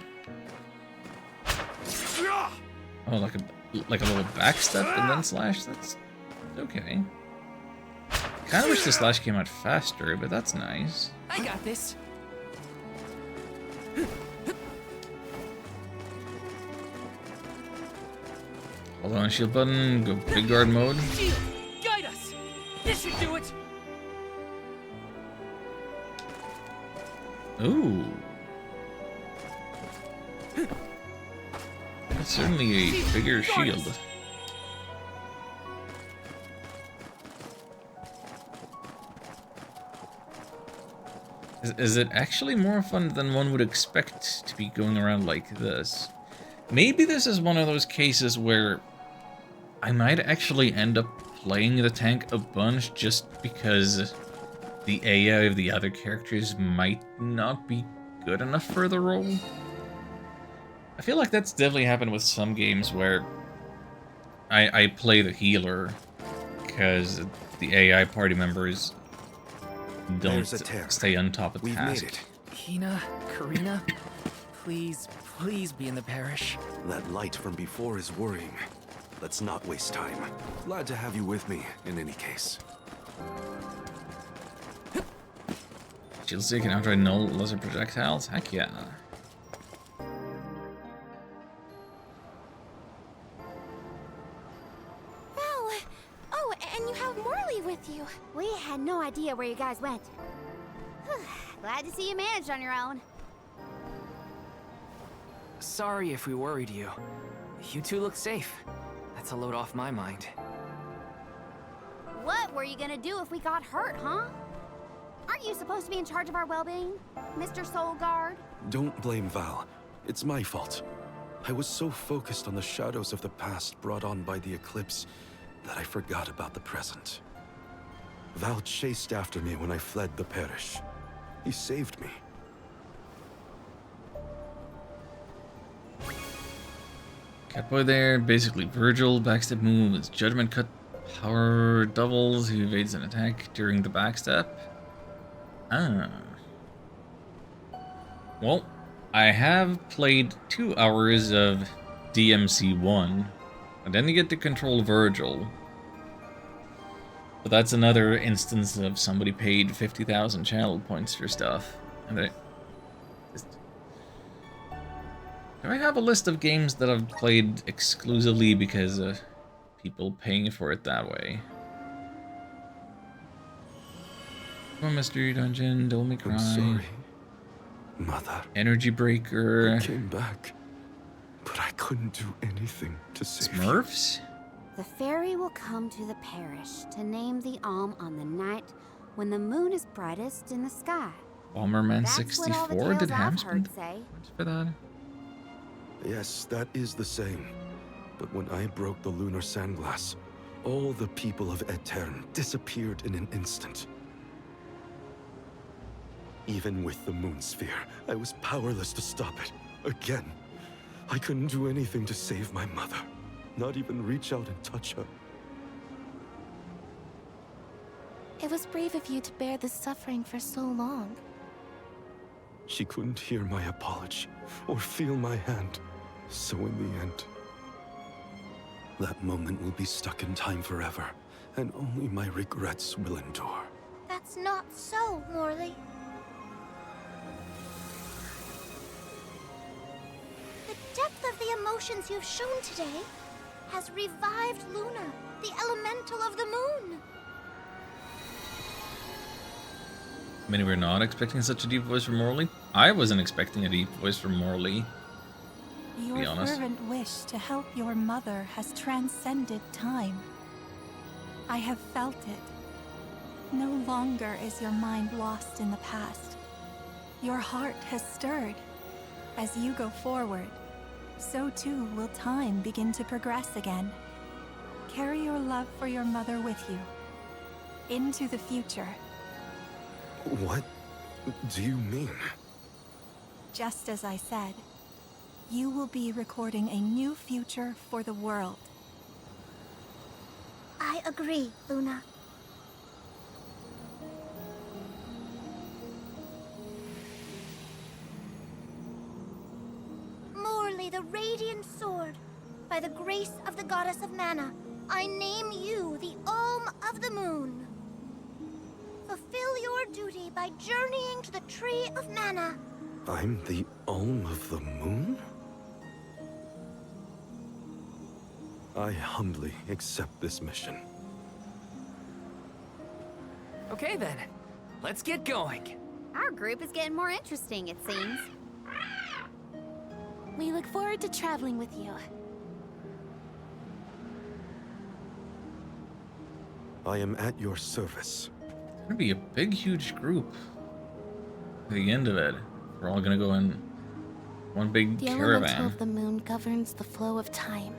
Oh, like a little backstep and then slash. That's okay. Kind of wish the slash came out faster, but that's nice. I got this. Hold on, shield button. Go big guard mode. Shield, guide us. This should do it. Ooh. That's certainly a bigger shield. Is it actually more fun than one would expect to be going around like this? Maybe this is one of those cases where I might actually end up playing the tank a bunch just because the AI of the other characters might not be good enough for the role. I feel like that's definitely happened with some games where I play the healer because the AI party members don't stay on top of task. Made it. Hina, Karina, please be in the parish. That light from before is worrying. Let's not waste time. Glad to have you with me, in any case. Shield stick can outride null laser projectiles? Heck yeah. Val! Oh, and you have Morley with you. We had no idea where you guys went. Glad to see you managed on your own. Sorry if we worried you. You two look safe. That's a load off my mind. What were you gonna do if we got hurt, huh? Aren't you supposed to be in charge of our well-being, Mr. Soul Guard? Don't blame Val. It's my fault. I was so focused on the shadows of the past brought on by the eclipse that I forgot about the present. Val chased after me when I fled the parish. He saved me. Catboy there, basically Virgil, backstep moves, judgment cut, power doubles, who evades an attack during the backstep. Ah. Well, I have played 2 hours of DMC1, and then you get to control Virgil. But that's another instance of somebody paid 50,000 channel points for stuff. And do I have a list of games that I've played exclusively because of people paying for it that way? Oh, Mystery Dungeon, Devil May Cry. I'm sorry, Mother. Energy Breaker. I came back, but I couldn't do anything to save you. Smurfs? The fairy will come to the parish to name the Alm on the night when the moon is brightest in the sky. Bomberman That's 64? what all the Did tales I've Hams heard spend say. points for that? Yes, that is the same. But when I broke the lunar sandglass, all the people of Aetern disappeared in an instant. Even with the moon sphere, I was powerless to stop it. Again. I couldn't do anything to save my mother. Not even reach out and touch her. It was brave of you to bear this suffering for so long. She couldn't hear my apology or feel my hand. So in the end, that moment will be stuck in time forever, and only my regrets will endure. That's not so, Morley. The depth of the emotions you've shown today has revived Luna. the elemental of the moon. Many were not expecting such a deep voice from Morley. I wasn't expecting a deep voice from Morley. Your fervent wish to help your mother has transcended time. I have felt it. No longer is your mind lost in the past. Your heart has stirred. As you go forward, so too will time begin to progress again. Carry your love for your mother with you into the future. What do you mean? Just as I said, you will be recording a new future for the world. I agree, Luna. Morley, the Radiant Sword. By the grace of the Goddess of Mana, I name you the Olm of the Moon. Fulfill your duty by journeying to the Tree of Mana. I'm the Olm of the Moon? I humbly accept this mission. Okay then, let's get going. Our group is getting more interesting, it seems. We look forward to traveling with you. I am at your service. It's gonna be a big, huge group. At the end of it, we're all gonna go in one big The caravan. elemental of the moon governs the flow of time.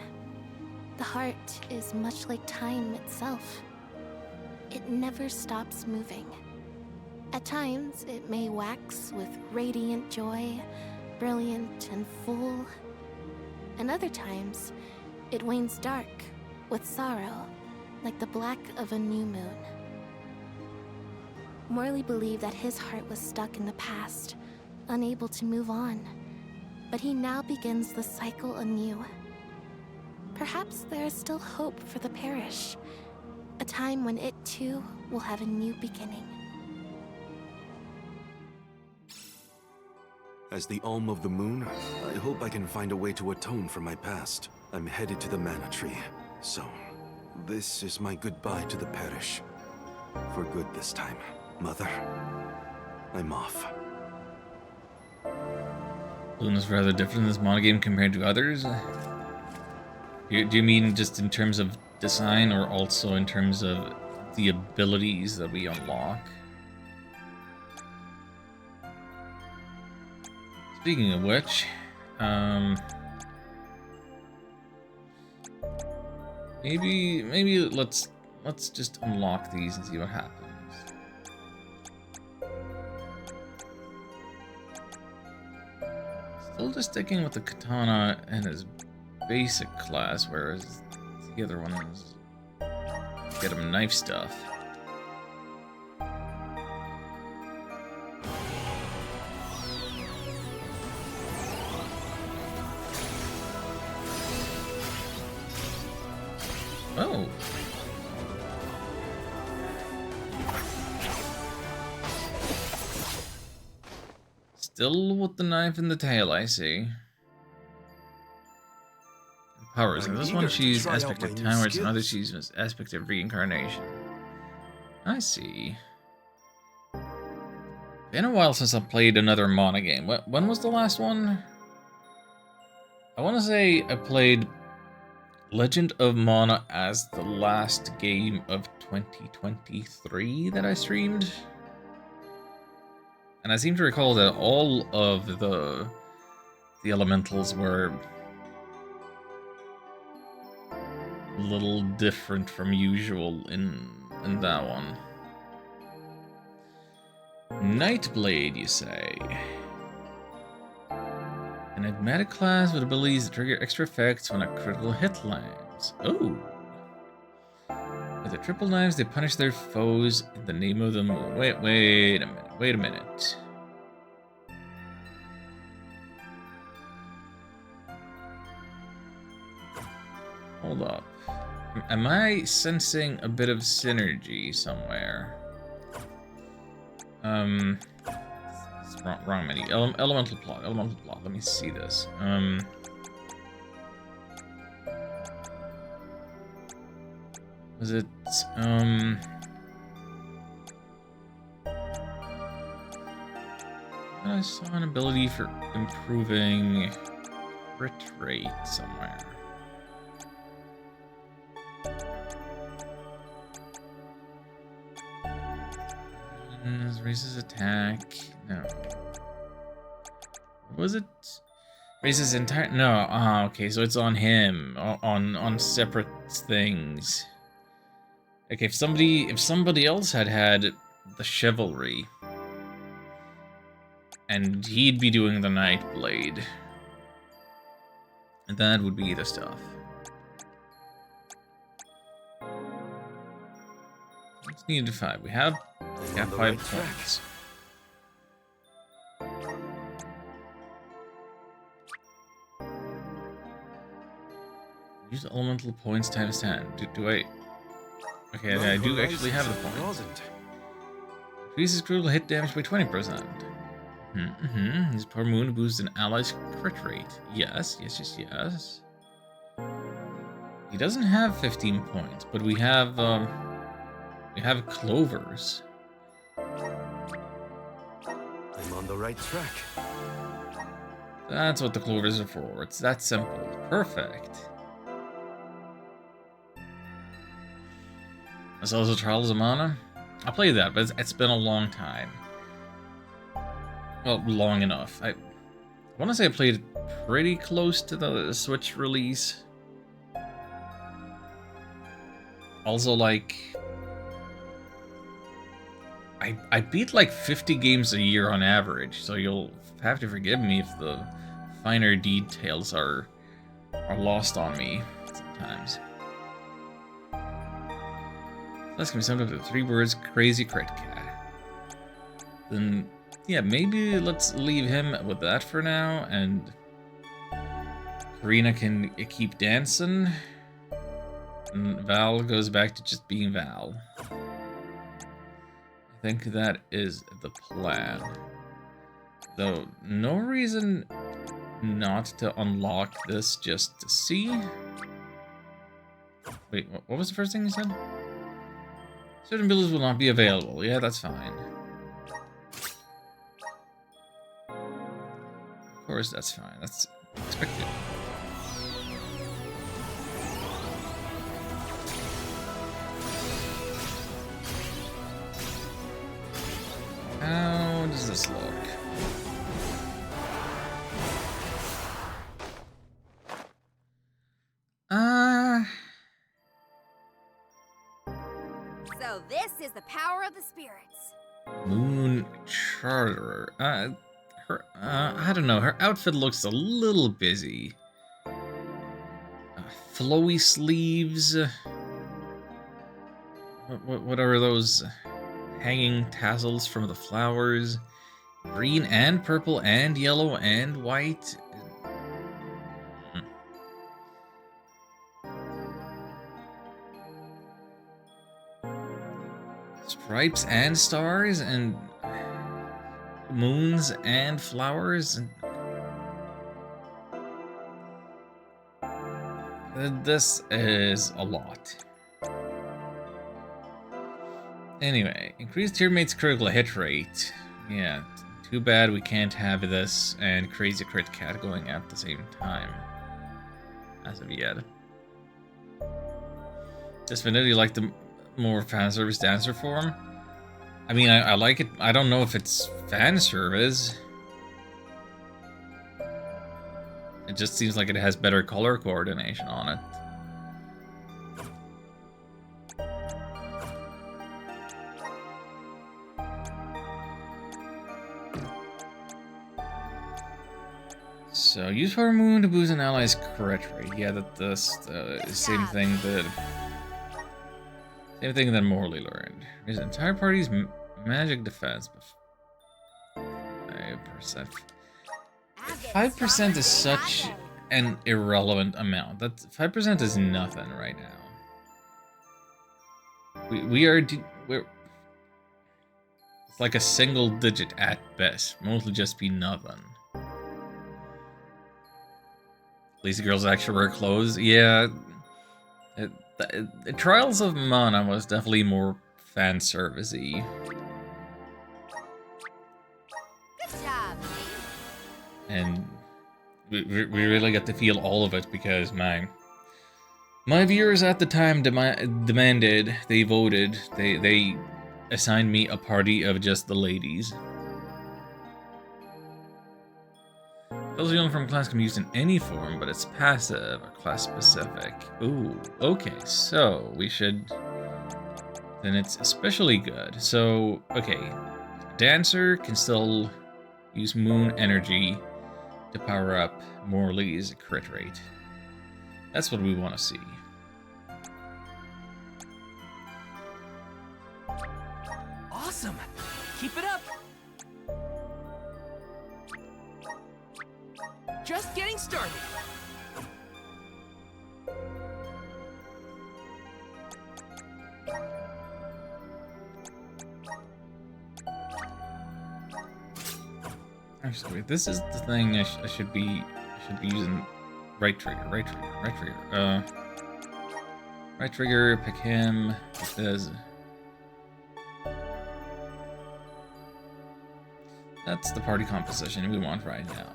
The heart is much like time itself. It never stops moving. At times, it may wax with radiant joy, brilliant and full. And other times, it wanes dark with sorrow, like the black of a new moon. Morley believed that his heart was stuck in the past, unable to move on. But he now begins the cycle anew. Perhaps there is still hope for the parish, a time when it too will have a new beginning. As the Olm of the Moon, I hope I can find a way to atone for my past. I'm headed to the Mana Tree, so this is my goodbye to the parish. For good this time, Mother. I'm off. Luna's rather different in this Mana game compared to others. Do you mean just in terms of design, or also in terms of the abilities that we unlock? Speaking of which, maybe let's just unlock these and see what happens. Still just sticking with the katana and his basic class, whereas the other one is get him knife stuff. Oh. Still with the knife in the tail, I see. Powers. In this one, she's aspect of time, whereas in other, she's aspect of reincarnation. I see. Been a while since I played another Mana game. When was the last one? I want to say I played Legend of Mana as the last game of 2023 that I streamed. And I seem to recall that all of the elementals were a little different from usual in that one. Nightblade, you say? An enigmatic class with abilities that trigger extra effects when a critical hit lands. Oh! With the triple knives, they punish their foes in the name of the moon. Wait a minute. Hold up. Am I sensing a bit of synergy somewhere? It's wrong menu. Elemental plot. Let me see this. Was it, I saw an ability for improving crit rate somewhere. Raises attack. No. Was it? Raises entire. No. Ah, okay. So it's on him. On separate things. Okay. If somebody else had the chivalry, and he'd be doing the Nightblade, and that would be the stuff. What's needed 5? We have 5 points. Use elemental points times 10. Do I? Okay, I do actually have the points. Increases critical hit damage by 20%. His power moon boosts an ally's crit rate. Yes. He doesn't have 15 points, but we have clovers. I'm on the right track. That's what the clovers are for. It's that simple. Perfect. There's also Trials of Mana. I played that, but it's been a long time. Well, long enough. I want to say I played it pretty close to the Switch release. Also, like, I beat like 50 games a year on average, so you'll have to forgive me if the finer details are lost on me sometimes. That's gonna be summed up to 3 words: crazy crit cat. Then, yeah, maybe let's leave him with that for now, and Karina can keep dancing, and Val goes back to just being Val. I think that is the plan. Though, no reason not to unlock this just to see. Wait, what was the first thing you said? Certain abilities will not be available. Yeah, that's fine. Of course, that's fine. That's expected. How does this look? So this is the power of the spirits. Moon Charterer. I don't know. Her outfit looks a little busy. Flowy sleeves. What are those hanging tassels from the flowers? Green and purple and yellow and white. Stripes and stars and moons and flowers. This is a lot. Anyway, increased your mate's critical hit rate. Yeah, too bad we can't have this and Crazy Crit Cat going at the same time. As of yet. Does Vanity like the more fan service dancer form? I mean, I like it. I don't know if it's fan service. It just seems like it has better color coordination on it. So, use Power Moon to boost an ally's crit rate. Yeah, that's the same thing that... Same thing that Morley learned. His entire party's magic defense. 5%. 5% is such an irrelevant amount. That 5% is nothing right now. We're it's like a single digit at best. Mostly just be nothing. Lazy girls actually wear clothes. Yeah, the Trials of Mana was definitely more fan servicey. Good job, me. And we really got to feel all of it because my viewers at the time demanded, they voted, they assigned me a party of just the ladies. Spells you from class can be used in any form, but it's passive or class specific. Ooh, okay, so we should... Then it's especially good. So, okay, Dancer can still use moon energy to power up Morley's crit rate. That's what we want to see. Awesome! Keep it up! Just getting started. Actually, wait, this is the thing I should be using. Right trigger. Right trigger, pick him. It says that's the party composition we want right now.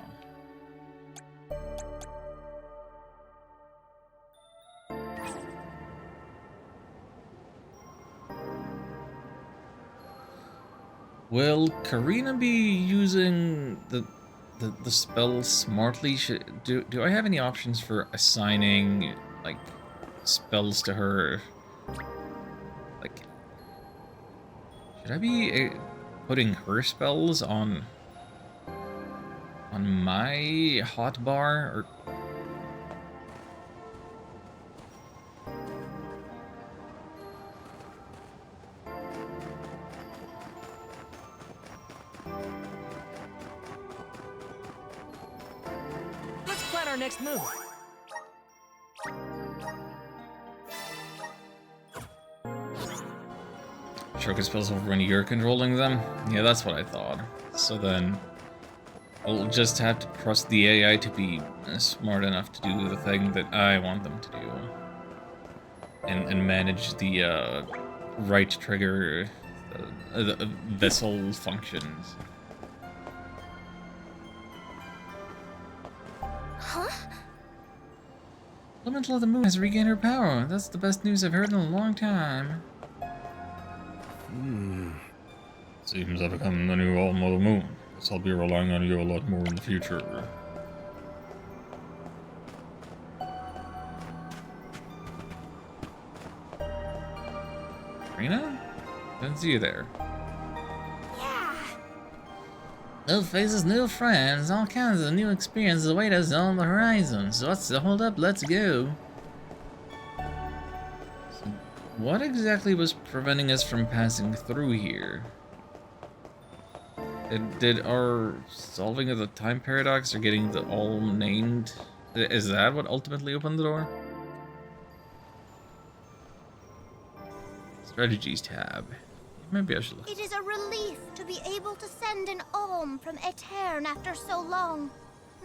Will Karina be using the spell smartly? Do I have any options for assigning like spells to her? Like, should I be putting her spells on my hotbar or? Our next move. Shuriken spells over when you're controlling them? Yeah, that's what I thought. So then I'll just have to trust the AI to be smart enough to do the thing that I want them to do. And manage the right trigger the vessel functions. Elemental of the moon has regained her power. That's the best news I've heard in a long time. Seems I've become the new Alma of the Moon. Guess I'll be relying on you a lot more in the future. Karina? Didn't see you there. New faces, new friends, all kinds of new experiences await us on the horizon. So what's the hold up? Let's go. So what exactly was preventing us from passing through here? Did our solving of the time paradox or getting the all named? Is that what ultimately opened the door? Strategies tab. Maybe I should look. It is a relief to be able to send an alm from Aetern after so long.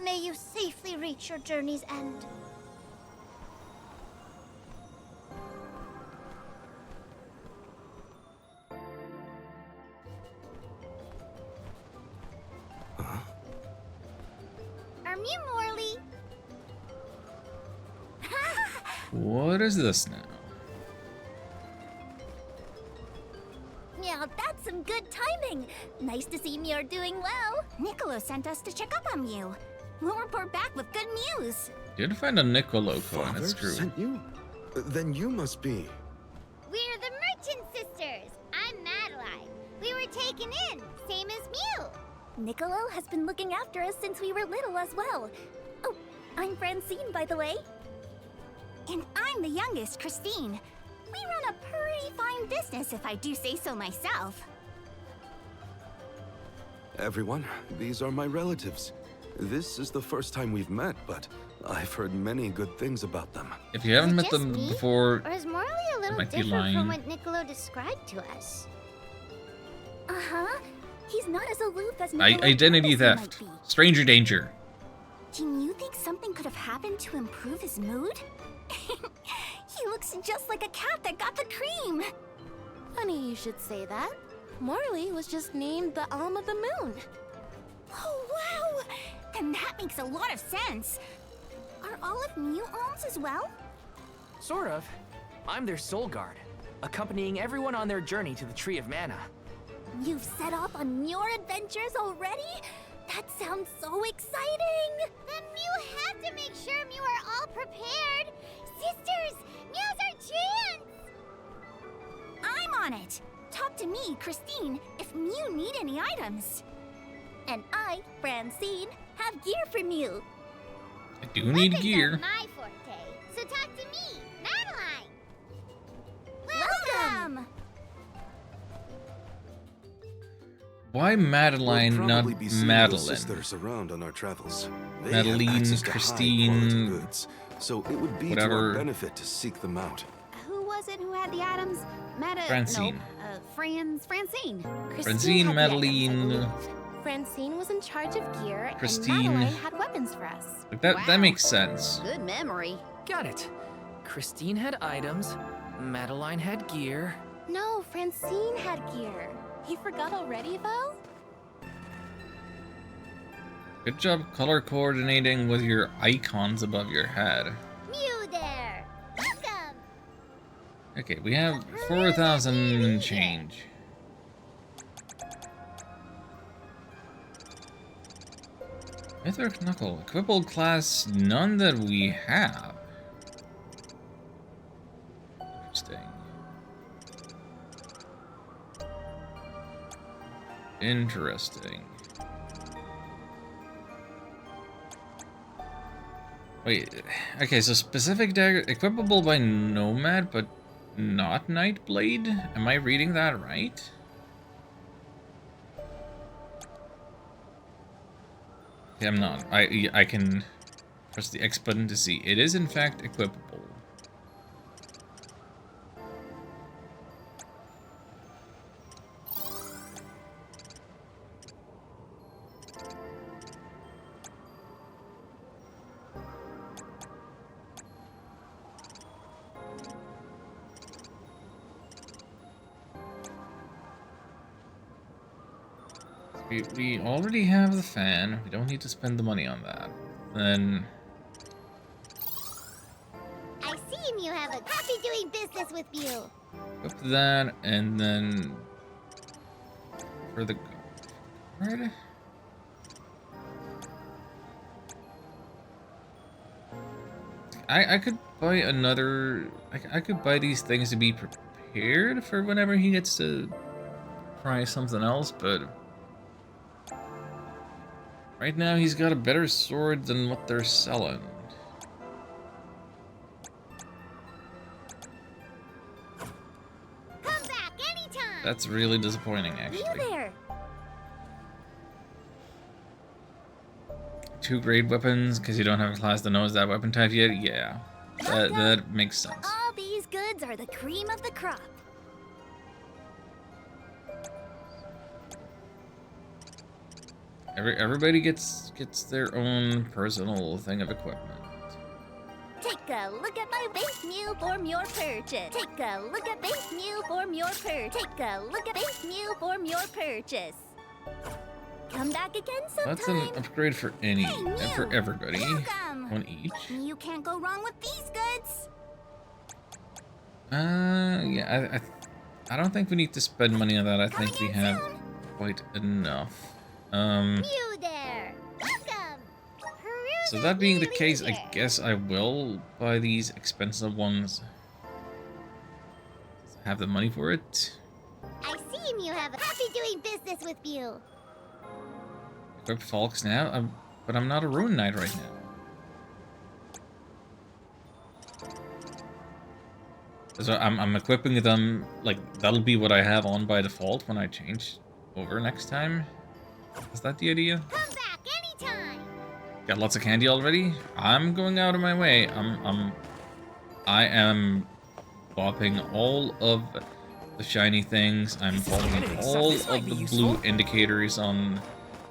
May you safely reach your journey's end. You, Morley. What is this now? Yeah, that's some good timing. Nice to see you're doing well. Niccolo sent us to check up on you. We'll report back with good news. Did find a Niccolo coin, that's true. Sent you? Then you must be. We're the Merchant Sisters. I'm Madeline. We were taken in, same as Mew. Niccolo has been looking after us since we were little as well. Oh, I'm Francine, by the way. And I'm the youngest, Christine. We run a pretty fine business, if I do say so myself. Everyone, these are my relatives. This is the first time we've met, but I've heard many good things about them. If you haven't met Just them me? before, Or is Morley a little might be different lying. from what Niccolo described to us? Uh-huh. He's not as aloof as identity theft. Stranger danger. Can you think something could have happened to improve his mood? He looks Just like a cat that got the cream. Funny you should say that. Morley was just named the Alm of the Moon. Oh, wow! Then that makes a lot of sense. Are all of Mew alms as well? Sort of. I'm their soul guard, accompanying everyone on their journey to the Tree of Mana. You've set off on your adventures already? That sounds so exciting! Then Mew have to make sure Mew are all prepared. Sisters, now's our chance! I'm on it! Talk to me, Christine, if Mew need any items. And I, Francine, have gear for Mew. I do need Weapons gear. are my forte, so talk to me, Madeline. Welcome! Why Madeline, We'll not probably be seeing Madeline? those sisters around on our travels. They Madeline, have access to Christine, high-quality goods, so it would be to whatever. our benefit to seek them out. Who was it who had the items? Francine. Francine. Francine, had the items, I Madeline. believe. Francine was in charge of gear, Christine. and Madeline had weapons for us. Like that Wow. makes sense. Good memory. Got it. Christine had items, Madeline had gear. No, Francine had gear. You forgot already, Val? Good job color coordinating with your icons above your head. Mew there. Welcome. Okay, we have 4,000 and change. Mythic Knuckle. Equipable class, none that we have. Interesting. Interesting. Wait, okay, so specific dagger, equipable by Nomad, but not Nightblade? Am I reading that right? Okay, I'm not. I can press the X button to see. It is in fact equipable. We already have the fan. We don't need to spend the money on that. Then I see you have a happy doing business with you. equip that, and then for the guard. I could buy another. I could buy these things to be prepared for whenever he gets to try something else, but right now he's got a better sword than what they're selling. Come back anytime. That's really disappointing, actually. You there? 2 grade weapons because you don't have a class that knows that weapon type yet. Yeah, that makes sense. All these goods are the cream of the crop. Everybody gets their own personal thing of equipment. Take a look at my base meal form your purchase. Take a look at base meal form your purchase. Take a look at base meal form your purchase. Come back again sometime. That's an upgrade for any Hey, and for Mew. everybody. Welcome. One each. You can't go wrong with these goods. Yeah, I don't think we need to spend money on that. I think we have soon. quite enough. Mew there. Welcome. Peruse So that being the at case, I leisure. guess I will buy these expensive ones. Have the money for it. I see you have a happy doing business with you. Equip Falks now, but I'm not a Rune Knight right now. So I'm equipping them, like, that'll be what I have on by default when I change over next time. Is that the idea? Come back anytime. Got lots of candy already? I'm going out of my way. I am bopping all of the shiny things. I'm following anything, all this might of be the useful. blue indicators on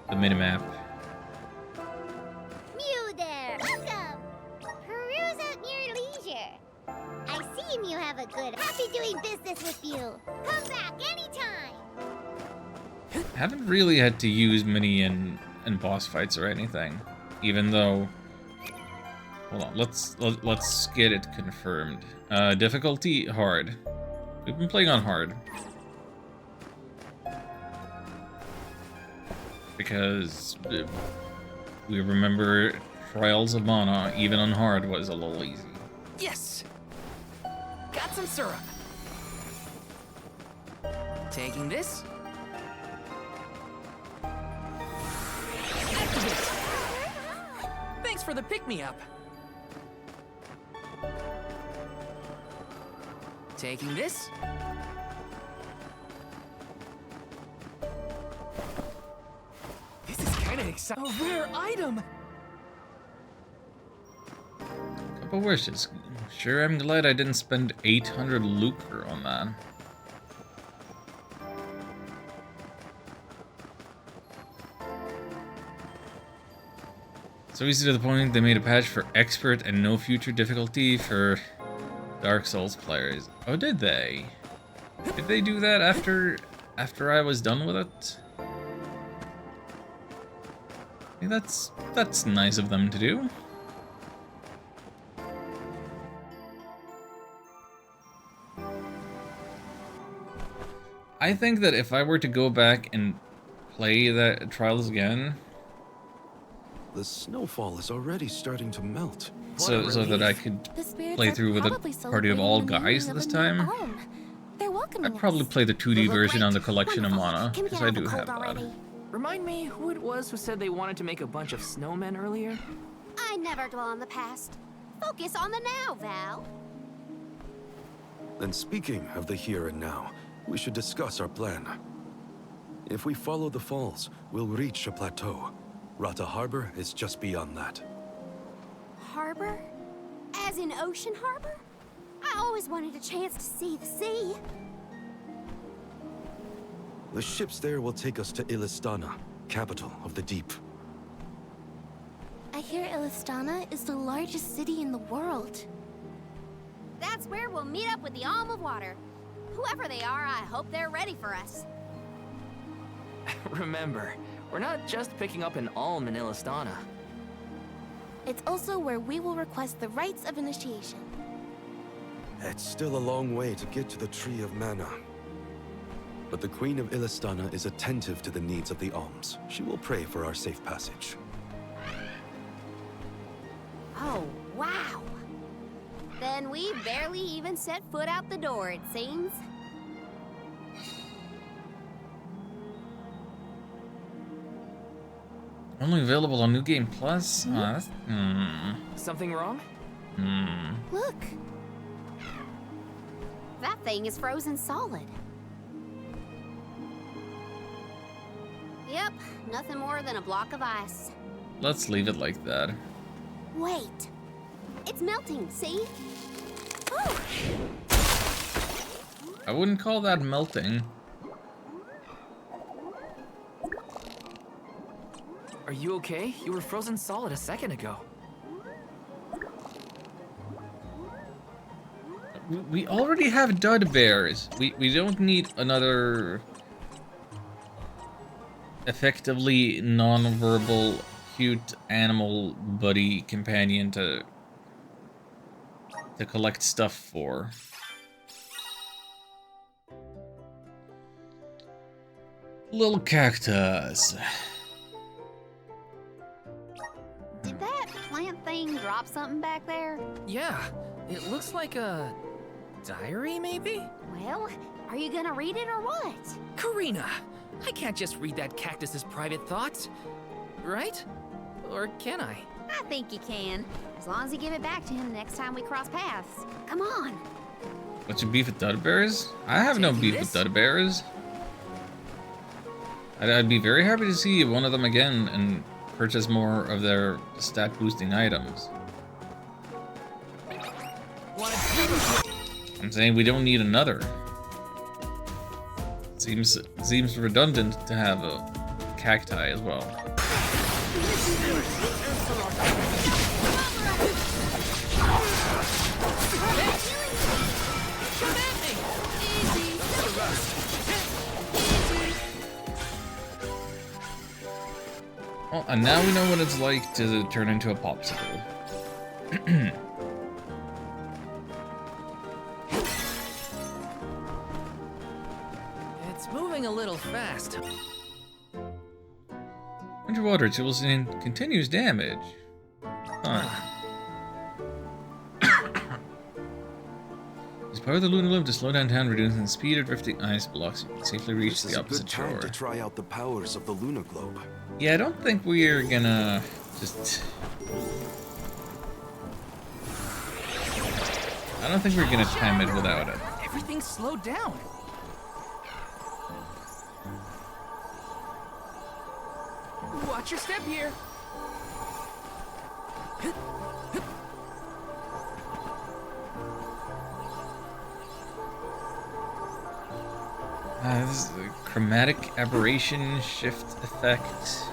the minimap. Mew there. Welcome. Peruse at your leisure. I see Team, you have a good. Happy doing business with you. Come back anytime. I haven't really had to use many in boss fights or anything, even though. Hold on, let's get it confirmed. Difficulty hard. We've been playing on hard because we remember Trials of Mana, even on hard, was a little easy. Yes! Got some syrup. Taking this. Activate. Thanks for the pick-me-up. Taking this. This is kind of exciting. A rare item. Couple wishes. Sure, I'm glad I didn't spend 800 lucre on that. So easy to the point, they made a patch for expert and no future difficulty for Dark Souls players. Oh, did they? Did they do that after I was done with it? I think that's nice of them to do. I think that if I were to go back and play the Trials again, the snowfall is already starting to melt. So that I could play through with a party of all guys this time. I'd probably play the 2D version on the Collection of Mana, because I do have that. Remind me who it was who said they wanted to make a bunch of snowmen earlier? I never dwell on the past. Focus on the now, Val. And speaking of the here and now, we should discuss our plan. If we follow the falls, we'll reach a plateau. Rata Harbor is just beyond that. Harbor? As in Ocean Harbor? I always wanted a chance to see the sea. The ships there will take us to Illistana, capital of the deep. I hear Illistana is the largest city in the world. That's where we'll meet up with the Alm of Water. Whoever they are, I hope they're ready for us. Remember, we're not just picking up an alm in Illistana. It's also where we will request the rites of initiation. It's still a long way to get to the Tree of Mana. But the Queen of Illistana is attentive to the needs of the alms. She will pray for our safe passage. Oh, wow. Then we barely even set foot out the door, it seems. Only available on New Game Plus? Something wrong? Look. That thing is frozen solid. Yep, nothing more than a block of ice. Let's leave it like that. Wait. It's melting, see? Oh. I wouldn't call that melting. Are you okay? You were frozen solid a second ago. We already have dud bears. We don't need another effectively non-verbal cute animal buddy companion to collect stuff for. Little cactus. Did that plant thing drop something back there? Yeah, it looks like a diary, maybe? Well, are you gonna read it or what? Karina, I can't just read that cactus's private thoughts, right? Or can I? I think you can, as long as you give it back to him next time we cross paths. Come on. What's your beef with dud bears? I have no beef with dud bears. I'd be very happy to see one of them again and purchase more of their stat boosting items. I'm saying we don't need another. Seems redundant to have a cacti as well. Well, and now we know what it's like to turn into a popsicle. It's moving a little fast. Underwater, it will send continuous damage. Huh. Use power of the lunar loop to slow down time, reducing the speed of drifting ice blocks. You can safely reach the opposite shore. This is a good time to try out the powers of the lunar globe. Yeah, I don't think we're gonna just... I don't think we're gonna time it without it. Everything's slowed down. Watch your step here. This is a chromatic aberration shift effect.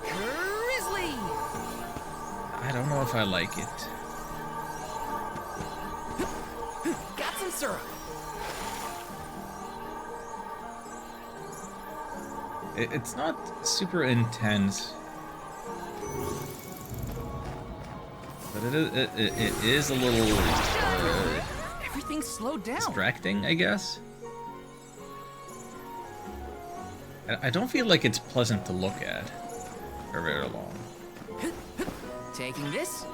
Grizzly! I don't know if I like it. Got some syrup. It's not super intense, but it is a little Everything's slowed down. distracting, I guess. I don't feel like it's pleasant to look at for very long. Taking this.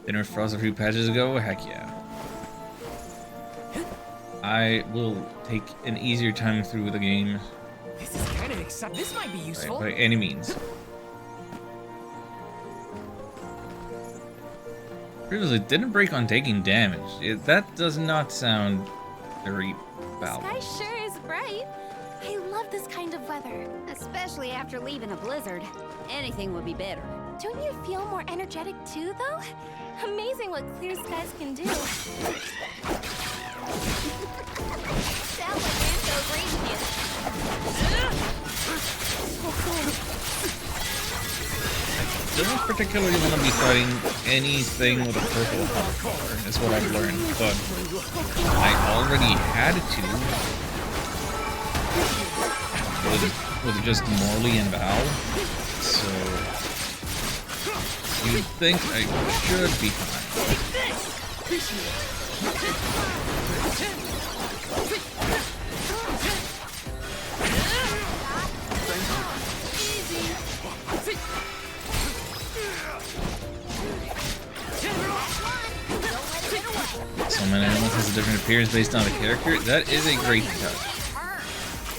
Dinner with Frost a few patches ago? Heck yeah. I will take an easier time through the game. This is kind of exciting. This might be useful. By any means. Previously, didn't break on taking damage. That does not sound very valid. Sky sure is bright. I love this kind of weather. Especially after leaving a blizzard. Anything would be better. Don't you feel more energetic too, though? Amazing what clear skies can do. Sounds like Ramco's raising you. I don't particularly want to be fighting anything with a purple heart color, is what I've learned, but I already had to with just Morley and Val, so you'd think I should be fine. Summon animals has a different appearance based on the character. That is a great touch.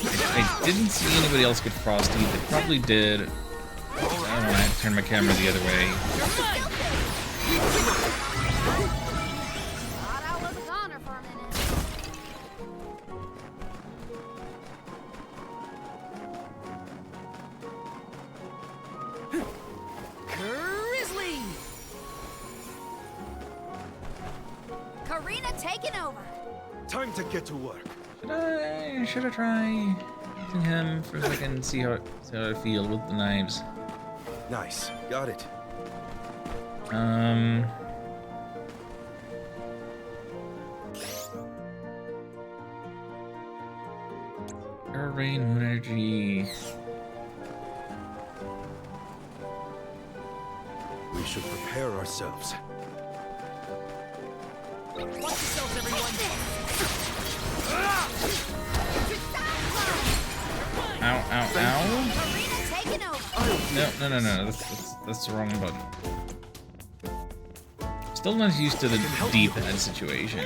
I didn't see anybody else get Frosty. They probably did. I don't know, I had to turn my camera the other way. Thought I was a goner for a minute. Grizzly! Karina taking over. Time to get to work. Should I try using him for a second, see how I feel with the knives? Nice. Got it. Air Rain, Moon Energy. We should prepare ourselves. Watch yourselves, everyone! Ow, ow, ow. Karina taking over. No. That's the wrong button. Still not used to the D-pad situation.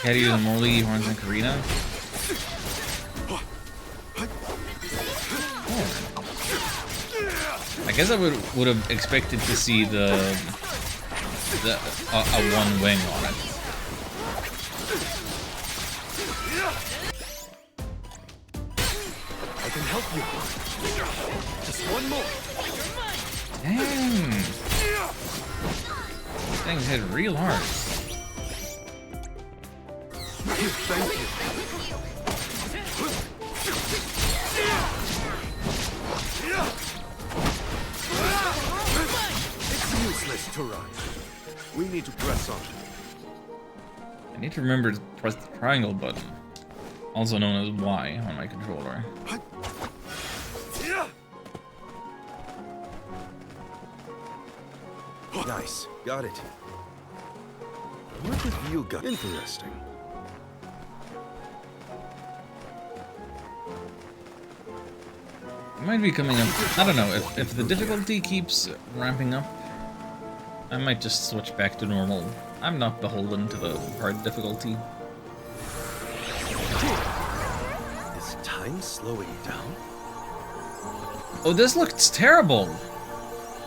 Caddy and Morley, Horns and Karina. Oh. I guess I would have expected to see a one wing on it. I can help you. Just one more. Dang. This thing's hit real hard. Thank you. It's useless to run. We need to press on. I need to remember to press the triangle button. also known as Y on my controller. Nice, got it. What have you got? Interesting. It might be coming up. I don't know, if the difficulty keeps ramping up, I might just switch back to normal. I'm not beholden to the hard difficulty. Is time slowing down? Oh, this looks terrible!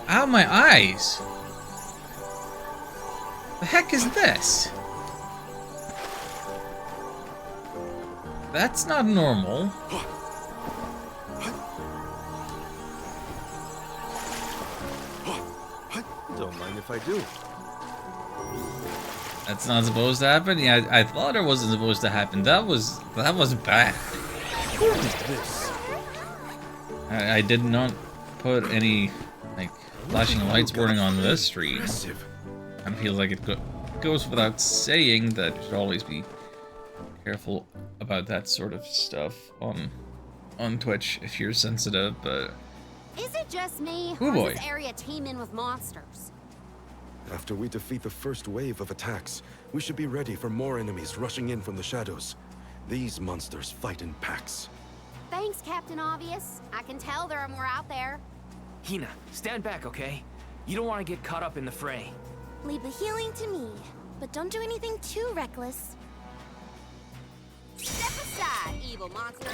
Ow, my eyes! The heck is this? That's not normal. Don't mind if I do. That's not supposed to happen? Yeah, I thought it wasn't supposed to happen. That was bad. What is this? I did not put any, like, flashing lights warning on this stream. Impressive. I feel like it goes without saying that you should always be careful about that sort of stuff on Twitch if you're sensitive, but... Is it just me, Oh or boy. is this area teeming with monsters? After we defeat the first wave of attacks, we should be ready for more enemies rushing in from the shadows. These monsters fight in packs. Thanks, Captain Obvious. I can tell there are more out there. Hina, stand back, okay? You don't want to get caught up in the fray. Leave the healing to me, but don't do anything too reckless. Step aside, evil monster.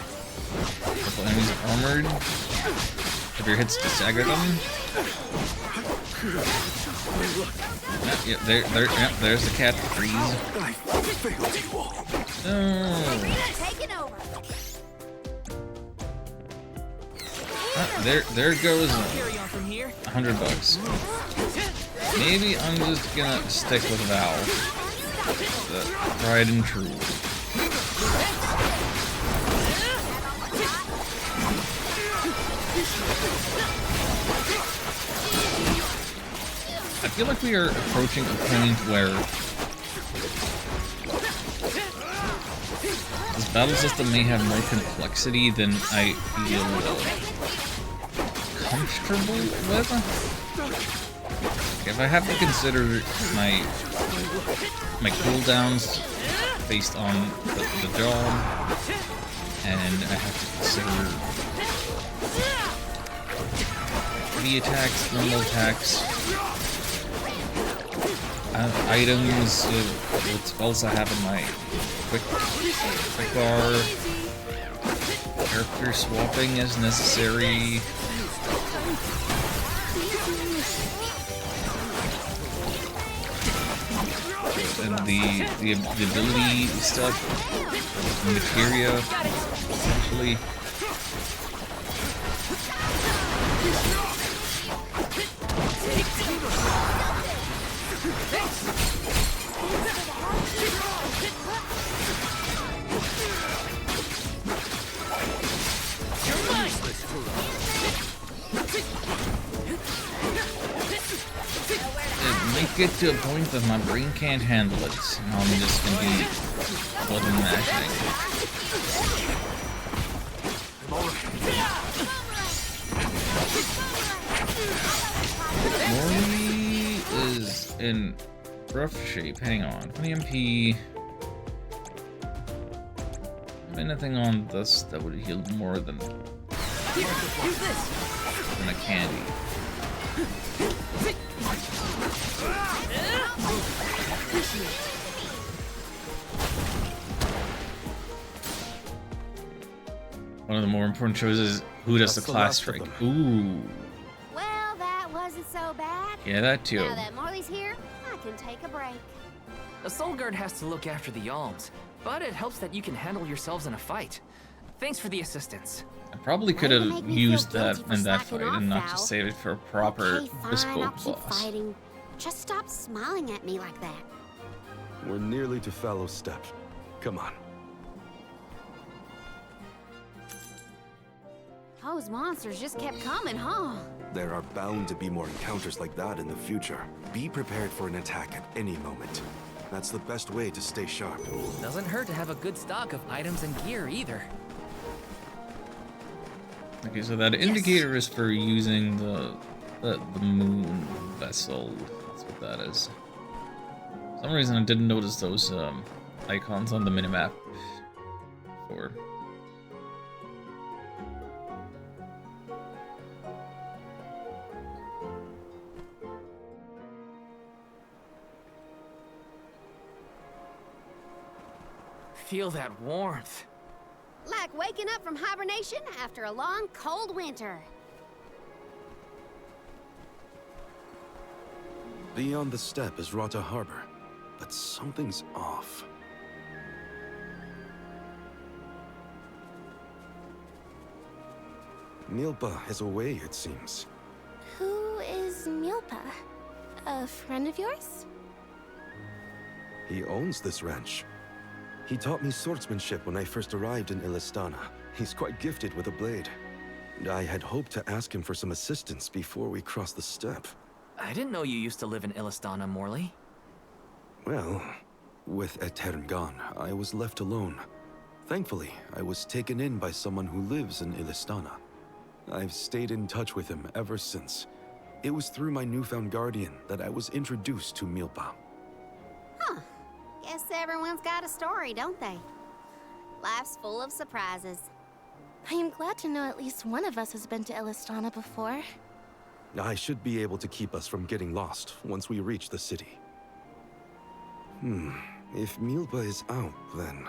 Couple enemies are armored. If your hits to stagger them. There's the cat freeze. I failed you all. No. Taking over. There goes Carry on from here. $100. Maybe I'm just gonna stick with Valve. The tried and true. I feel like we are approaching a point where this battle system may have more complexity than I feel comfortable with. If I have to consider my cooldowns based on the job, and I have to consider heavy attacks, normal attacks, items, what spells I have in my quick bar, character swapping as necessary. And the ability stuff, materia, essentially. Get to a point that my brain can't handle it. And I'm just gonna be button mashing. Morley is in rough shape. Hang on. 20 MP. Anything on this that would heal more than a candy. One of the more important choices is who does the class trick. Ooh. Well, that wasn't so bad. Yeah, that too. Now that Morley's here, I can take a break. The Soul Guard has to look after the alms, but it helps that you can handle yourselves in a fight. Thanks for the assistance. I probably could Why do you have make me feel used that guilty for in that slacking fight off, and not Val? just save it for a proper Okay, fine, I'll bespoke keep boss. fighting. Just stop smiling at me like that. We're nearly to Fallow Step. Come on. Those monsters just kept coming, huh? There are bound to be more encounters like that in the future. Be prepared for an attack at any moment. That's the best way to stay sharp. Doesn't hurt to have a good stock of items and gear either. Okay, so that indicator is for using the moon vessel. That's what that is. For some reason I didn't notice those icons on the minimap before. Feel that warmth. Like waking up from hibernation after a long, cold winter. Beyond the steppe is Rata Harbor, but something's off. Milpa is away, it seems. Who is Milpa? A friend of yours? He owns this ranch. He taught me swordsmanship when I first arrived in Illistana. He's quite gifted with a blade. I had hoped to ask him for some assistance before we crossed the steppe. I didn't know you used to live in Illistana, Morley. Well, with Aetern gone, I was left alone. Thankfully, I was taken in by someone who lives in Illistana. I've stayed in touch with him ever since. It was through my newfound guardian that I was introduced to Milpa. Huh. Guess everyone's got a story, don't they? Life's full of surprises. I am glad to know at least one of us has been to Illistana before. I should be able to keep us from getting lost once we reach the city. If Milpa is out, then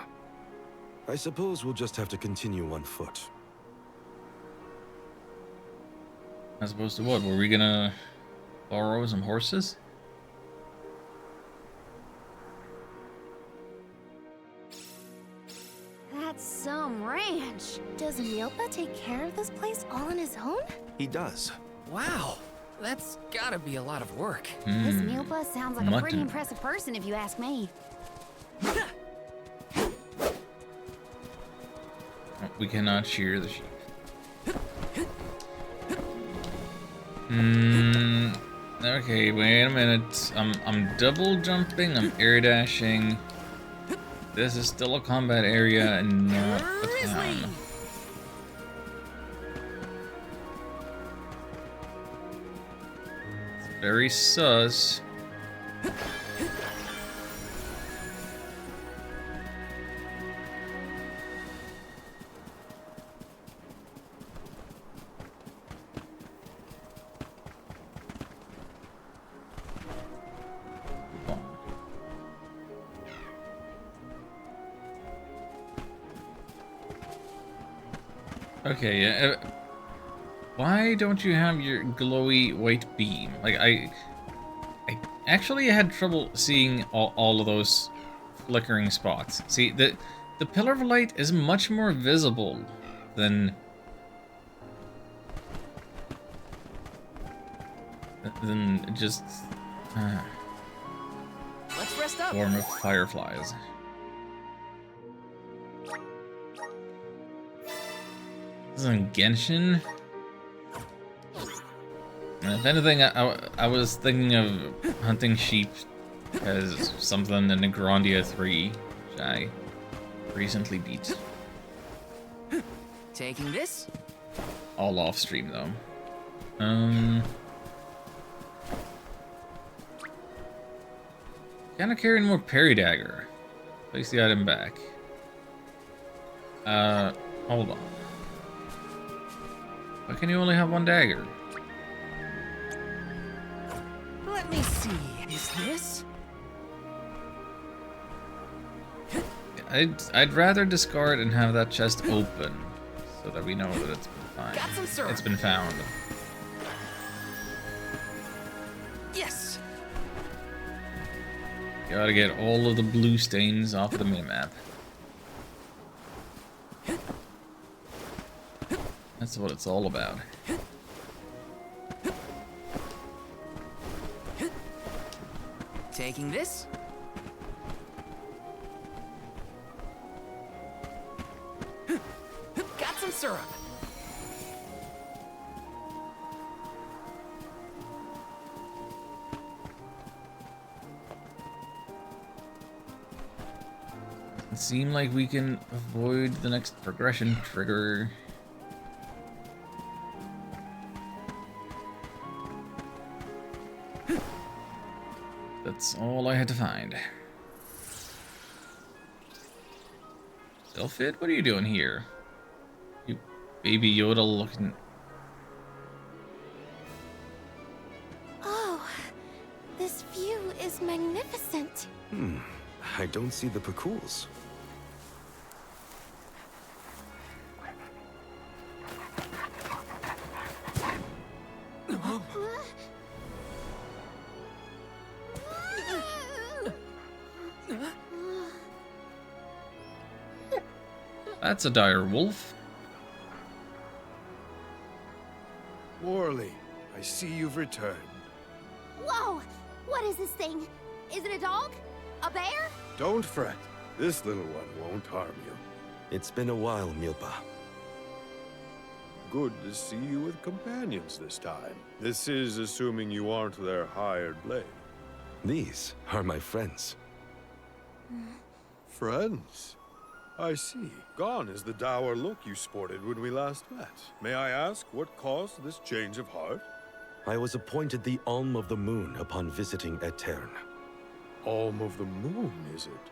I suppose we'll just have to continue on foot. As opposed to what? Were we gonna borrow some horses? That's some ranch. Does Milpa take care of this place all on his own? He does. Wow, that's gotta be a lot of work. This Milpa sounds like a pretty Mutton. impressive person if you ask me. We cannot shear the sheep. Okay, wait a minute. I'm double jumping, I'm air dashing. This is still a combat area and not a town. It's very sus. Okay, yeah. Why don't you have your glowy white beam? Like, I actually had trouble seeing all of those flickering spots. See, the pillar of light is much more visible than just Let's rest up. swarm of fireflies. This is in Genshin. And if anything, I was thinking of hunting sheep as something in Negrondia 3, which I recently beat. Taking this? All off stream though. Kinda carrying more parry dagger. Place the item back. Hold on. Why can you only have one dagger? Let me see. Is this? I'd rather discard and have that chest open, so that we know that it's been found. Got some syrup. It's been found. Yes. Gotta get all of the blue stains off of the minimap. That's what it's all about. Taking this? Got some syrup. It seems like we can avoid the next progression trigger. That's all I had to find. Sylphid, what are you doing here? You baby Yoda looking. Oh, this view is magnificent. I don't see the Picools. That's a dire wolf. Morley, I see you've returned. Whoa! What is this thing? Is it a dog? A bear? Don't fret. This little one won't harm you. It's been a while, Milpa. Good to see you with companions this time. This is assuming you aren't their hired blade. These are my friends. Friends? I see. Gone is the dour look you sported when we last met. May I ask what caused this change of heart? I was appointed the Alm of the Moon upon visiting Aetern. Alm of the Moon, is it?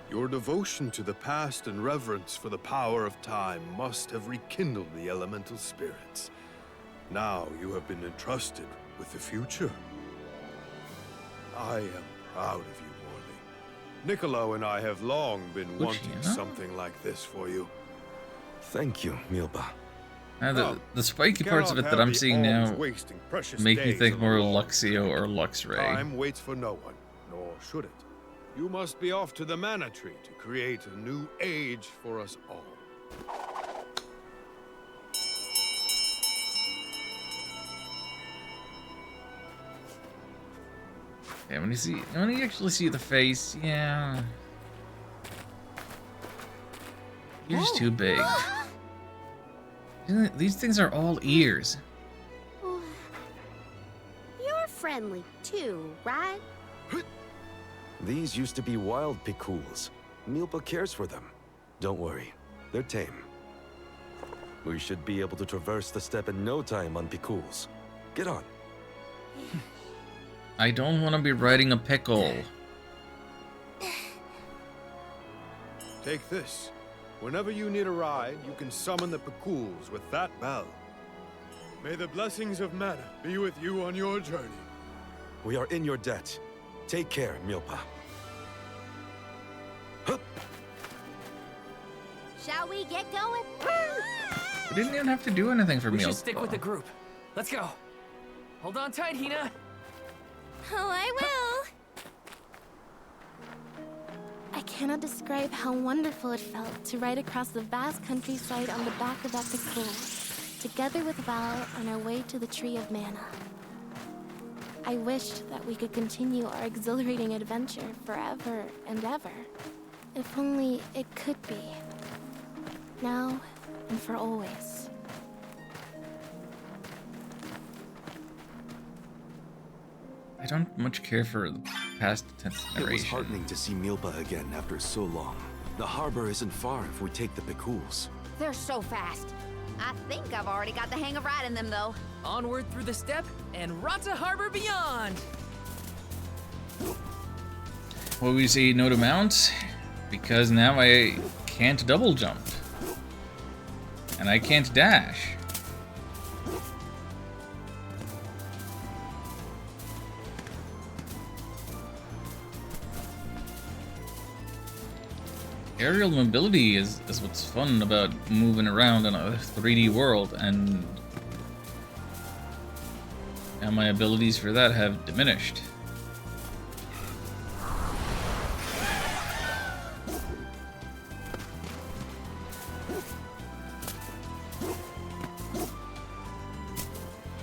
Your devotion to the past and reverence for the power of time must have rekindled the elemental spirits. Now you have been entrusted with the future. I am proud of you, Morley. Niccolo and I have long been wanting something like this for you. Thank you, Milpa. The spiky parts of it that I'm seeing now make me think more Luxio or Luxray. Time waits for no one, nor should it. You must be off to the Mana Tree to create a new age for us all. Yeah, when you actually see the face, yeah. You're just too big. These things are all ears. You're friendly too, right? These used to be wild Picools. Milpa cares for them. Don't worry, they're tame. We should be able to traverse the steppe in no time on Picools. Get on. I don't want to be riding a pickle. Take this. Whenever you need a ride, you can summon the Picools with that bell. May the blessings of Mana be with you on your journey. We are in your debt. Take care, Milpa. Hup. Shall we get going? We didn't even have to do anything for We Milpa. should stick with the group. Let's go. Hold on tight, Hina. Oh, I will. I cannot describe how wonderful it felt to ride across the vast countryside on the back of that Picool, together with Val on our way to the Tree of Mana. I wished that we could continue our exhilarating adventure forever and ever. If only it could be. Now and for always. I don't much care for the past tense narration. It was heartening to see Milpa again after so long. The harbor isn't far if we take the Picools. They're so fast. I think I've already got the hang of riding them, though. Onward through the steppe and Rata Harbor beyond. Well, we say no to mount because now I can't double jump and I can't dash. Aerial mobility is what's fun about moving around in a 3D world, and now my abilities for that have diminished.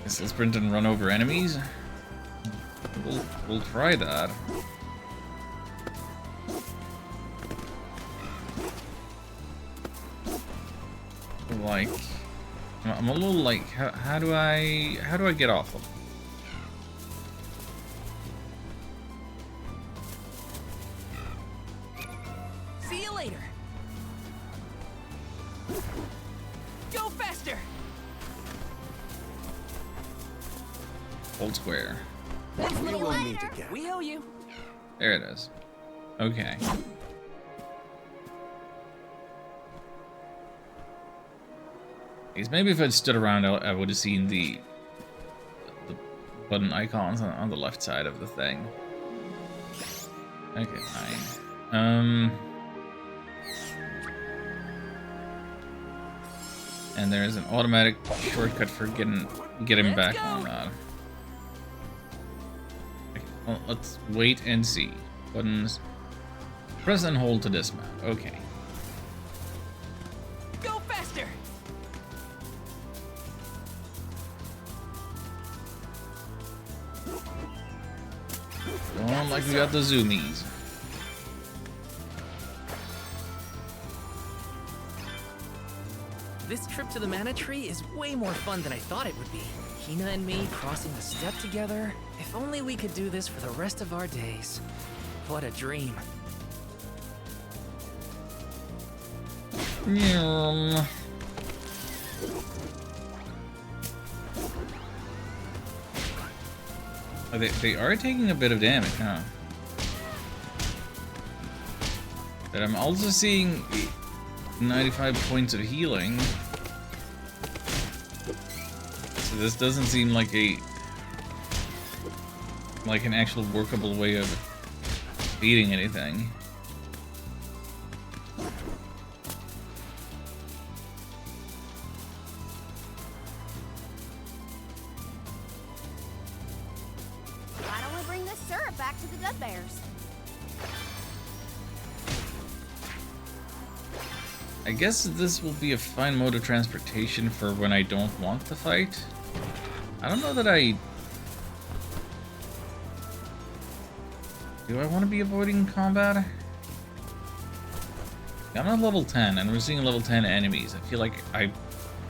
Guess let's sprint and run over enemies. We'll try that. Like, I'm a little like, how do I get off of? Hold square. Thanks, We little will one. meet again. We owe you. There it is. Okay. Because maybe if I'd stood around, I would have seen the button icons on the left side of the thing. Okay, fine. And there's an automatic shortcut for getting back on that. Okay, well, let's wait and see. Buttons. Press and hold to dismount. Okay. Go faster. Don't like we got the zoomies. This trip to the Mana Tree is way more fun than I thought it would be. Hina and me crossing the steppe together. If only we could do this for the rest of our days. What a dream. Oh, they are taking a bit of damage, huh? But I'm also seeing 95 points of healing. So this doesn't seem like an actual workable way of beating anything. Why don't we bring this syrup back to the Dead Bears? I guess this will be a fine mode of transportation for when I don't want to fight. I don't know that I... Do I want to be avoiding combat? I'm at level 10, and we're seeing level 10 enemies. I feel like I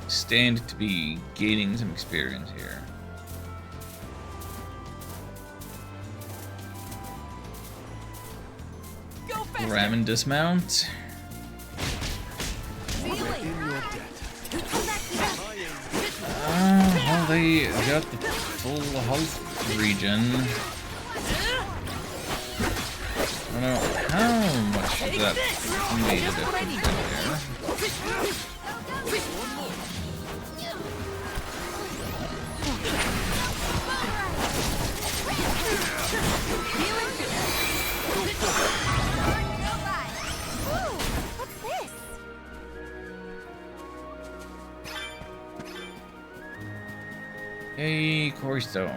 stand to be gaining some experience here. Go faster. Ram and dismount. Well, they got the full health regen. I don't know how much that made a difference there. What's this? Hey, core stones.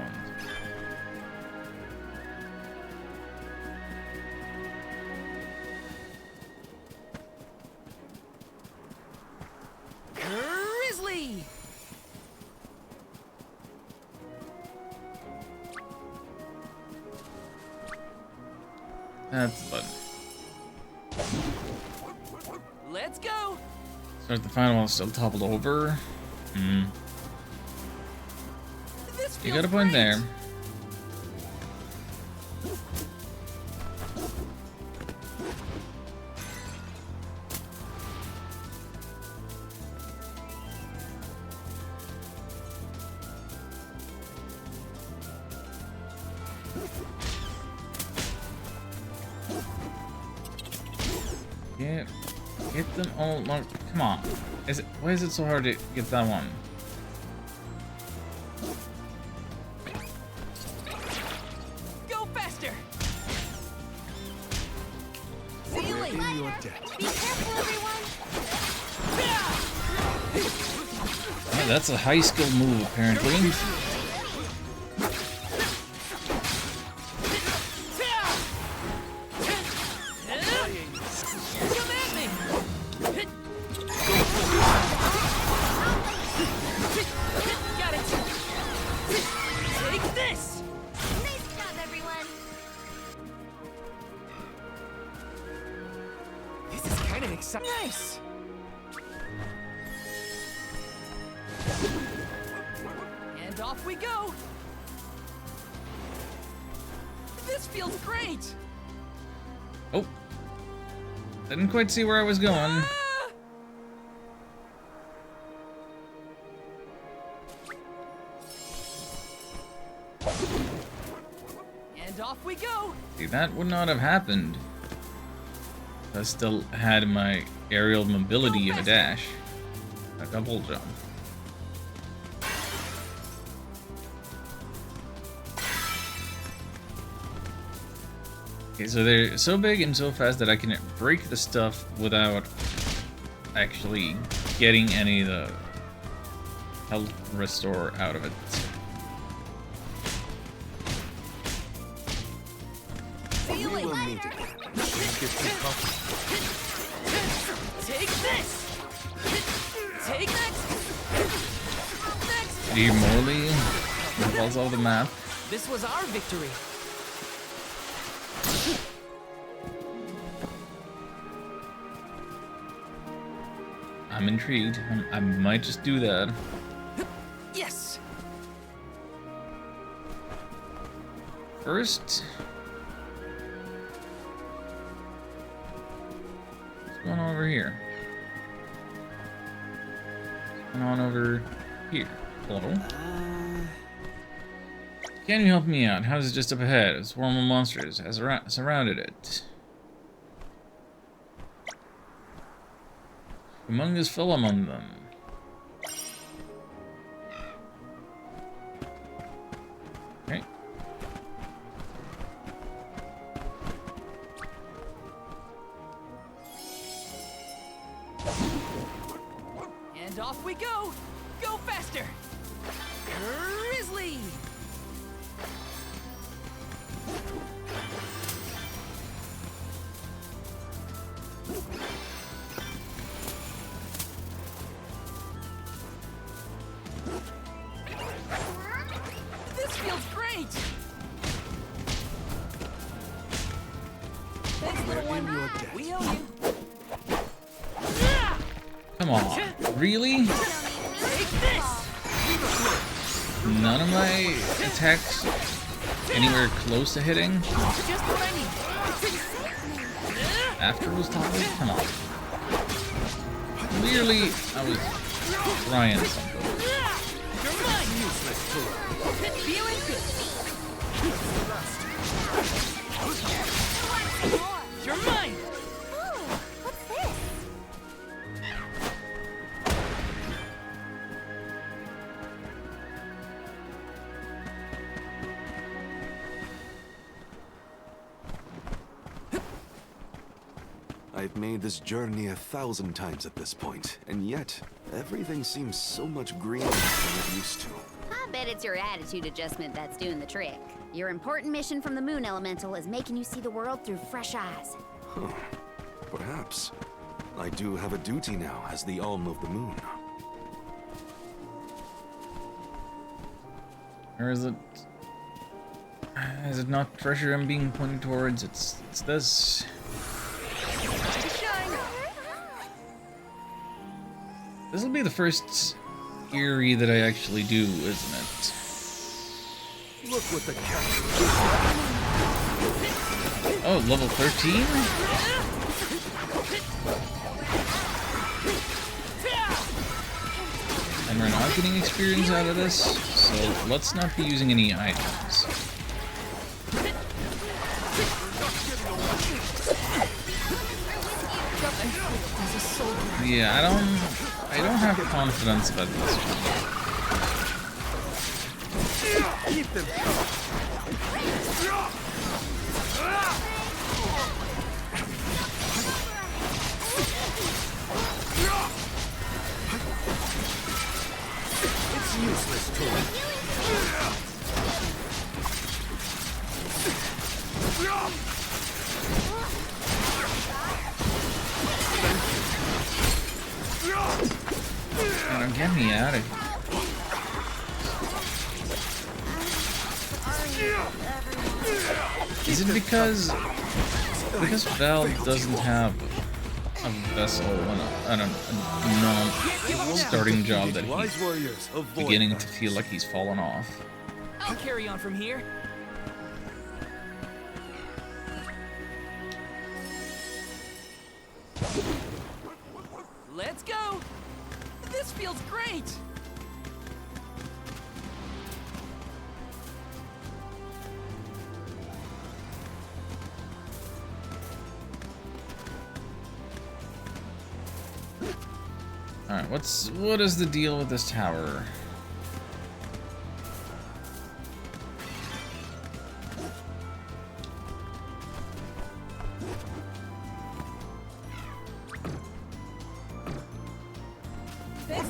Grizzly! That's the button. Let's go! Start the final one still toppled over. This You feels got a point great. there. Get them all. Come on. Why is it so hard to get that one? Go faster! In your debt. Be careful, everyone. Yeah, that's a high skill move, apparently. Come at me! Got it! Take this! Nice job, everyone. This is kind of exciting. Nice! And off we go! This feels great! Oh. Didn't quite see where I was going. Ah! And off we go! See, that would not have happened. I still had my aerial mobility of a dash. A double jump. Okay, so they're so big and so fast that I can break the stuff without actually getting any of the health restore out of it. See you later! Take this! Take next! Next! Dear Morley, falls off the map. This was our victory. I'm intrigued. I might just do that. Yes! First, what's going on over here? What's going on over here? Hello? Can you help me out? How's it just up ahead? A swarm of monsters has surrounded it. Humongous fell among them. Okay. And off we go! Go faster! Grizzly! This feels great! Thanks, little one. We owe you. Come on. Really? Take this! None of my attacks anywhere close to hitting? Just what I need. After it was toppled? Come on. Clearly, I was trying something. You're mine, useless tool. Feeling good. You're mine. Oh, what's this? I've made this journey 1,000 times at this point, and yet everything seems so much greener than it used to. I bet it's your attitude adjustment that's doing the trick. Your important mission from the Moon Elemental is making you see the world through fresh eyes. Huh. Perhaps. I do have a duty now as the Alm of the Moon. Or is it... Is it not treasure I'm being pointed towards? It's this. This will be the first eerie that I actually do, isn't it? Look what the cat. Oh, level 13? And we're not getting experience out of this, so let's not be using any items. Yeah, I don't have confidence about this one. Keep them coming. It's useless to it. Get me out of here. Is it because Valve doesn't have a vessel and a non-starting job that he's beginning to feel like he's fallen off? I'll carry on from here. Let's go! This feels great! on. What is the deal with this tower?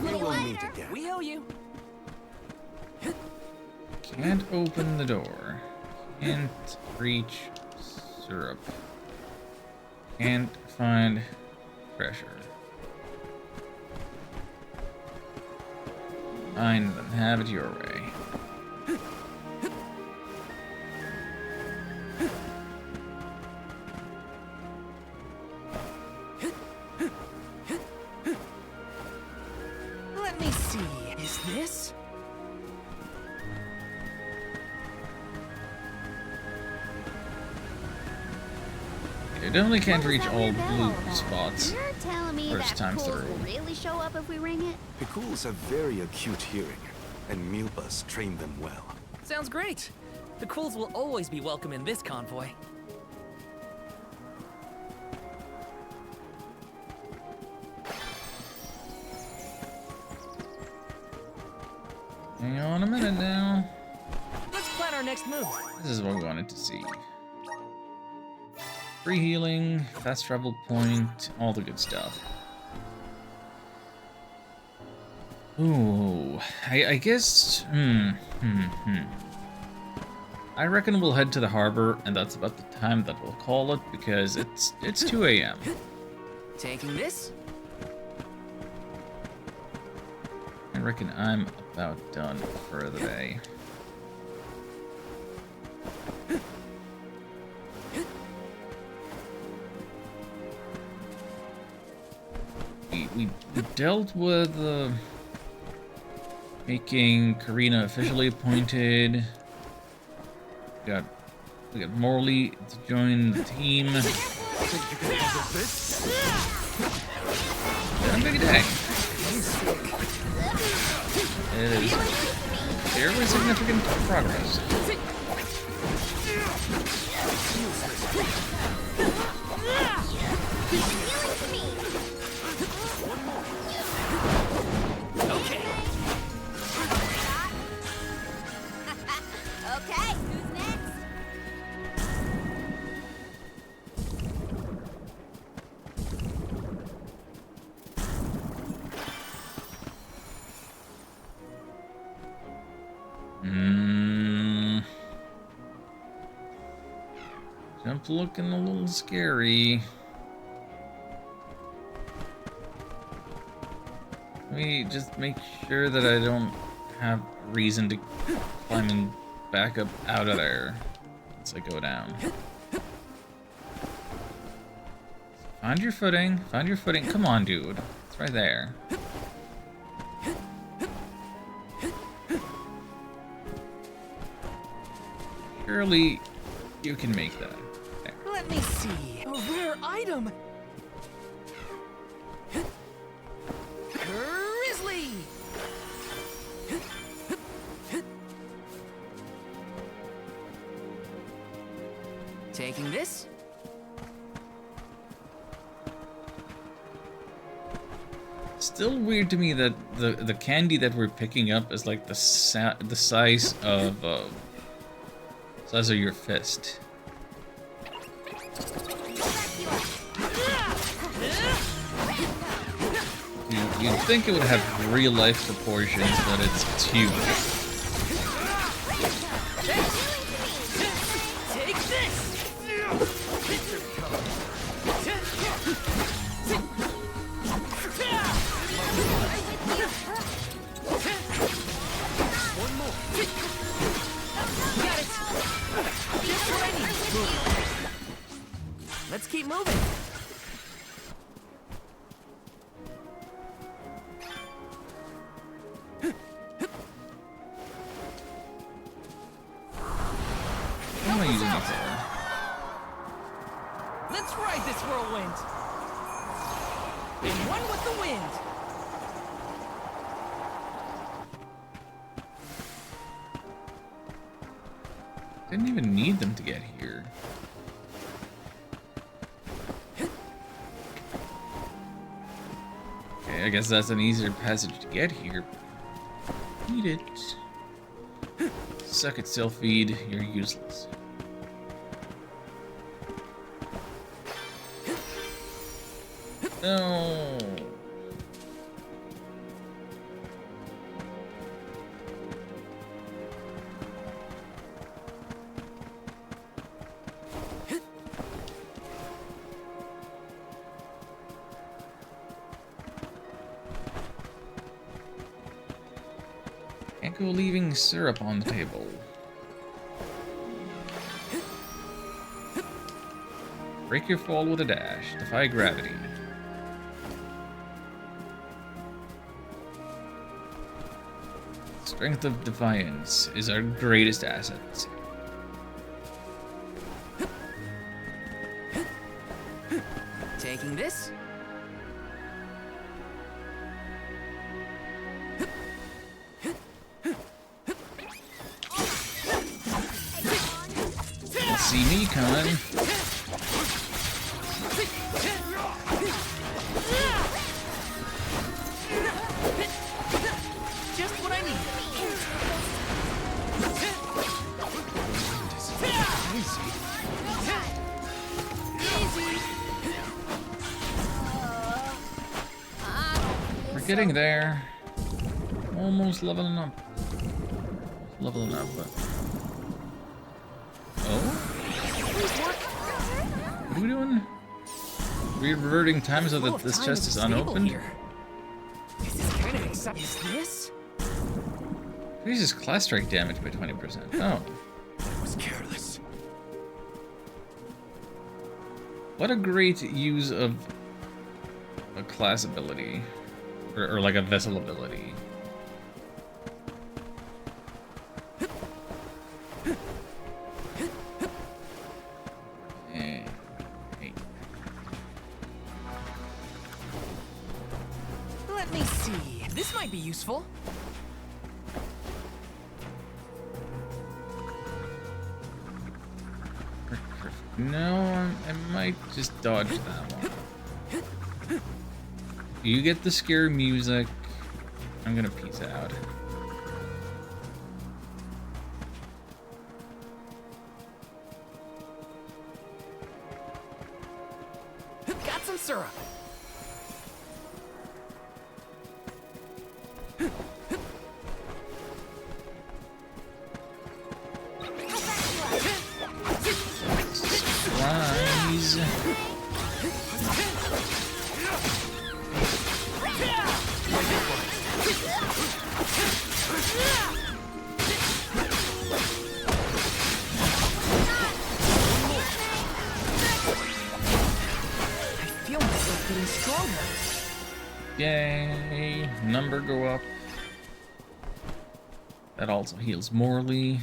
We will meet again. We owe you. Can't open the door. Can't reach syrup. Can't find pressure. Fine, then have it your way. Let me see. Is this? You definitely can't What was reach that all weird bell blue all about? spots. You're telling me First that time Picools through. will really show up if we ring it? Picools have very acute hearing, and Milbas trained them well. Sounds great. The Cools will always be welcome in this convoy. Hang on a minute now. Let's plan our next move. This is what we wanted to see. Free healing, fast travel point, all the good stuff. Ooh, I guess. I reckon we'll head to the harbor, and that's about the time that we'll call it because it's 2 a.m. Taking this? I reckon I'm about done for the day. We dealt with making Karina officially appointed. We got Morley to join the team. I'm big day. It is fairly significant progress. Okay. Okay, who's next? Jump looking a little scary. Let me just make sure that I don't have reason to climbing back up out of there once I go down. Find your footing. Find your footing. Come on, dude. It's right there. Surely you can make that. There. Let me see. A rare item. Grizzly. Taking this? Still weird to me that the candy that we're picking up is like the size of your fist. You'd think it would have real life proportions, but it's huge. Take this. One more. Got it. Just what I need. Let's keep moving. What am I using it for? Let's ride this whirlwind. And one with the wind. Didn't even need them to get here. Okay, I guess that's an easier passage to get here. Eat it. Suck it, self-feed. You're useless. No. Can't go leaving syrup on the table. Break your fall with a dash. Defy gravity. Strength of Defiance is our greatest asset. Taking this. See me coming. Just what I need. We're getting there. Almost leveling up. Leveling up, but... Oh? What are we doing? We're reverting time so that this chest is unopened. This is kind of exciting. Is this? Increases class strike damage by 20%. Oh. That was careless. What a great use of a class ability. Or like a vessel ability. Let me see. This might be useful. No, I might just dodge that one. You get the scare music. I'm gonna peace out. Got some syrup. Rise. I feel myself getting stronger. Yay. Number go up. That also heals Morley.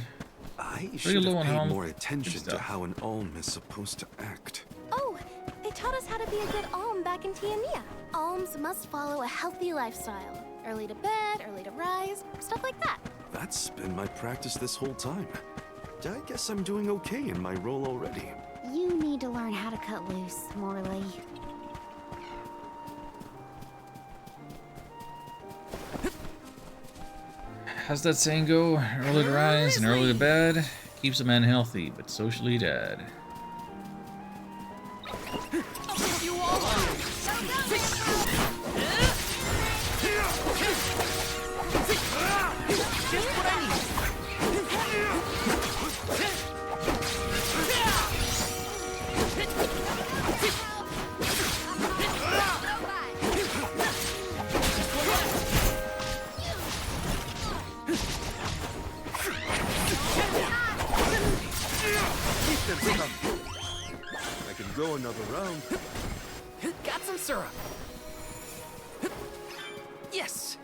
I Pretty should low have on paid health. more Good attention to stuff. how an Ulm is supposed to act. Oh, they taught us how to be a good Alm back in Tiamia. Alms must follow a healthy lifestyle. Early to bed, early to rise, stuff like that. That's been my practice this whole time. I guess I'm doing okay in my role already. You need to learn how to cut loose, Morley. How's that saying go? Early to rise and early to bed keeps a man healthy, but socially dead. You all just what I need. I can go another round. Got some syrup. Yes.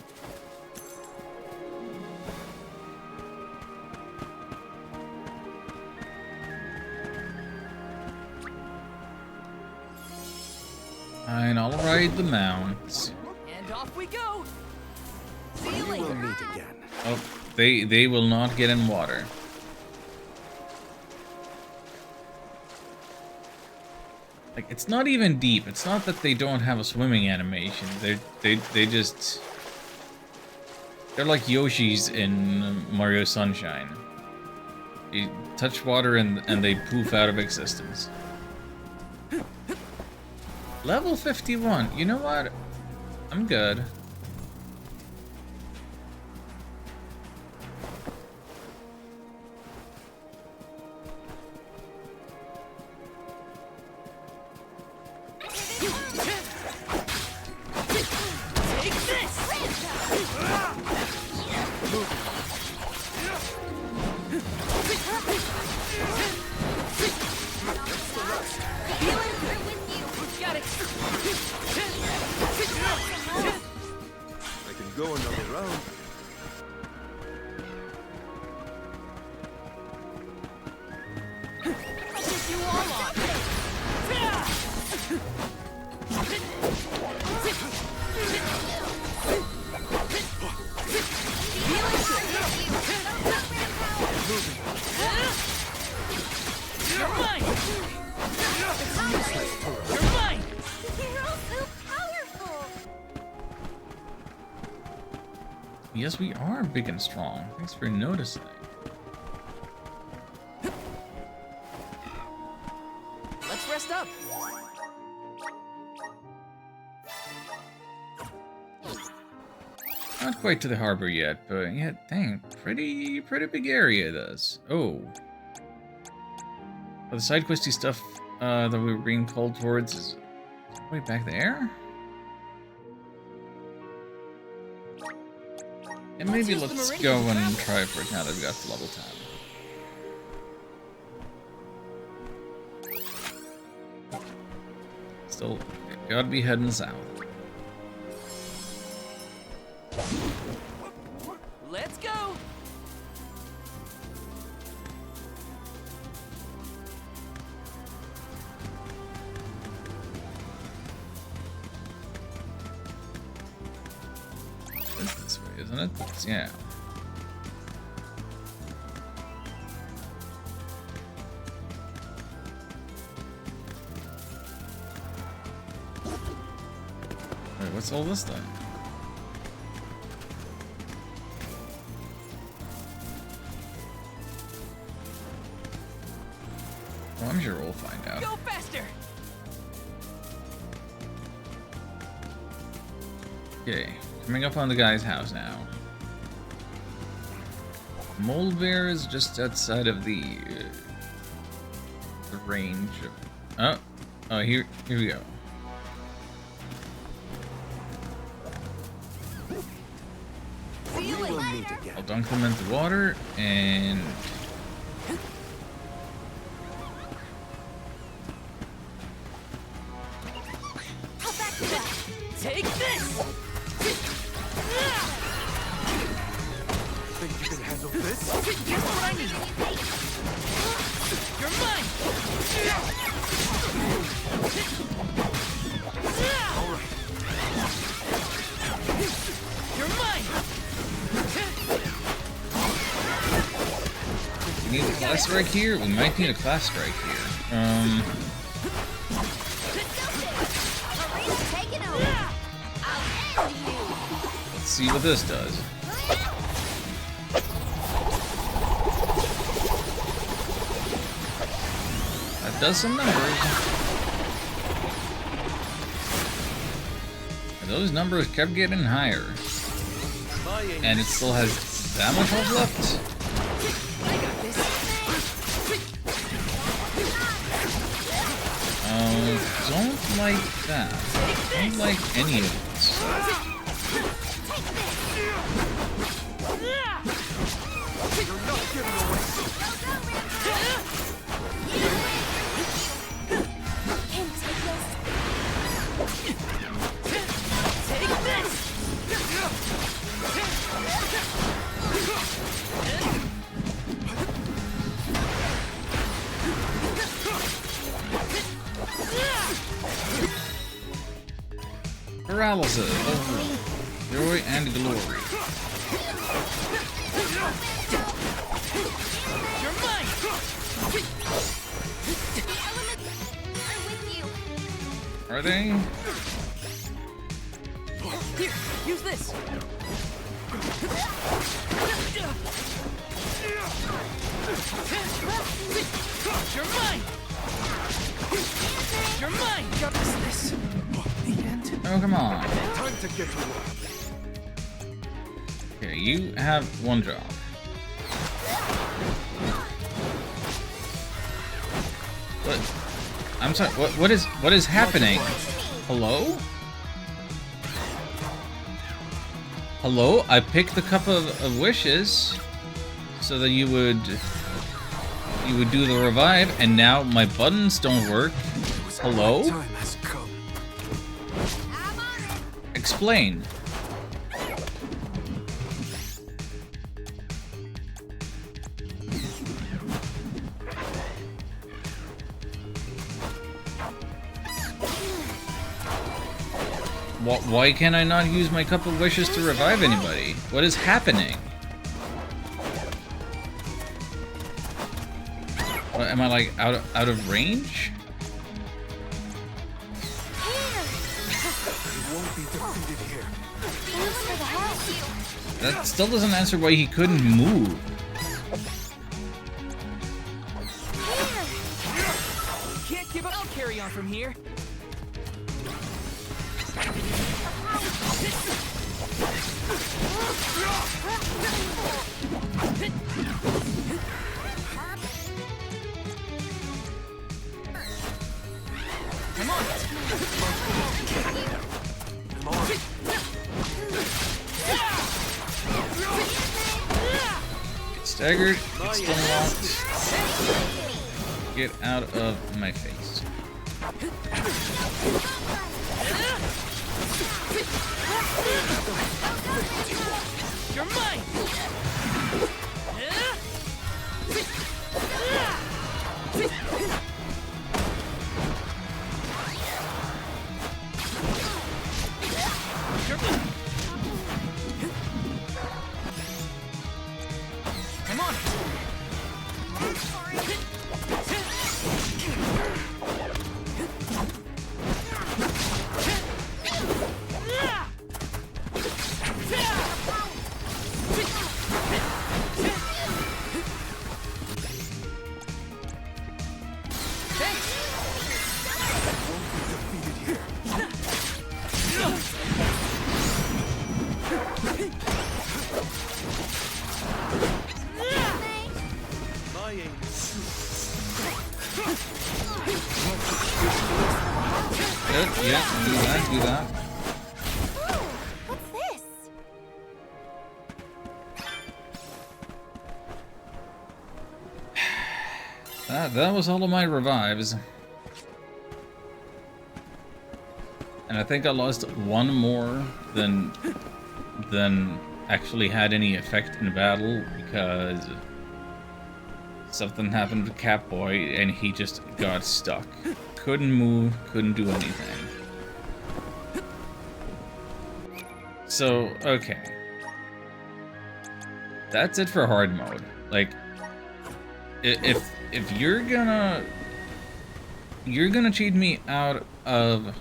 Fine, I'll ride the mounts. And off we go. See you We will later. meet again. Oh, they will not get in water. Like, it's not even deep. It's not that they don't have a swimming animation. They just... They're like Yoshis in Mario Sunshine. You touch water and they poof out of existence. Level 51. You know what? I'm good. I can go another round. Yes, we are big and strong. Thanks for noticing. Let's rest up. Not quite to the harbor yet, but yeah, dang, pretty big area this. Oh. Well, the side questy stuff that we were being called towards is way back there? And maybe let's go and try for it now that we got to level 10. Still, gotta be heading south. Let's go. It's this way, isn't it? Yeah. Wait, what's all this then? Well, I'm sure we'll find out. Go faster. Okay, coming up on the guy's house now. Mole Bear is just outside of the range of... Oh, here we go. I'll dunk them into water and... Take this. Think you can handle this? Here's what I need. You're mine. All right. You're mine. We need a class strike here? We might need a class strike here. Let's see what this does. That does some numbers. And those numbers kept getting higher. And it still has that much health left? Don't like that. Don't like any of this. You're not giving away. Take this. Paralysis of joy and glory. You're mine. The elements are with you. Are they? Here, use this. You're mine. You're mine. Got this. The end. Oh, come on. Time to get to work. Here, you have one job. What? I'm sorry. What is happening? Hello? Hello? I picked the cup of wishes so that you would do the revive, and now my buttons don't work. Hello? Time has come. Explain. Why can I not use my cup of wishes to revive anybody? What is happening? What, am I like out of range? You won't be defeated here. That still doesn't answer why he couldn't move. Can't give up. I'll carry on from here. Come on. Get staggered. Get stun locked. Get out of my face. You're mine. Come on. Good, yeah, do that. What's this? That was all of my revives. And I think I lost one more than actually had any effect in battle because something happened to Catboy and he just got stuck. Couldn't move, couldn't do anything. So, okay. That's it for hard mode. Like, if you're gonna cheat me out of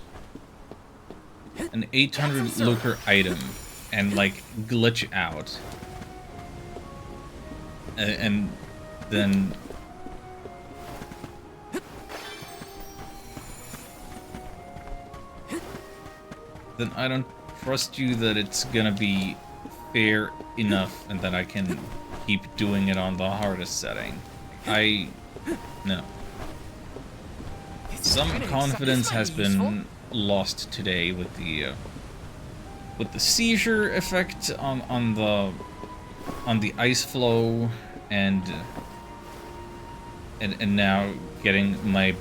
an 800 looker item and like glitch out and then I don't trust you that it's gonna be fair enough and that I can keep doing it on the hardest setting. No. Some confidence has been lost today with the seizure effect on the ice flow and now getting my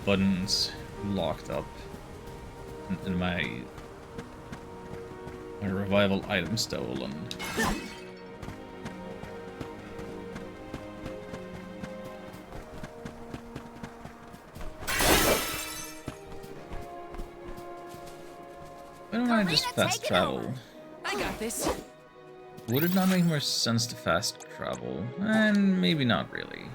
buttons locked up and my revival item stolen. Why don't I just fast travel? I got this. Would it not make more sense to fast travel? And maybe not really.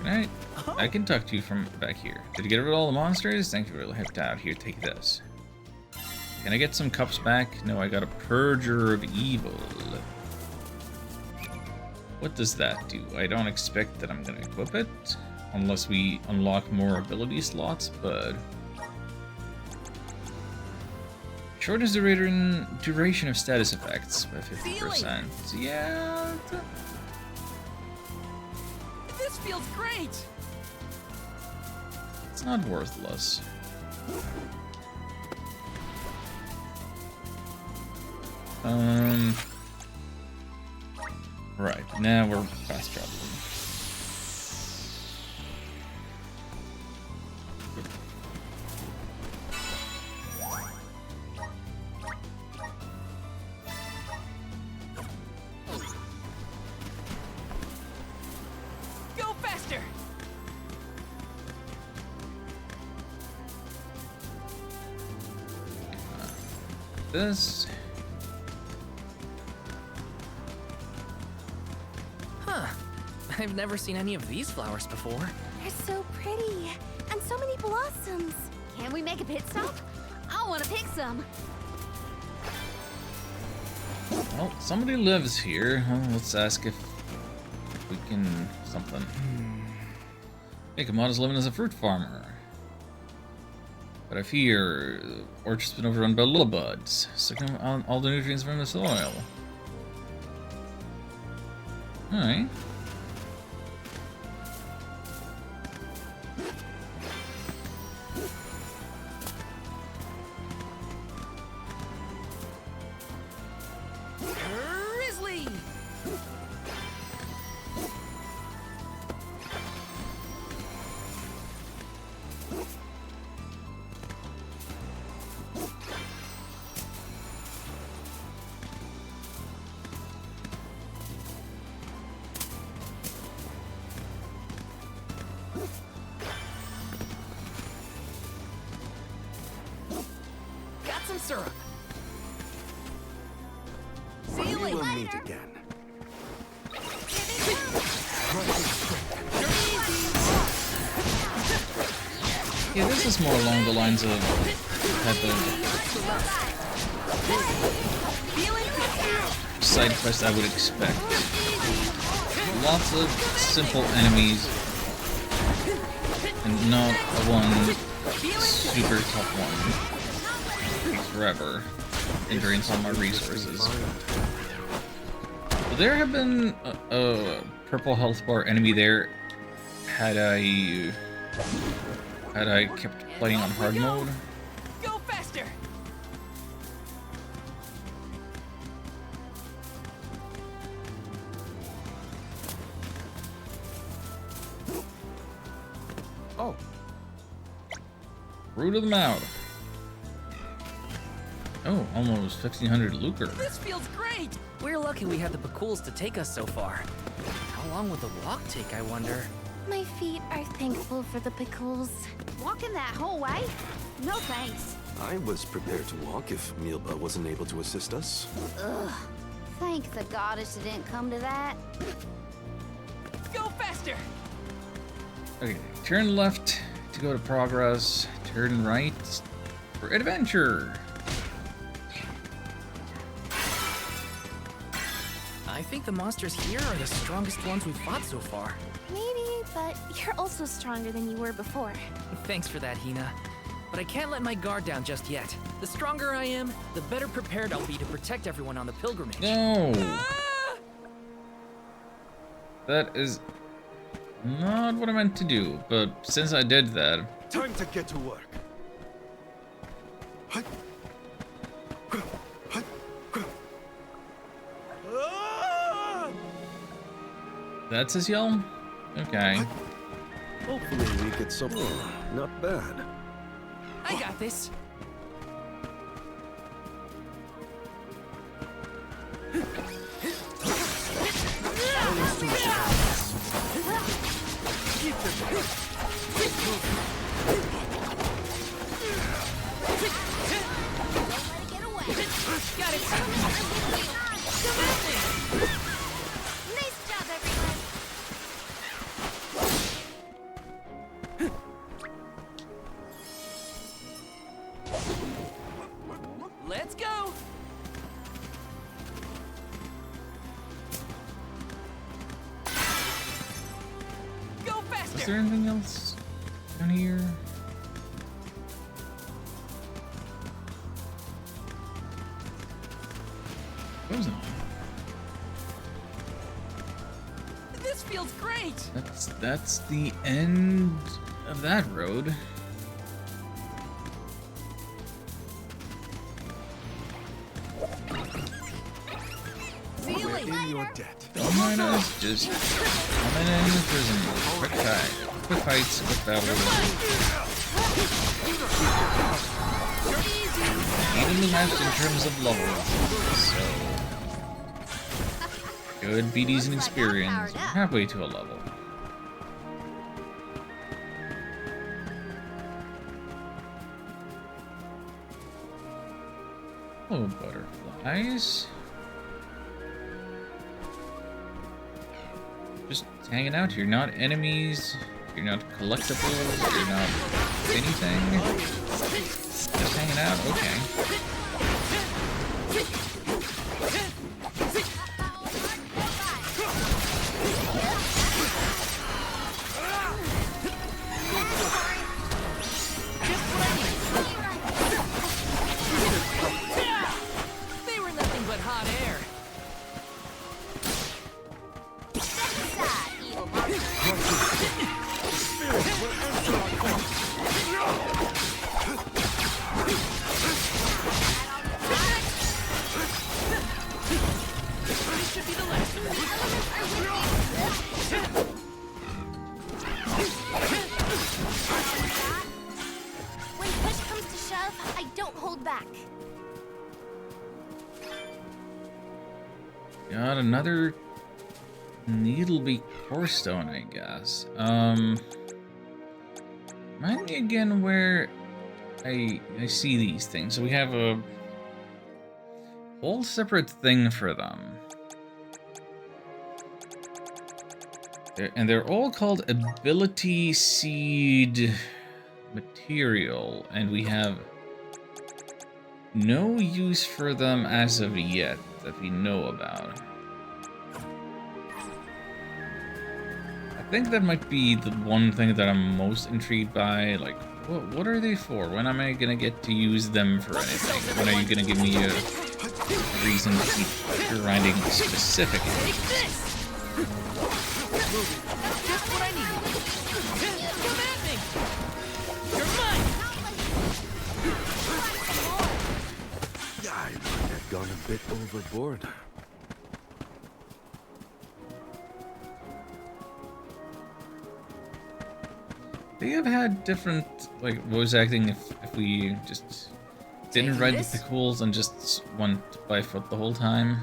Alright, I can talk to you from back here. Did you get rid of all the monsters? Thank you for helped out. Here, take this. Can I get some cups back? No, I got a Purger of Evil. What does that do? I don't expect that I'm gonna equip it, unless we unlock more ability slots, but... Shortens the duration of status effects by 50%. Yeah... This feels great! It's not worthless. Right, now we're fast traveling. Go faster! This... Huh. I've never seen any of these flowers before. They're so pretty. And so many blossoms. Can we make a pit stop? I want to pick some. Well, somebody lives here. Well, let's ask if we can... something. Hey, Kamada's living as a fruit farmer. But I fear the orchard's been overrun by little buds, sucking on all the nutrients from the soil. Alright. Grizzly! Got some syrup. See you We will later. meet again. Yeah, this is more along the lines of type of side quest I would expect. Lots of simple enemies and not one super tough one. Takes forever and drains all my resources. Would there have been a purple health bar enemy there had I kept playing on hard mode? Go faster! Oh. Root of the mouth. Oh, almost 1500 lucre. This feels great! We're lucky we had the Bakuls to take us so far. How long would the walk take, I wonder? My feet are thankful for the pickles. Walking that whole way? No thanks. I was prepared to walk if Milba wasn't able to assist us. Ugh. Thank the goddess it didn't come to that. Go faster! Okay, turn left to go to progress, turn right for adventure. I think the monsters here are the strongest ones we've fought so far. Maybe, but you're also stronger than you were before. Thanks for that, Hina. But I can't let my guard down just yet. The stronger I am, the better prepared I'll be to protect everyone on the pilgrimage. No! That is not what I meant to do, but since I did that... Time to get to work. That's his yell? Okay. Hopefully we get something not bad. I got this. Got it. Nice job, everyone. Is there anything else down here? Those not. This feels great! That's the end of that road. We're in your debt. Don't mind us, just coming in the prison. Quick fight. Quick fights, quick battles. Evenly matched in terms of levels. So good BDs and experience. We're halfway to a level. Hello, butterflies. Just hanging out. You're not enemies. You're not collectibles. You're not anything. Just hanging out. Okay. They were nothing but hot air. This should be the last of When push comes to shove, I don't hold back. Got another Needlebeak Core Stone, I guess. Remind me again where I see these things. So we have a whole separate thing for them. And they're all called Ability Seed Material, and we have no use for them as of yet that we know about. I think that might be the one thing that I'm most intrigued by. Like, what are they for? When am I gonna get to use them for anything? When are you gonna give me a reason to keep grinding specifically? just what I need. Come at me! You're mine! I might have gone a bit overboard. They have had different, like, voice acting if we just didn't ride the pickles and just went by foot the whole time.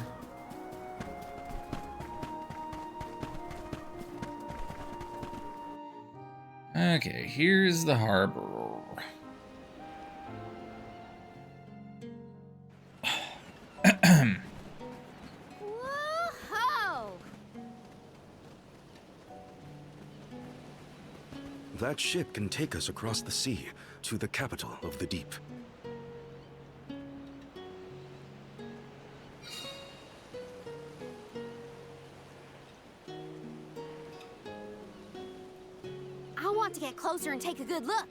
Okay, here's the harbor. Whoa! That ship can take us across the sea to the capital of the deep. I want to get closer and take a good look.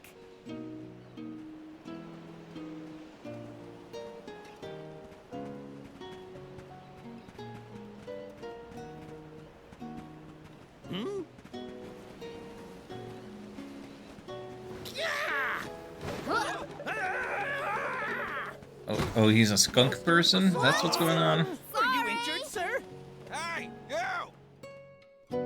Oh, he's a skunk person? That's what's going on? Are you injured, sir? Hey, you!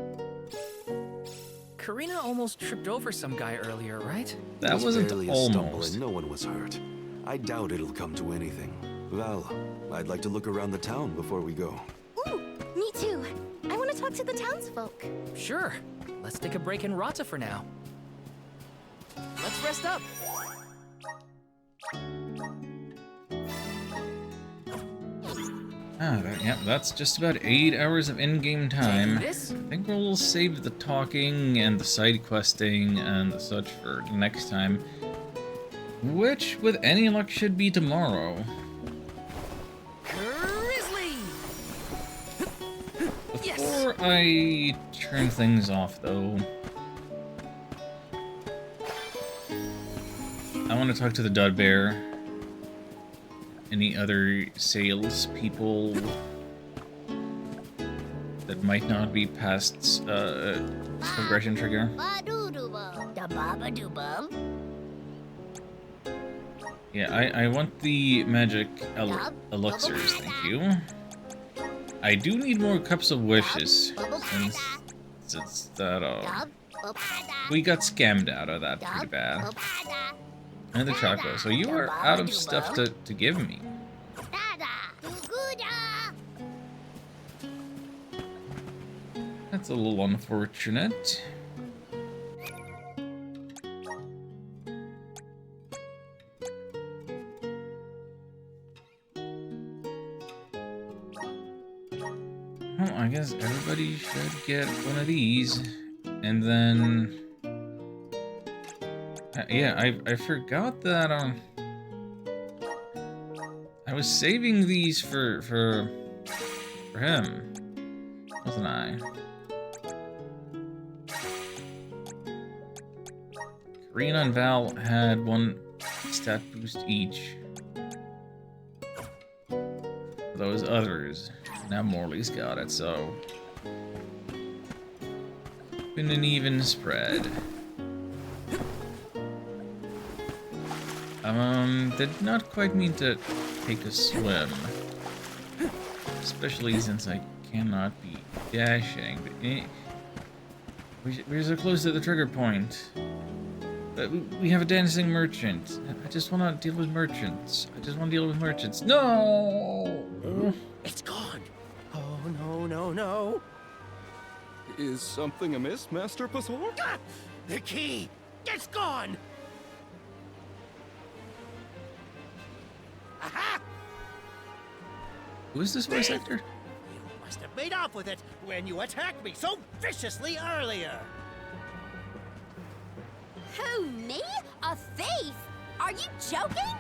Karina almost tripped over some guy earlier, right? That It was wasn't barely a stumble almost. and no one was hurt. I doubt it'll come to anything. Well, I'd like to look around the town before we go. Ooh, me too. I want to talk to the townsfolk. Sure. Let's take a break in Rata for now. Let's rest up. Yeah, that's just about 8 hours of in-game time. Take this? I think we'll save the talking and the side questing and the such for next time. Which, with any luck, should be tomorrow. Grizzly! Before I turn things off, though, I want to talk to the Dud Bear. Any other sales people that might not be past progression trigger. Yeah, I want the magic elixirs, thank you. I do need more cups of wishes, since that, we got scammed out of that pretty bad. And the Choco, so you are out of stuff to give me. That's a little unfortunate. Well, I guess everybody should get one of these. And then... yeah, I forgot that, I was saving these for him, wasn't I? Karina and Val had one stat boost each. Those others. Now Morley's got it, so... been an even spread. Did not quite mean to take a swim. Especially since I cannot be dashing. We're so close to the trigger point. But we have a dancing merchant. I just want to deal with merchants. No! It's gone. Oh, no. Is something amiss, Master Pasor? Ah! The key! It's gone! Aha! Who is this voice actor? You must have made off with it when you attacked me so viciously earlier. Who, me? A thief? Are you joking?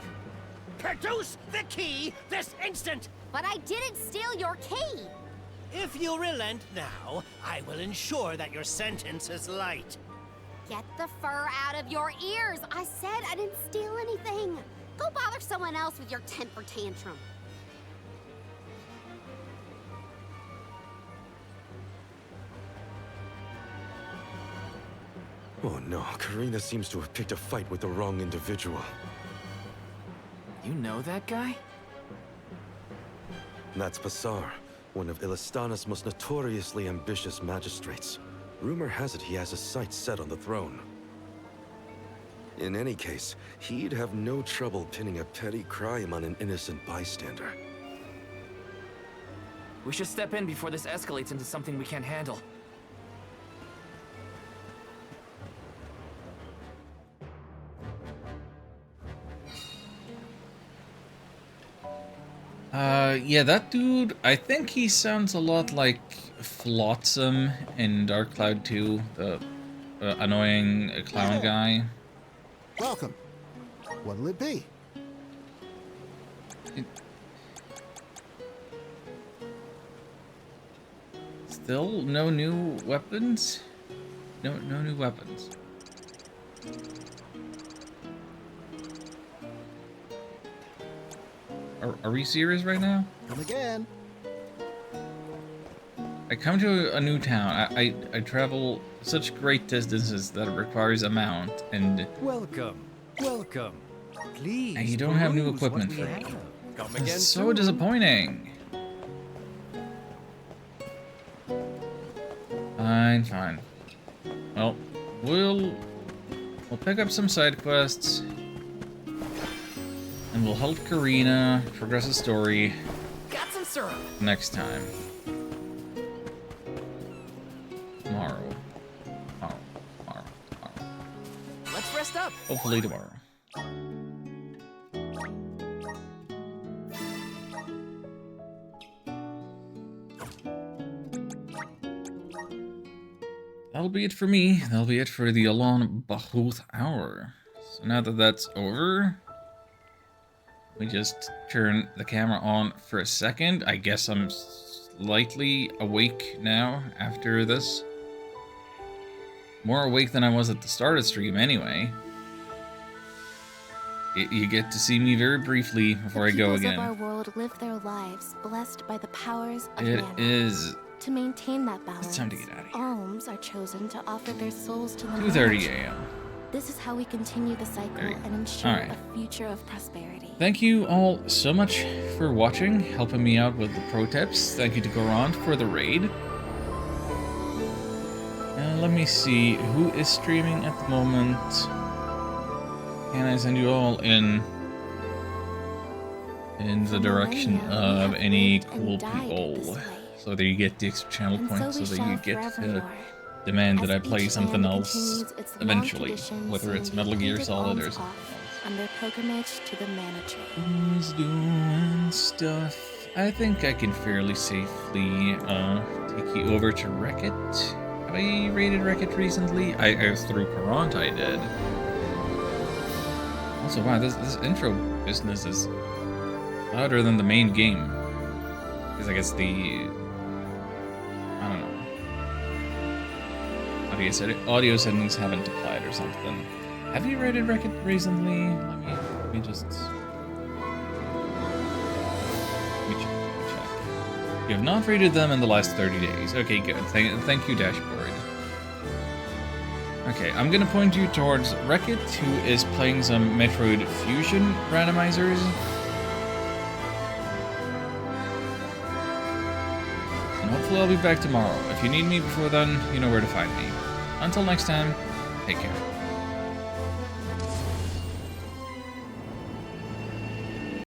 Produce the key this instant! But I didn't steal your key. If you relent now, I will ensure that your sentence is light. Get the fur out of your ears. I said I didn't steal anything. Go bother someone else with your temper tantrum. Oh no, Karina seems to have picked a fight with the wrong individual. You know that guy? That's Pasar, one of Illistana's most notoriously ambitious magistrates. Rumor has it he has his sights set on the throne. In any case, he'd have no trouble pinning a petty crime on an innocent bystander. We should step in before this escalates into something we can't handle. Yeah, that dude, I think he sounds a lot like Flotsam in Dark Cloud 2, the annoying clown guy. Welcome. What'll it be? Still no new weapons? No new weapons. Are we serious right now? Come again. I come to a new town. I travel such great distances that it requires a mount, and welcome. Please. And you don't have new equipment for me. It's so disappointing. Fine. Well, we'll pick up some side quests. And we'll help Karina progress the story. Got some syrup. Next time. Tomorrow. Let's rest up. Hopefully tomorrow. That'll be it for me. That'll be it for the Alon Bahuth hour. So now that that's over, we just turn the camera on for a second. I guess I'm slightly awake now after this. More awake than I was at the start of stream anyway. You get to see me very briefly before I go Peoples again. of our world live their lives blessed by the powers of It mana. is To maintain that balance, It's time to get out of here. alms are chosen to offer their souls to the 2:30 mana. a.m. This is how we continue the cycle There you go. and ensure Alright. a future of prosperity. Thank you all so much for watching, helping me out with the pro tips. Thank you to Gorant for the raid. Let me see who is streaming at the moment. Can I send you all in the direction of any cool people, so that you get the extra channel And points, so so we that you shall get to forevermore. demand that As I play each something land else continues its long eventually, tradition, whether it's seeing Metal Gear completed Solid or alms something off on their pilgrimage to the mana tree. Who's doing stuff? I think I can fairly safely take you over to Wreck-It. Have I raided Wreck-It recently? I through Current I did. Also, wow, this intro business is louder than the main game. Because I guess I don't know. Audio settings haven't applied or something. Have you raided Wreck-It recently? Let me just... Let me check. You have not raided them in the last 30 days. Okay, good. Thank you, Dashboard. Okay, I'm gonna point you towards Wreck-It, who is playing some Metroid Fusion randomizers. And hopefully I'll be back tomorrow. If you need me before then, you know where to find me. Until next time, take care.